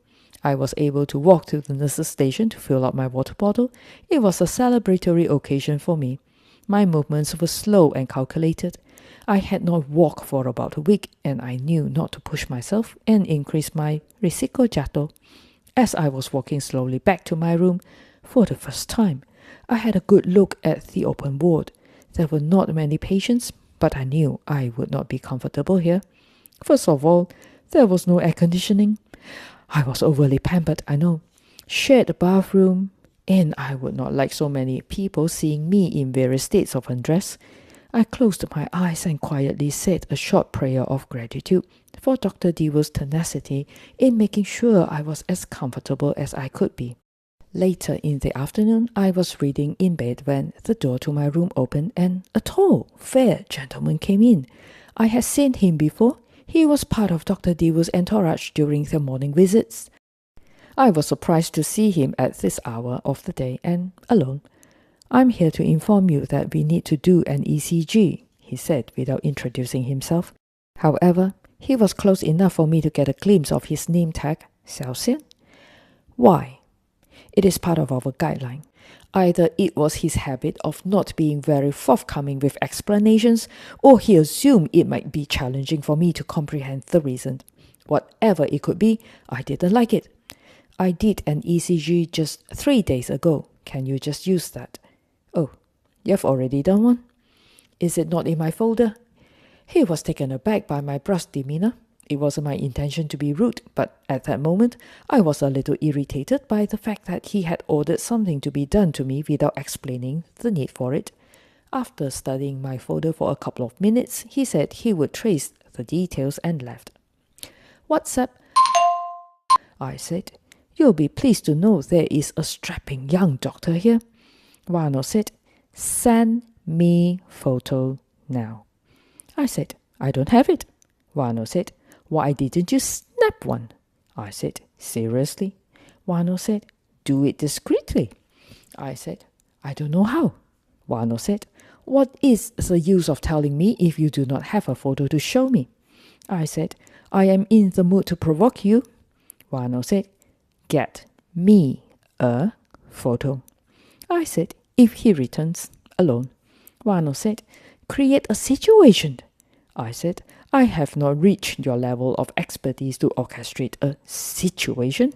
I was able to walk to the nurse's station to fill up my water bottle. It was a celebratory occasion for me. My movements were slow and calculated. I had not walked for about a week, and I knew not to push myself and increase my risiko. As I was walking slowly back to my room, for the first time, I had a good look at the open ward. There were not many patients, but I knew I would not be comfortable here. First of all, there was no air conditioning. I was overly pampered, I know. Shared bathroom, and I would not like so many people seeing me in various states of undress. I closed my eyes and quietly said a short prayer of gratitude for Dr. Dewo's tenacity in making sure I was as comfortable as I could be. Later in the afternoon, I was reading in bed when the door to my room opened and a tall, fair gentleman came in. I had seen him before. He was part of Dr. Dewo's entourage during their morning visits. I was surprised to see him at this hour of the day and alone. "I'm here to inform you that we need to do an ECG," he said without introducing himself. However, he was close enough for me to get a glimpse of his name tag, Xiaoxian. "Why?" "It is part of our guideline. Either it was his habit of not being very forthcoming with explanations, or he assumed it might be challenging for me to comprehend the reason. Whatever it could be, I didn't like it. I did an ECG just 3 days ago. Can you just use that?" "Oh, you've already done one?" "Is it not in my folder?" He was taken aback by my brusque demeanor. It wasn't my intention to be rude, but at that moment, I was a little irritated by the fact that he had ordered something to be done to me without explaining the need for it. After studying my folder for a couple of minutes, he said he would trace the details and left. "What's up?" I said. "You'll be pleased to know there is a strapping young doctor here." Wano said, "Send me photo now." I said, "I don't have it." Wano said, "Why didn't you snap one?" I said, "Seriously?" Wano said, "Do it discreetly." I said, "I don't know how." Wano said, "What is the use of telling me if you do not have a photo to show me?" I said, "I am in the mood to provoke you." Wano said, "Get me a photo." I said, "If he returns alone." Wano said, "Create a situation." I said, "I have not reached your level of expertise to orchestrate a situation."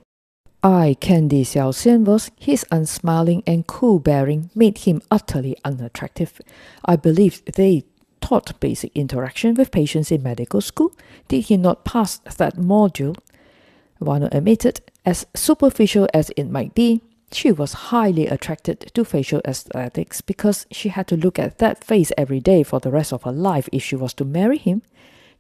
Eye candy Xiaoxian was, his unsmiling and cool bearing made him utterly unattractive. I believe they taught basic interaction with patients in medical school. Did he not pass that module? Wano admitted, as superficial as it might be, she was highly attracted to facial aesthetics because she had to look at that face every day for the rest of her life if she was to marry him.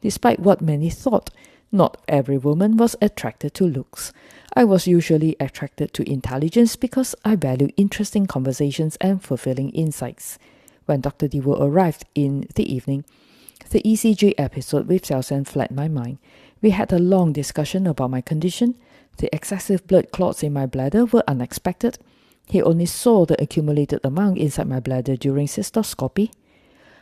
Despite what many thought, not every woman was attracted to looks. I was usually attracted to intelligence because I value interesting conversations and fulfilling insights. When Dr. Dewo arrived in the evening, the ECG episode with Xiaoxian fled my mind. We had a long discussion about my condition. The excessive blood clots in my bladder were unexpected. He only saw the accumulated amount inside my bladder during cystoscopy.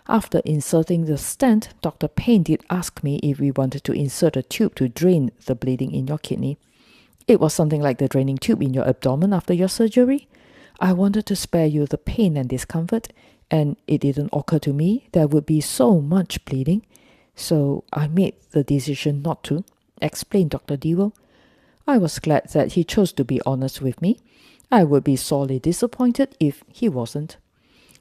After inserting the stent, Dr. Payne did ask me if we wanted to insert a tube to drain the bleeding in your kidney. It was something like the draining tube in your abdomen after your surgery. I wanted to spare you the pain and discomfort, and it didn't occur to me there would be so much bleeding. So I made the decision not to, explained Dr. Dewo. I was glad that he chose to be honest with me. I would be sorely disappointed if he wasn't.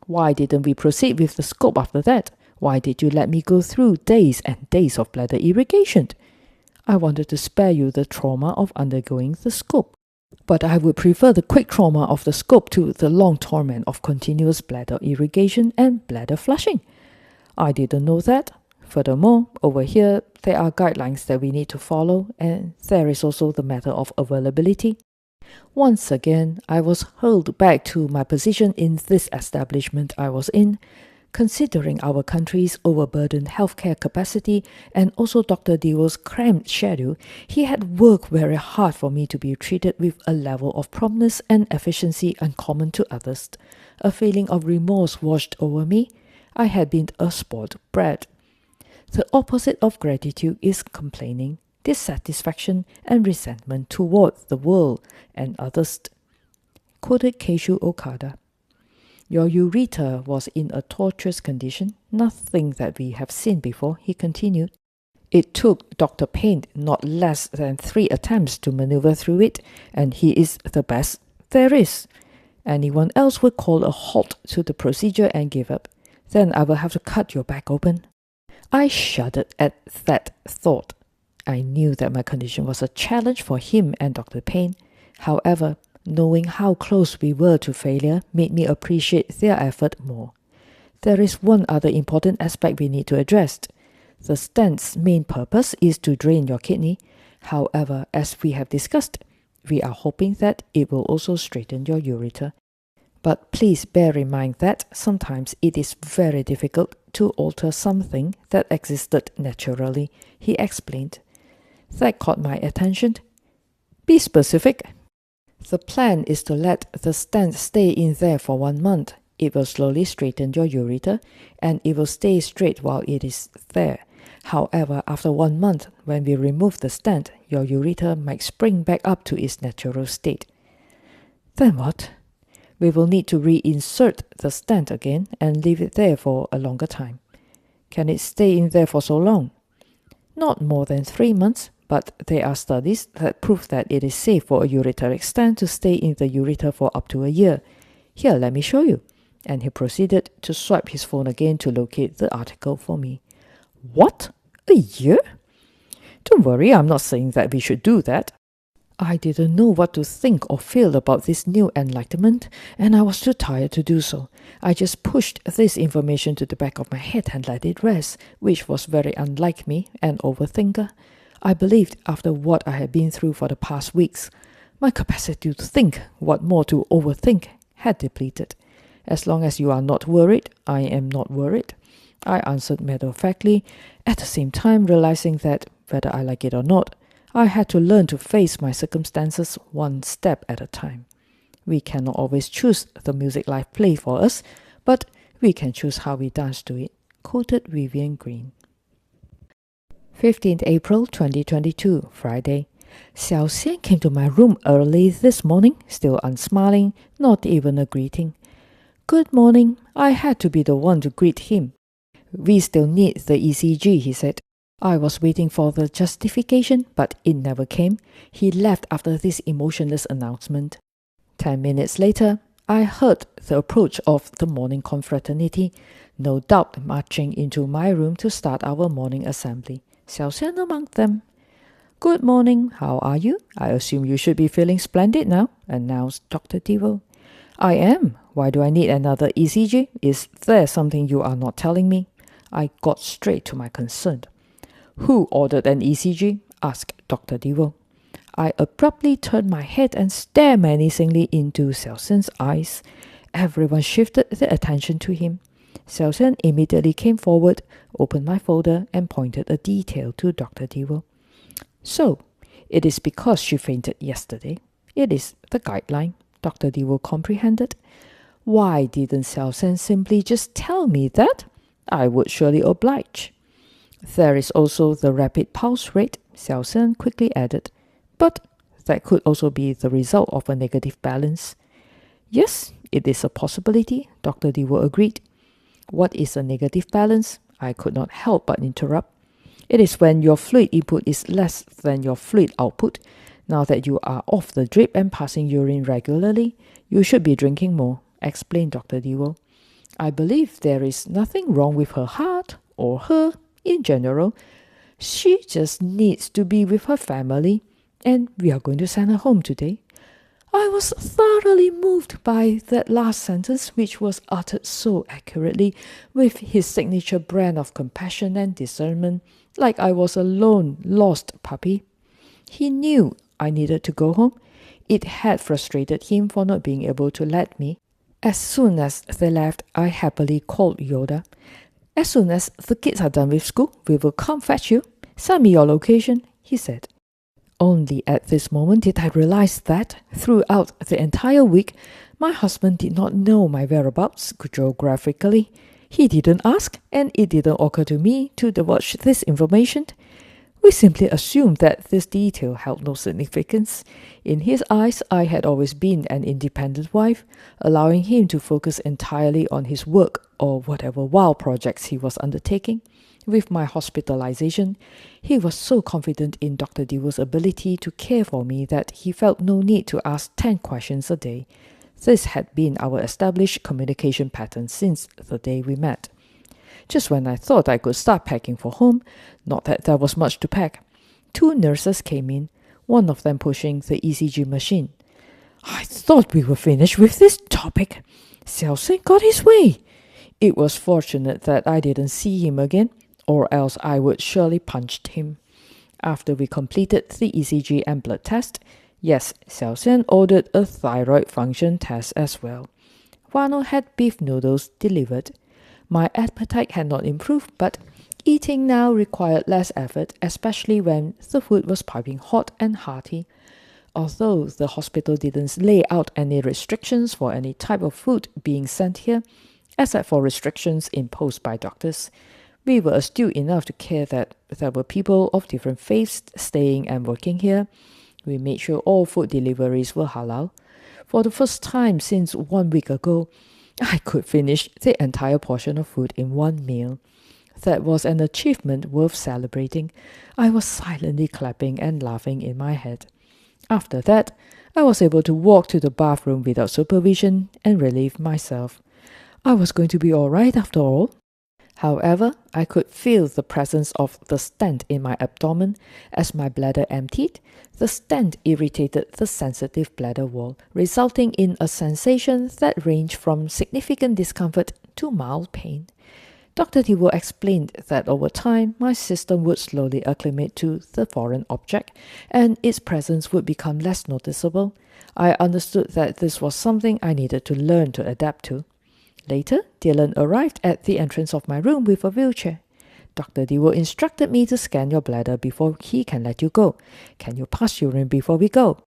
Why didn't we proceed with the scope after that? Why did you let me go through days and days of bladder irrigation? I wanted to spare you the trauma of undergoing the scope, but I would prefer the quick trauma of the scope to the long torment of continuous bladder irrigation and bladder flushing. I didn't know that. Furthermore, over here, there are guidelines that we need to follow, and there is also the matter of availability. Once again, I was hurled back to my position in this establishment I was in. Considering our country's overburdened healthcare capacity and also Dr. Dewo's cramped schedule, he had worked very hard for me to be treated with a level of promptness and efficiency uncommon to others. A feeling of remorse washed over me. I had been a spoiled brat. The opposite of gratitude is complaining, dissatisfaction, and resentment toward the world and others. Quoted Keishu Okada. Your urethra was in a tortuous condition, nothing that we have seen before, he continued. It took Dr. Payne not less than 3 attempts to maneuver through it, and he is the best there is. Anyone else would call a halt to the procedure and give up. Then I will have to cut your back open. I shuddered at that thought. I knew that my condition was a challenge for him and Dr. Payne. However, knowing how close we were to failure made me appreciate their effort more. There is one other important aspect we need to address. The stent's main purpose is to drain your kidney. However, as we have discussed, we are hoping that it will also straighten your urethra. But please bear in mind that sometimes it is very difficult to alter something that existed naturally, he explained. That caught my attention. Be specific. The plan is to let the stent stay in there for 1 month. It will slowly straighten your urethra, and it will stay straight while it is there. However, after 1 month, when we remove the stent, your urethra might spring back up to its natural state. Then what? We will need to reinsert the stent again and leave it there for a longer time. Can it stay in there for so long? Not more than 3 months, but there are studies that prove that it is safe for a urethric stent to stay in the urethra for up to a year. Here, let me show you. And he proceeded to swipe his phone again to locate the article for me. What? A year? Don't worry, I'm not saying that we should do that. I didn't know what to think or feel about this new enlightenment, and I was too tired to do so. I just pushed this information to the back of my head and let it rest, which was very unlike me, an overthinker. I believed after what I had been through for the past weeks, my capacity to think, what more to overthink, had depleted. As long as you are not worried, I am not worried. I answered matter-of-factly, at the same time realizing that, whether I like it or not, I had to learn to face my circumstances 1 step at a time. We cannot always choose the music life play for us, but we can choose how we dance to it. Quoted Vivian Green. 15th April 2022, Friday. Xiao Xian came to my room early this morning, still unsmiling, not even a greeting. Good morning. I had to be the one to greet him. We still need the ECG, he said. I was waiting for the justification, but it never came. He left after this emotionless announcement. 10 minutes later, I heard the approach of the morning confraternity, no doubt marching into my room to start our morning assembly. Xiao Xian among them. Good morning, how are you? I assume you should be feeling splendid now, announced Dr. Devo. I am. Why do I need another ECG? Is there something you are not telling me? I got straight to my concern. Who ordered an ECG? Asked Dr. Devo. I abruptly turned my head and stared menacingly into Xiao Xian's eyes. Everyone shifted their attention to him. Xiao Xian immediately came forward, opened my folder, and pointed a detail to Dr. Devo. So, it is because she fainted yesterday. It is the guideline, Dr. Devo comprehended. Why didn't Xiao Xian simply just tell me that? I would surely oblige. There is also the rapid pulse rate, Xiao Xian quickly added. But that could also be the result of a negative balance. Yes, it is a possibility, Dr. Dewo agreed. What is a negative balance? I could not help but interrupt. It is when your fluid input is less than your fluid output. Now that you are off the drip and passing urine regularly, you should be drinking more, explained Dr. Dewo. I believe there is nothing wrong with her heart or her in general. She just needs to be with her family, and we are going to send her home today. I was thoroughly moved by that last sentence, which was uttered so accurately, with his signature brand of compassion and discernment, like I was a lone, lost puppy. He knew I needed to go home. It had frustrated him for not being able to let me. As soon as they left, I happily called Yoda. As soon as the kids are done with school, we will come fetch you. Send me your location, he said. Only at this moment did I realize that, throughout the entire week, my husband did not know my whereabouts geographically. He didn't ask, and it didn't occur to me to divulge this information. We simply assumed that this detail held no significance. In his eyes, I had always been an independent wife, allowing him to focus entirely on his work or whatever wild projects he was undertaking. With my hospitalization, he was so confident in Dr. Dewey's ability to care for me that he felt no need to ask 10 questions a day. This had been our established communication pattern since the day we met. Just when I thought I could start packing for home, not that there was much to pack, 2 nurses came in, one of them pushing the ECG machine. I thought we were finished with this topic. Xiaosen got his way. It was fortunate that I didn't see him again, or else I would surely punched him. After we completed the ECG and blood test, yes, Xiaosen ordered a thyroid function test as well. Wano had beef noodles delivered. My appetite had not improved, but eating now required less effort, especially when the food was piping hot and hearty. Although the hospital didn't lay out any restrictions for any type of food being sent here, except for restrictions imposed by doctors, we were astute enough to care that there were people of different faiths staying and working here. We made sure all food deliveries were halal. For the first time since 1 week ago, I could finish the entire portion of food in one meal. That was an achievement worth celebrating. I was silently clapping and laughing in my head. After that, I was able to walk to the bathroom without supervision and relieve myself. I was going to be all right after all. However, I could feel the presence of the stent in my abdomen as my bladder emptied. The stent irritated the sensitive bladder wall, resulting in a sensation that ranged from significant discomfort to mild pain. Dr. Diwo explained that over time, my system would slowly acclimate to the foreign object, and its presence would become less noticeable. I understood that this was something I needed to learn to adapt to. Later, Dylan arrived at the entrance of my room with a wheelchair. Dr. Diwo instructed me to scan your bladder before he can let you go. Can you pass urine before we go?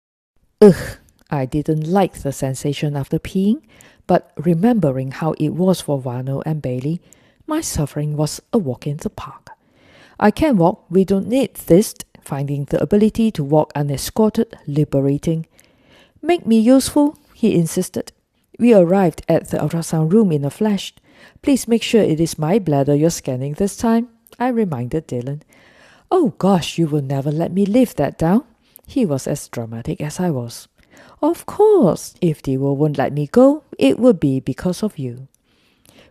Ugh, I didn't like the sensation after peeing, but remembering how it was for Wano and Bailey, my suffering was a walk in the park. I can walk, we don't need this, finding the ability to walk unescorted, liberating. Make me useful, he insisted. We arrived at the ultrasound room in a flash. Please make sure it is my bladder you're scanning this time, I reminded Dylan. Oh gosh, you will never let me live that down. He was as dramatic as I was. Of course, if Diwo won't let me go, it will be because of you.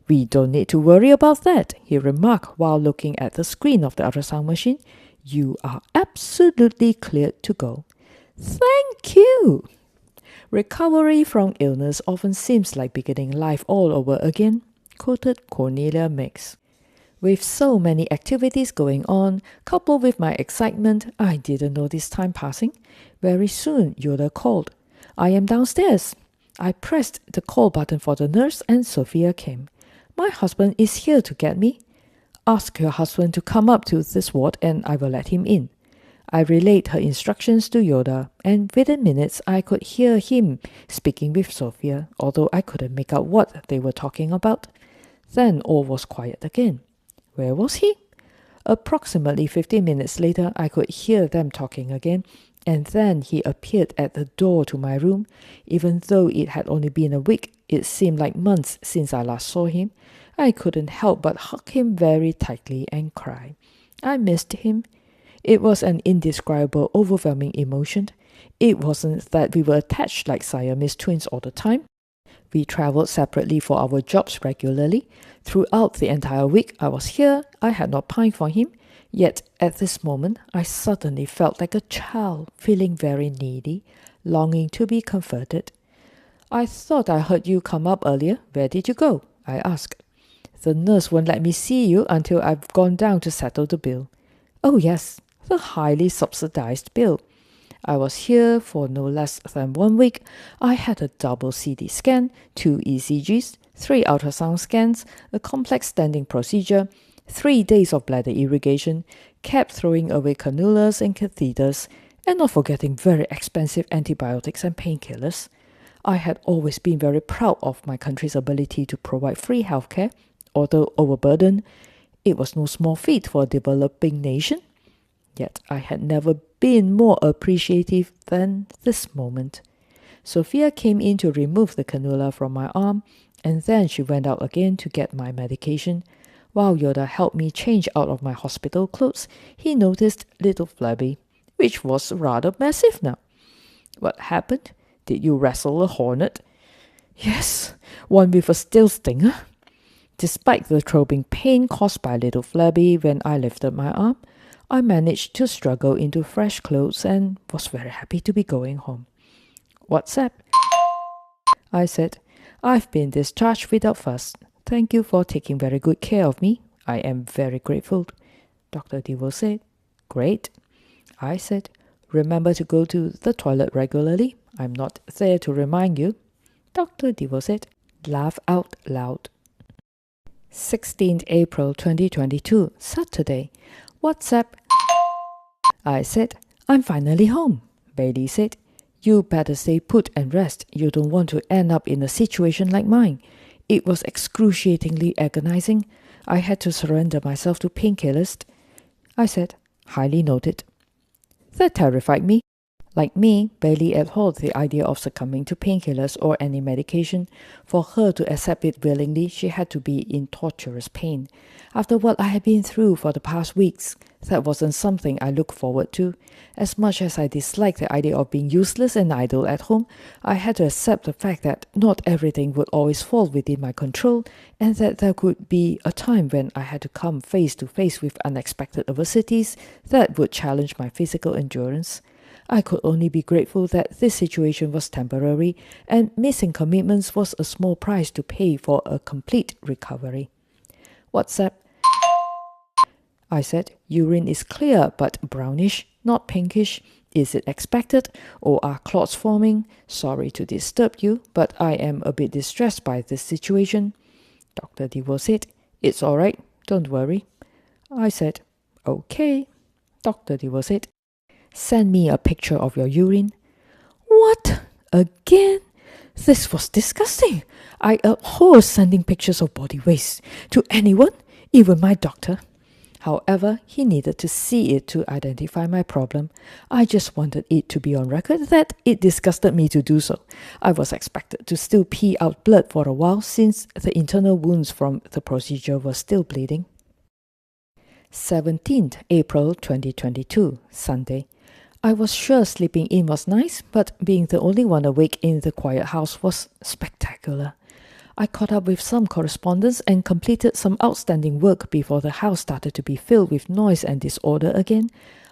We don't need to worry about that, he remarked while looking at the screen of the ultrasound machine. You are absolutely cleared to go. Thank you. Recovery from illness often seems like beginning life all over again, quoted Cornelia Mix. With so many activities going on, coupled with my excitement, I didn't notice time passing. Very soon, Yoda called. I am downstairs. I pressed the call button for the nurse and Sophia came. My husband is here to get me. Ask your husband to come up to this ward and I will let him in. I relayed her instructions to Yoda, and within minutes I could hear him speaking with Sophia, although I couldn't make out what they were talking about. Then all was quiet again. Where was he? Approximately 15 minutes later, I could hear them talking again, and then he appeared at the door to my room. Even though it had only been a week, it seemed like months since I last saw him. I couldn't help but hug him very tightly and cry. I missed him. It was an indescribable, overwhelming emotion. It wasn't that we were attached like Siamese twins all the time. We travelled separately for our jobs regularly. Throughout the entire week I was here, I had not pined for him. Yet at this moment, I suddenly felt like a child, feeling very needy, longing to be comforted. "I thought I heard you come up earlier. Where did you go?" I asked. "The nurse won't let me see you until I've gone down to settle the bill." "Oh yes, the highly subsidized bill. I was here for no less than 1 week. I had a double CT scan, 2 ECGs, 3 ultrasound scans, a complex standing procedure, 3 days of bladder irrigation, kept throwing away cannulas and catheters, and not forgetting very expensive antibiotics and painkillers. I had always been very proud of my country's ability to provide free healthcare, although overburdened. It was no small feat for a developing nation. Yet I had never been more appreciative than this moment. Sophia came in to remove the cannula from my arm, and then she went out again to get my medication. While Yoda helped me change out of my hospital clothes, he noticed little Flabby, which was rather massive now. "What happened? Did you wrestle a hornet?" "Yes, one with a steel stinger." Despite the throbbing pain caused by little Flabby when I lifted my arm, I managed to struggle into fresh clothes and was very happy to be going home. "What's up?" I said. "I've been discharged without fuss. Thank you for taking very good care of me. I am very grateful." Dr. Devo said. "Great." I said. "Remember to go to the toilet regularly. I'm not there to remind you." Dr. Devo said. Laugh out loud. 16th April 2022, Saturday. "What's up?" I said. "I'm finally home." Bailey said. "You better stay put and rest. You don't want to end up in a situation like mine. It was excruciatingly agonizing. I had to surrender myself to painkillers." I said. "Highly noted." That terrified me. Like me, Bailey abhorred the idea of succumbing to painkillers or any medication. For her to accept it willingly, she had to be in torturous pain. After what I had been through for the past weeks, that wasn't something I looked forward to. As much as I disliked the idea of being useless and idle at home, I had to accept the fact that not everything would always fall within my control, and that there could be a time when I had to come face to face with unexpected adversities that would challenge my physical endurance. I could only be grateful that this situation was temporary, and missing commitments was a small price to pay for a complete recovery. "What's up?" I said. "Urine is clear but brownish, not pinkish. Is it expected, or are clots forming? Sorry to disturb you, but I am a bit distressed by this situation." Dr. Devo said. "It's all right, don't worry." I said. "Okay." Dr. Devo said. "Send me a picture of your urine." "What? Again? This was disgusting. I abhor sending pictures of body waste to anyone, even my doctor." However, he needed to see it to identify my problem. I just wanted it to be on record that it disgusted me to do so. I was expected to still pee out blood for a while since the internal wounds from the procedure were still bleeding. 17th April 2022, Sunday. I was sure sleeping in was nice, but being the only one awake in the quiet house was spectacular. I caught up with some correspondence and completed some outstanding work before the house started to be filled with noise and disorder again.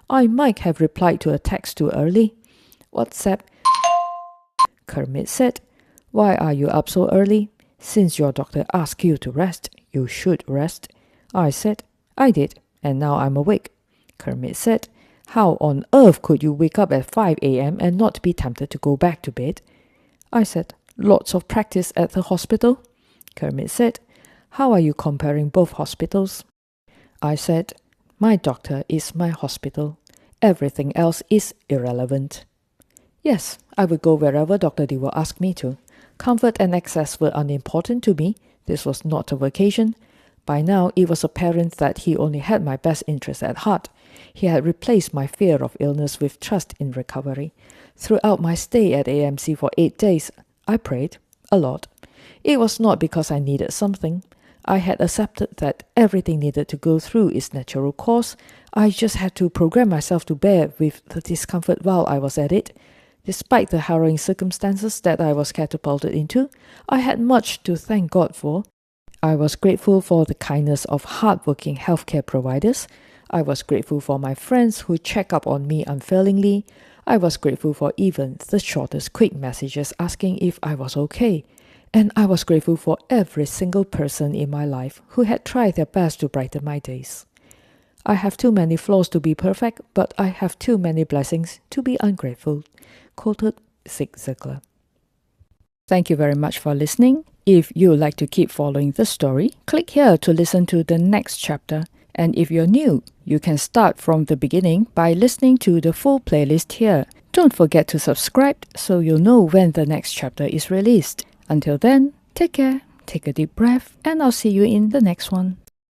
I might have replied to a text too early. "What's up?" Kermit said. "Why are you up so early? Since your doctor asked you to rest, you should rest." I said. "I did, and now I'm awake." Kermit said. "How on earth could you wake up at 5 a.m. and not be tempted to go back to bed?" I said. "Lots of practice at the hospital." Kermit said. "How are you comparing both hospitals?" I said. "My doctor is my hospital. Everything else is irrelevant." Yes, I would go wherever Dr. Devo asked me to. Comfort and access were unimportant to me. This was not a vacation. By now, it was apparent that he only had my best interest at heart. He had replaced my fear of illness with trust in recovery. Throughout my stay at AMC for 8 days, I prayed a lot. It was not because I needed something. I had accepted that everything needed to go through its natural course. I just had to program myself to bear with the discomfort while I was at it. Despite the harrowing circumstances that I was catapulted into, I had much to thank God for. I was grateful for the kindness of hard-working healthcare providers. I was grateful for my friends who check up on me unfailingly. I was grateful for even the shortest quick messages asking if I was okay. And I was grateful for every single person in my life who had tried their best to brighten my days. I have too many flaws to be perfect, but I have too many blessings to be ungrateful. Quoted Zig Ziglar. Thank you very much for listening. If you would like to keep following the story, click here to listen to the next chapter. And if you're new, you can start from the beginning by listening to the full playlist here. Don't forget to subscribe so you'll know when the next chapter is released. Until then, take care, take a deep breath, and I'll see you in the next one.